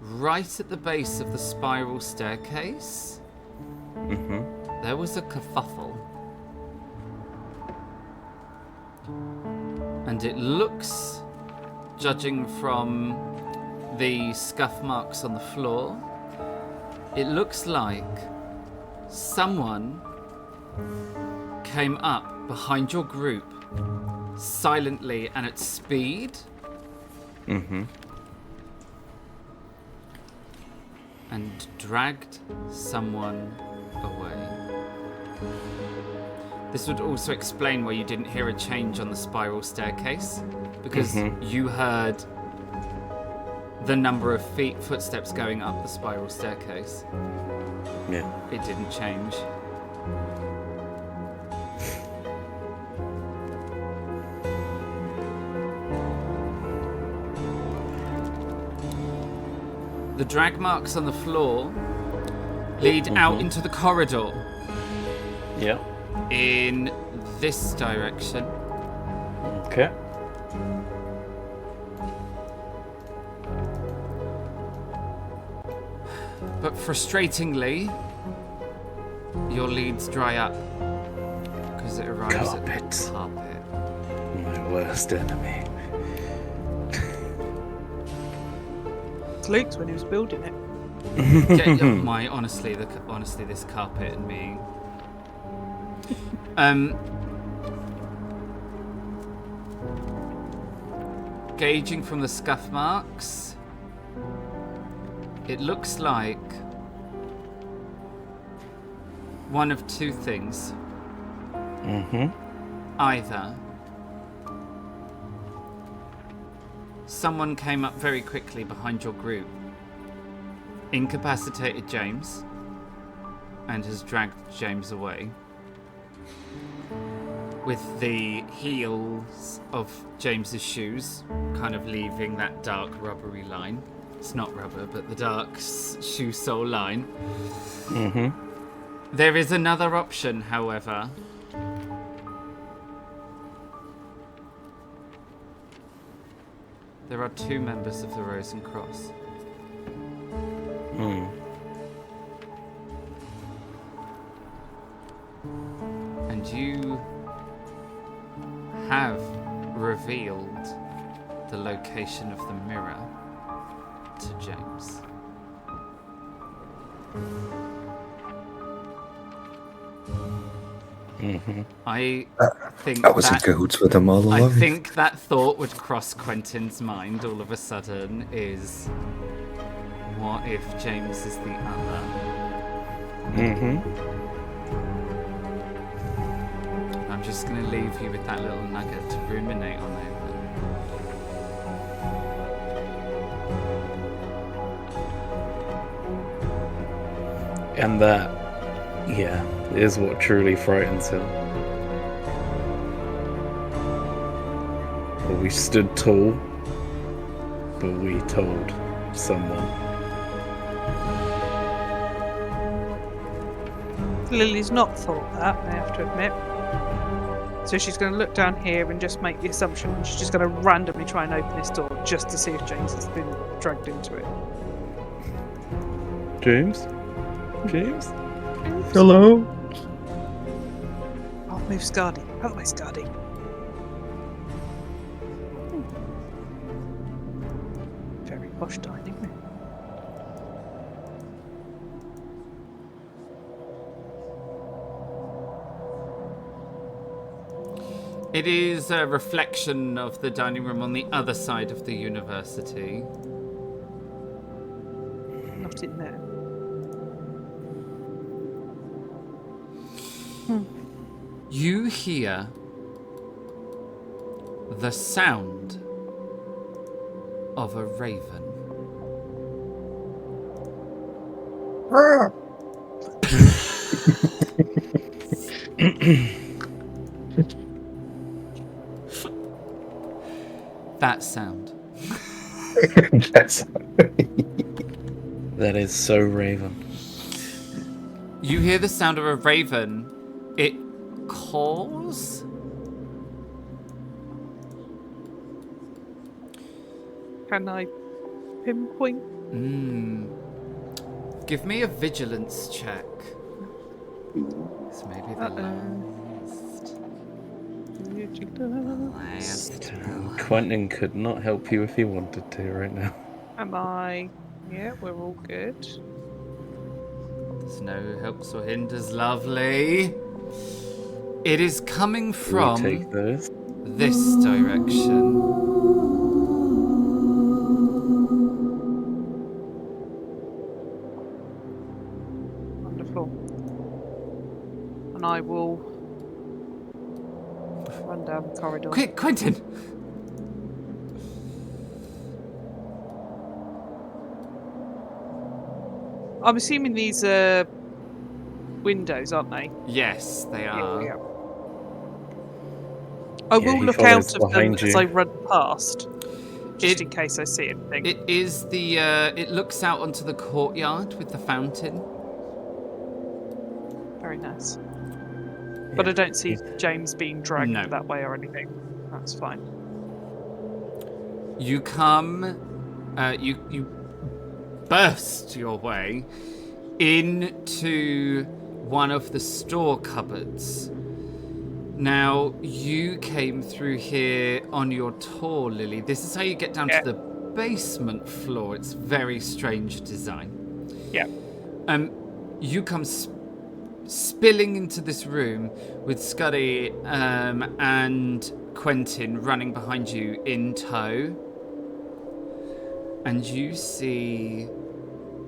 right at the base of the spiral staircase, Mm-hmm. there was a kerfuffle. And it looks, judging from the scuff marks on the floor, it looks like someone came up behind your group silently and at speed Mm-hmm. and dragged someone away. This would also explain why you didn't hear a change on the spiral staircase, because you heard the number of footsteps going up the spiral staircase. Yeah. It didn't change. The drag marks on the floor lead out into the corridor. Yeah. in this direction. Okay. But frustratingly, your leads dry up because it arrives at Carpet. the carpet. My worst enemy. It's Luke's when he was building it. Honestly, this carpet and me. Gauging from the scuff marks, it looks like one of two things. Either someone came up very quickly behind your group, incapacitated James, and has dragged James away, with the heels of James's shoes kind of leaving that dark rubbery line. It's not rubber, but the dark shoe sole line. There is another option, however. There are two members of the Rose and Cross. And you have revealed the location of the mirror to James. I think I was in cahoots with them all along. I think that thought would cross Quentin's mind all of a sudden is, what if James is the other? I'm just going to leave you with that little nugget to ruminate on over. And that, yeah, is what truly frightens him. But we stood tall, but we told someone. Lily's not thought that, I have to admit. So she's going to look down here and just make the assumption she's just going to randomly try and open this door just to see if James has been dragged into it. James? James? Hello? Oh, move Scardy. Out of the way, Scardy. Very posh dining room. It is a reflection of the dining room on the other side of the university. Not in there. You hear the sound of a raven. That sound. That is so Raven. You hear the sound of a raven. It caws. Can I pinpoint? Give me a vigilance check. It's maybe the last. Quentin could not help you if he wanted to right now. Am I? Yeah, we're all good. There's no helps or hinders, lovely. It is coming We from take those. this direction. Wonderful. And I will run down the corridor. Quick, Quentin! I'm assuming these are windows, aren't they? Yes, they are. Yeah. I will he look out follows of them behind as you. I run past, just in case I see anything. It is the. It looks out onto the courtyard with the fountain. Very nice. But Yeah. I don't see James being dragged No. that way or anything. That's fine. You come, you burst your way into one of the store cupboards. Now, you came through here on your tour, Lily. This is how you get down Yeah. to the basement floor. It's very strange design. Yeah. You come spilling into this room with Scuddy and Quentin running behind you in tow. And you see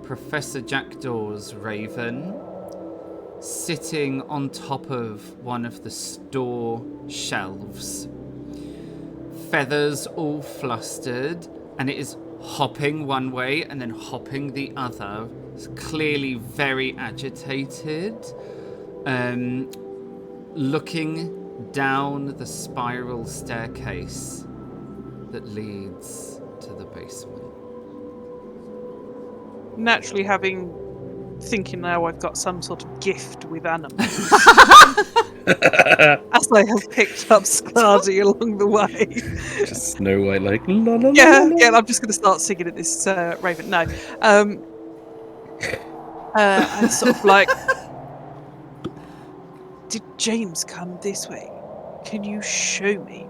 Professor Jackdaw's Raven sitting on top of one of the store shelves. Feathers all flustered, and it is hopping one way and then hopping the other. It's clearly very agitated. Looking down the spiral staircase that leads to the basement. Naturally, thinking now I've got some sort of gift with animals, as I have picked up Scardy along the way. Just Snow White, like la la la. Yeah, la, la. yeah. I'm just going to start singing at this Raven. No, and sort of like, did James come this way? Can you show me?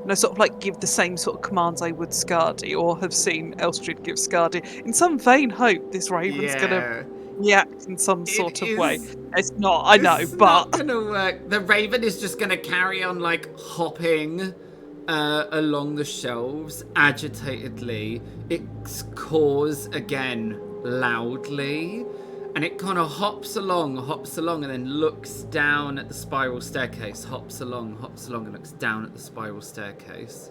And I sort of like give the same sort of commands I would Scardy, or have seen Elstrad give Scardy, in some vain hope this Raven's going to react in some sort of way. It's not, I know, It's but not gonna work. The Raven is just gonna carry on like hopping along the shelves agitatedly. It caws again loudly, and it kind of hops along, and then looks down at the spiral staircase. Hops along, and looks down at the spiral staircase.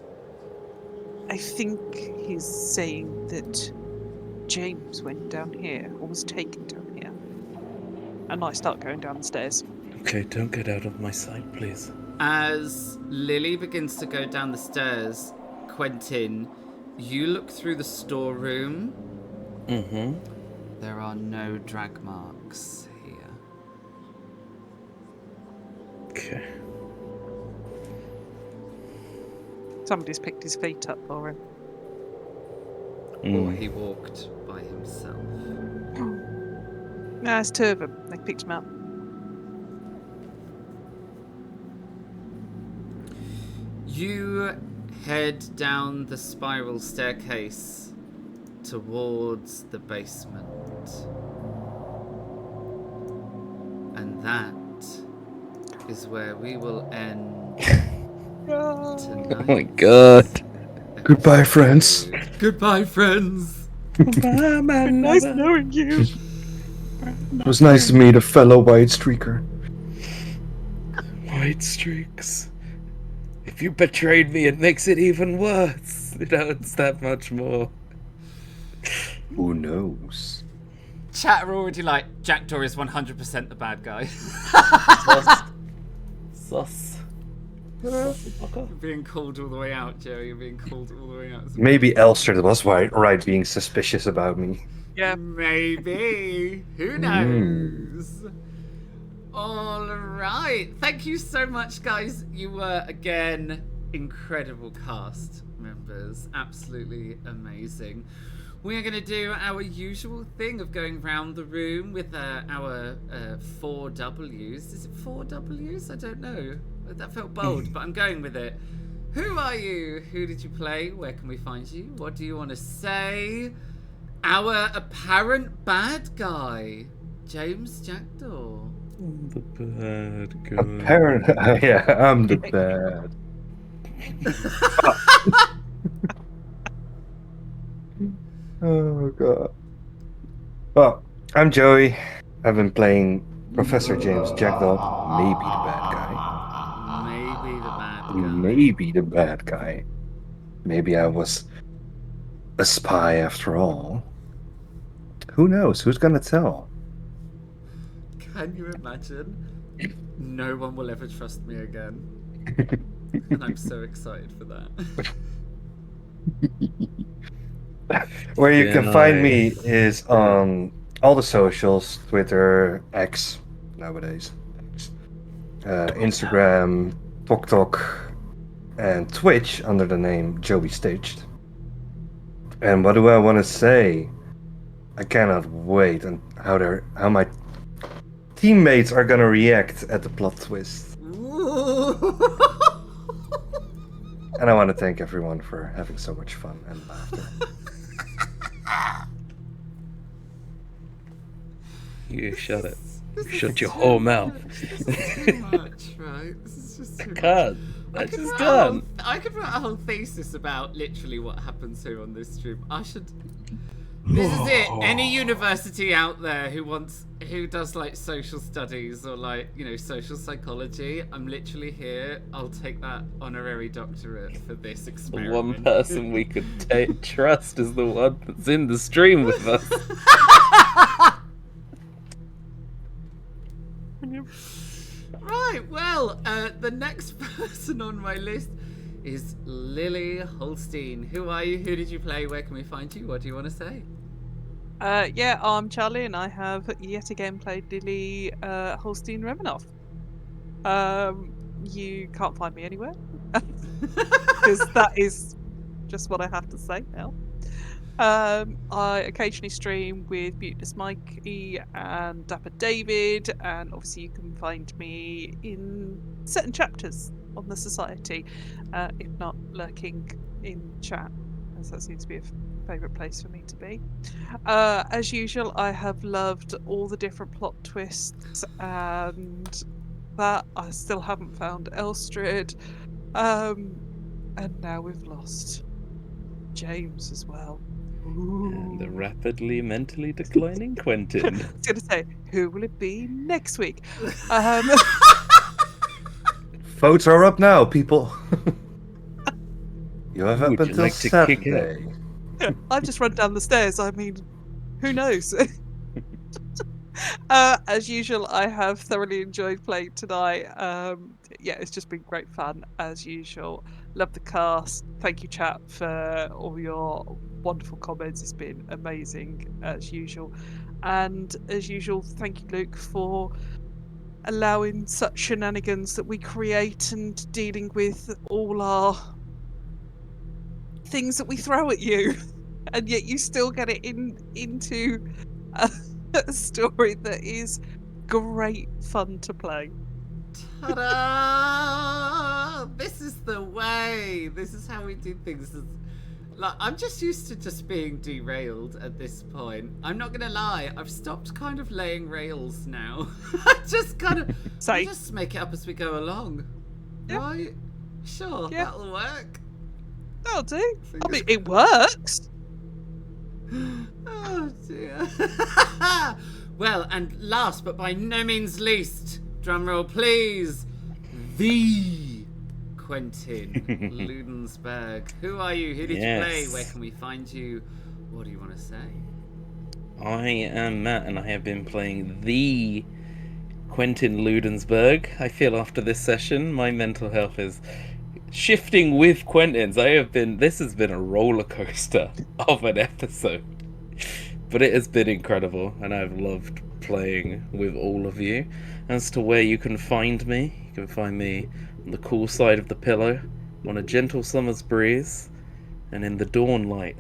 I think he's saying that James went down here, or was taken down here. And I start going down the stairs. Okay, don't get out of my sight, please. As Lily begins to go down the stairs, Quentin, you look through the storeroom. Mm-hmm. There are no drag marks here. Okay. Somebody's picked his feet up for him. Or he walked by himself. No, it's two of them. They picked him up. You head down the spiral staircase towards the basement. And that is where we will end tonight. Oh my god. Goodbye, friends. Goodbye, friends. Goodbye, my Nice lover. knowing you. It was nice to meet a fellow white streaker. White streaks. If you betrayed me, it makes it even worse. It hurts that much more. Who knows? Chat are already like, Jackdaw is 100% the bad guy. Sus. You're being called all the way out, Joey. You're being called all the way out. Maybe Elstrad was right being suspicious about me. Yeah. Maybe. Who knows? All right. Thank you so much, guys. You were, again, incredible cast members. Absolutely amazing. We are going to do our usual thing of going round the room with our 4 Ws. Is it 4 Ws? I don't know. That felt bold, but I'm going with it. Who are you? Who did you play? Where can we find you? What do you want to say? Our apparent bad guy, James Jackdaw. The bad guy. Apparently, yeah, I'm the bad. Oh god. Well, I'm Joey. I've been playing Professor James Jackdaw, maybe the bad guy. Maybe the bad guy. Maybe the bad guy. Maybe I was a spy after all. Who knows? Who's gonna tell? Can you imagine? No one will ever trust me again. And I'm so excited for that. Where you Yeah, can find me is on all the socials, Twitter, X nowadays. X. Instagram, TokTok, and Twitch under the name Joey Staged. And what do I want to say? I cannot wait and how my teammates are gonna react at the plot twist. And I want to thank everyone for having so much fun and laughter. You shut it. Shut your whole mouth. This is too much, right? This is just too much. I just can't. I could write a whole thesis about literally what happens here on this stream. This is it. Any university out there who does like social studies or like, social psychology, I'm literally here. I'll take that honorary doctorate for this The experiment. one person we could trust is the one that's in the stream with us. Right, well, the next person on my list is Lily Holstein. Who are you? Who did you play? Where can we find you? What do you want to say? Yeah, I'm Charlie, and I have yet again played Lily Holstein Reminoff. You can't find me anywhere, because that is just what I have to say now. I occasionally stream with Mutinous Mikey and Dapper David, and obviously you can find me in certain chapters on the Society, if not lurking in chat, as that seems to be a favourite place for me to be. As usual, I have loved all the different plot twists, and that I still haven't found Elstrid, and now we've lost James as well. And the rapidly mentally declining Quentin. I was going to say, who will it be next week? Votes are up now, people. You have up Would you until like to kick it? Saturday. I've just run down the stairs. I mean, who knows? As usual, I have thoroughly enjoyed playing tonight. Yeah, it's just been great fun, as usual. Love the cast. Thank you, chat, for all your wonderful comments. It's been amazing, as usual. And as usual, thank you, Luke, for allowing such shenanigans that we create and dealing with all our things that we throw at you. And yet you still get it into a story that is great fun to play. Ta-da! This is the way. This is how we do things. Like, I'm just used to just being derailed at this point. I'm not gonna lie. I've stopped kind of laying rails now. I just kind of Say. just make it up as we go along. Yeah. Right? Sure, Yeah. that'll work. That'll do. I Fingers mean, it works. Oh dear. Well, and last but by no means least, drumroll please, the Quentin Ludensberg. Who are you? Who did you play? Yes. Where can we find you? What do you want to say? I am Matt, and I have been playing the Quentin Ludensberg. I feel after this session, my mental health is shifting with Quentin's. This has been a roller coaster of an episode, but it has been incredible, and I've loved playing with all of you. As to where you can find me, you can find me on the cool side of the pillow, on a gentle summer's breeze, and in the dawn light,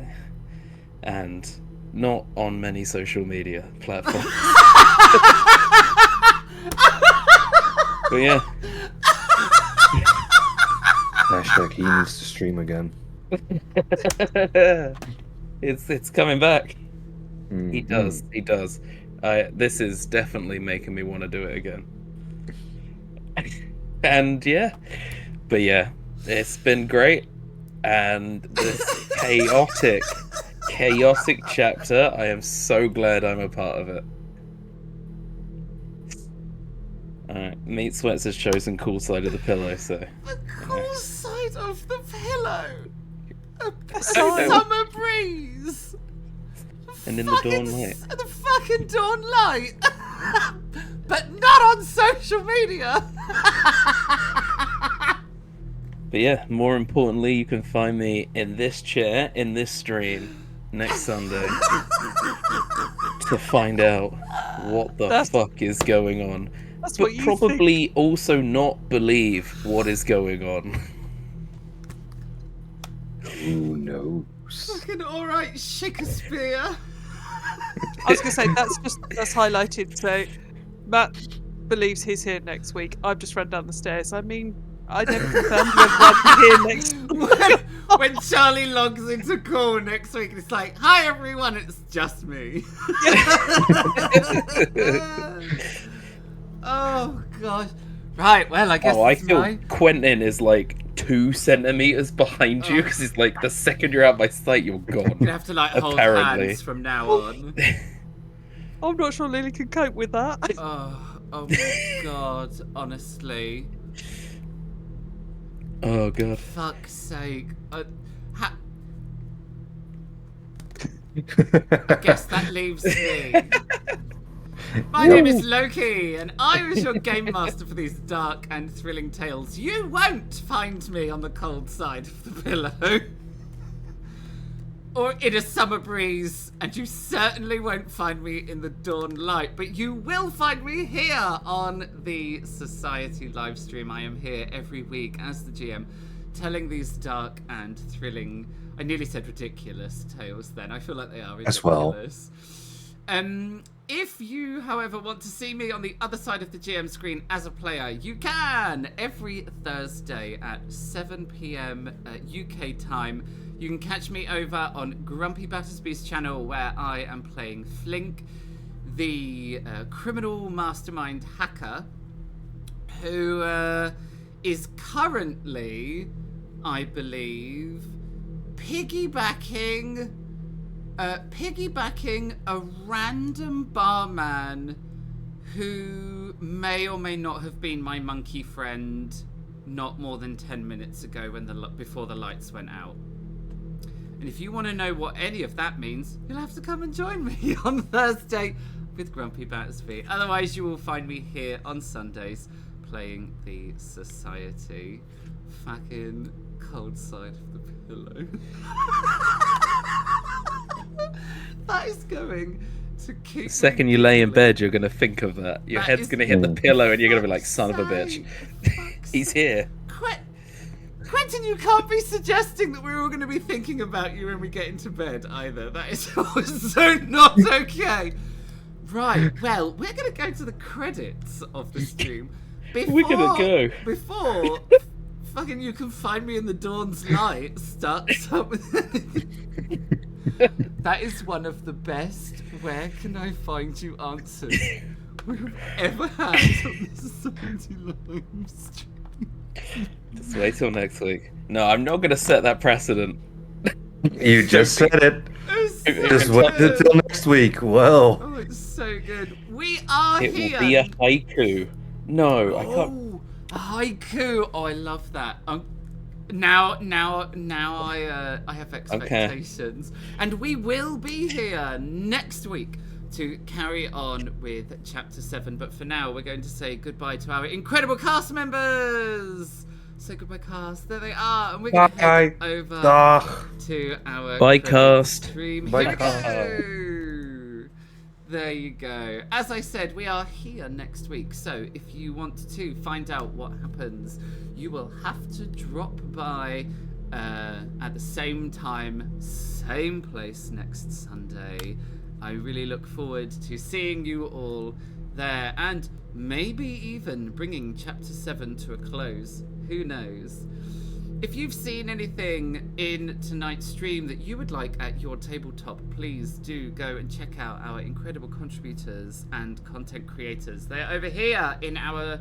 and not on many social media platforms. But yeah. Hashtag he needs to stream again. It's coming back. Mm-hmm. He does. This is definitely making me want to do it again. And yeah, but yeah, it's been great. And this chaotic chapter, I am so glad I'm a part of it. Alright, Meat Sweats has chosen cool side of the pillow, so. The cool side of the pillow. A Side. summer breeze. And in the dawn light. The fucking dawn light. But not on social media. But yeah, more importantly, you can find me in this chair, in this stream, next Sunday, to find out what the fuck is going on. That's but what you think. probably also not believe what is going on. Who knows? Fucking alright, Shakespeare. I was going to say, that's highlighted. So Matt believes he's here next week. I've just run down the stairs. I mean, I never confirmed whether I'd be here next week. when Charlie logs into call next week, it's like, hi everyone, it's just me. Oh gosh. Right, well, I guess I it's feel my... Quentin is like 2 centimeters behind you because it's like the second you're out my sight, you're gone. You have to like hold Apparently. hands from now on. I'm not sure Lily can cope with that. Oh my god, honestly. Oh god. Fuck's sake. I guess that leaves me. My name is Loki, and I was your game master for these dark and thrilling tales. You won't find me on the cold side of the pillow. Or in a summer breeze, and you certainly won't find me in the dawn light, but you will find me here on the Society livestream. I am here every week as the GM, telling these dark and thrilling, I nearly said ridiculous tales then, I feel like they are ridiculous. As well. If you, however, want to see me on the other side of the GM screen as a player, you can every Thursday at 7 PM UK time. You can catch me over on Grumpy Battersby's channel, where I am playing Flink, the criminal mastermind hacker, who is currently, I believe, piggybacking a random barman who may or may not have been my monkey friend not more than 10 minutes ago before the lights went out. And if you want to know what any of that means, you'll have to come and join me on Thursday with Grumpy Battersby. Otherwise, you will find me here on Sundays playing the Society. Fucking cold side of the pillow. That is going to keep. The second you lay in bed, you're going to think of that. Your head's going to hit the pillow and you're going to be like, son of a bitch. He's here. Quentin, you can't be suggesting that we're all going to be thinking about you when we get into bed either. That is so not okay. Right, well, we're going to go to the credits of the stream. We're going to go. Before fucking you can find me in the dawn's light starts up. That is one of the best where can I find you answers we've ever had on this Society live stream. Just wait till next week. No, I'm not going to set that precedent. You just said it. So Just wait until next week. Well. Oh, it's so good. We are It here. will be a haiku. No, I can't. A haiku. Oh, I love that. Now I have expectations. And we will be here next week to carry on with Chapter 7. But for now, we're going to say goodbye to our incredible cast members. Say goodbye, cast. There they are. And we're going to head over to our Bye, cast. stream. Bye, Here we cast. go. There you go. As I said, we are here next week. So if you want to find out what happens, you will have to drop by at the same time, same place next Sunday. I really look forward to seeing you all there, and maybe even bringing Chapter 7 to a close. Who knows? If you've seen anything in tonight's stream that you would like at your tabletop, please do go and check out our incredible contributors and content creators. They're over here in our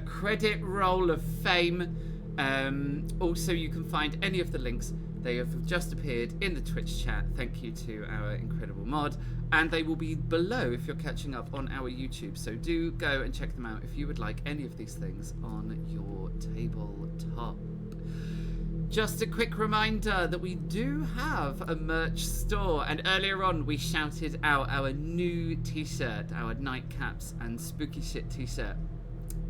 credit roll of fame. Also, you can find any of the links. They have just appeared in the Twitch chat. Thank you to our incredible mod. And they will be below if you're catching up on our YouTube. So do go and check them out if you would like any of these things on your tabletop. Just a quick reminder that we do have a merch store, and earlier on we shouted out our new t-shirt, our nightcaps and spooky shit t-shirt.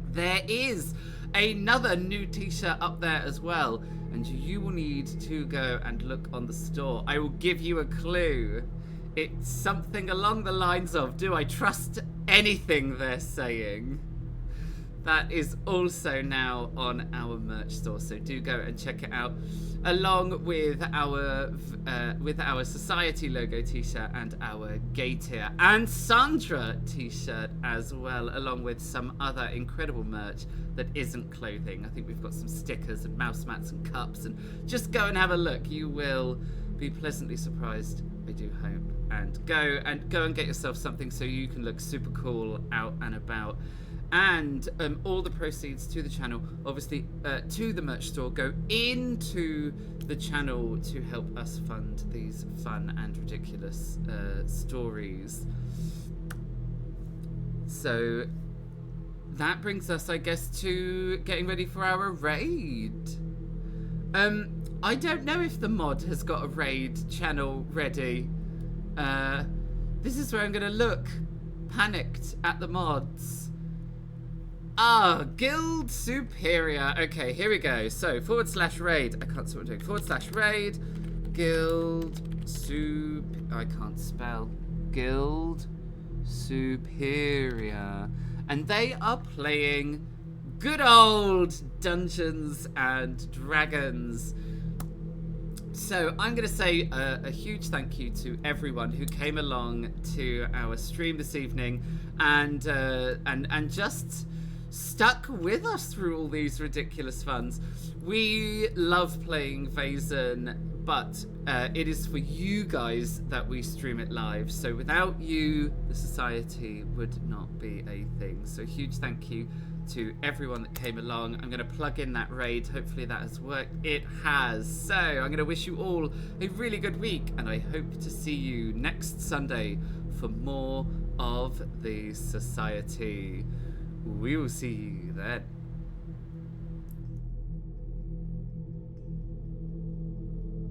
There is another new t-shirt up there as well, and you will need to go and look on the store. I will give you a clue. It's something along the lines of, do I trust anything they're saying? that is also now on our merch store, so do go and check it out, along with our Society logo t-shirt and our Gay Tier and Sandra t-shirt as well, along with some other incredible merch that isn't clothing. I think we've got some stickers and mouse mats and cups, and just go and have a look. You will be pleasantly surprised, I do hope. And go and get yourself something so you can look super cool out and about. And all the proceeds to the channel, obviously, to the merch store, go into the channel to help us fund these fun and ridiculous stories. So that brings us, I guess, to getting ready for our raid. I don't know if the mod has got a raid channel ready. This is where I'm going to look, panicked, at the mods. Ah, Guild Superior. Okay, here we go. So, /raid. I can't see what I'm doing. /raid. Guild I can't spell. Guild Superior. And they are playing good old Dungeons and Dragons. So I'm going to say a huge thank you to everyone who came along to our stream this evening and just stuck with us through all these ridiculous funs. We love playing Vaesen, but it is for you guys that we stream it live. So without you, the Society would not be a thing. So huge thank you to everyone that came along. I'm going to plug in that raid. Hopefully that has worked. It has. So I'm going to wish you all a really good week, and I hope to see you next Sunday for more of the Society. We will see you then.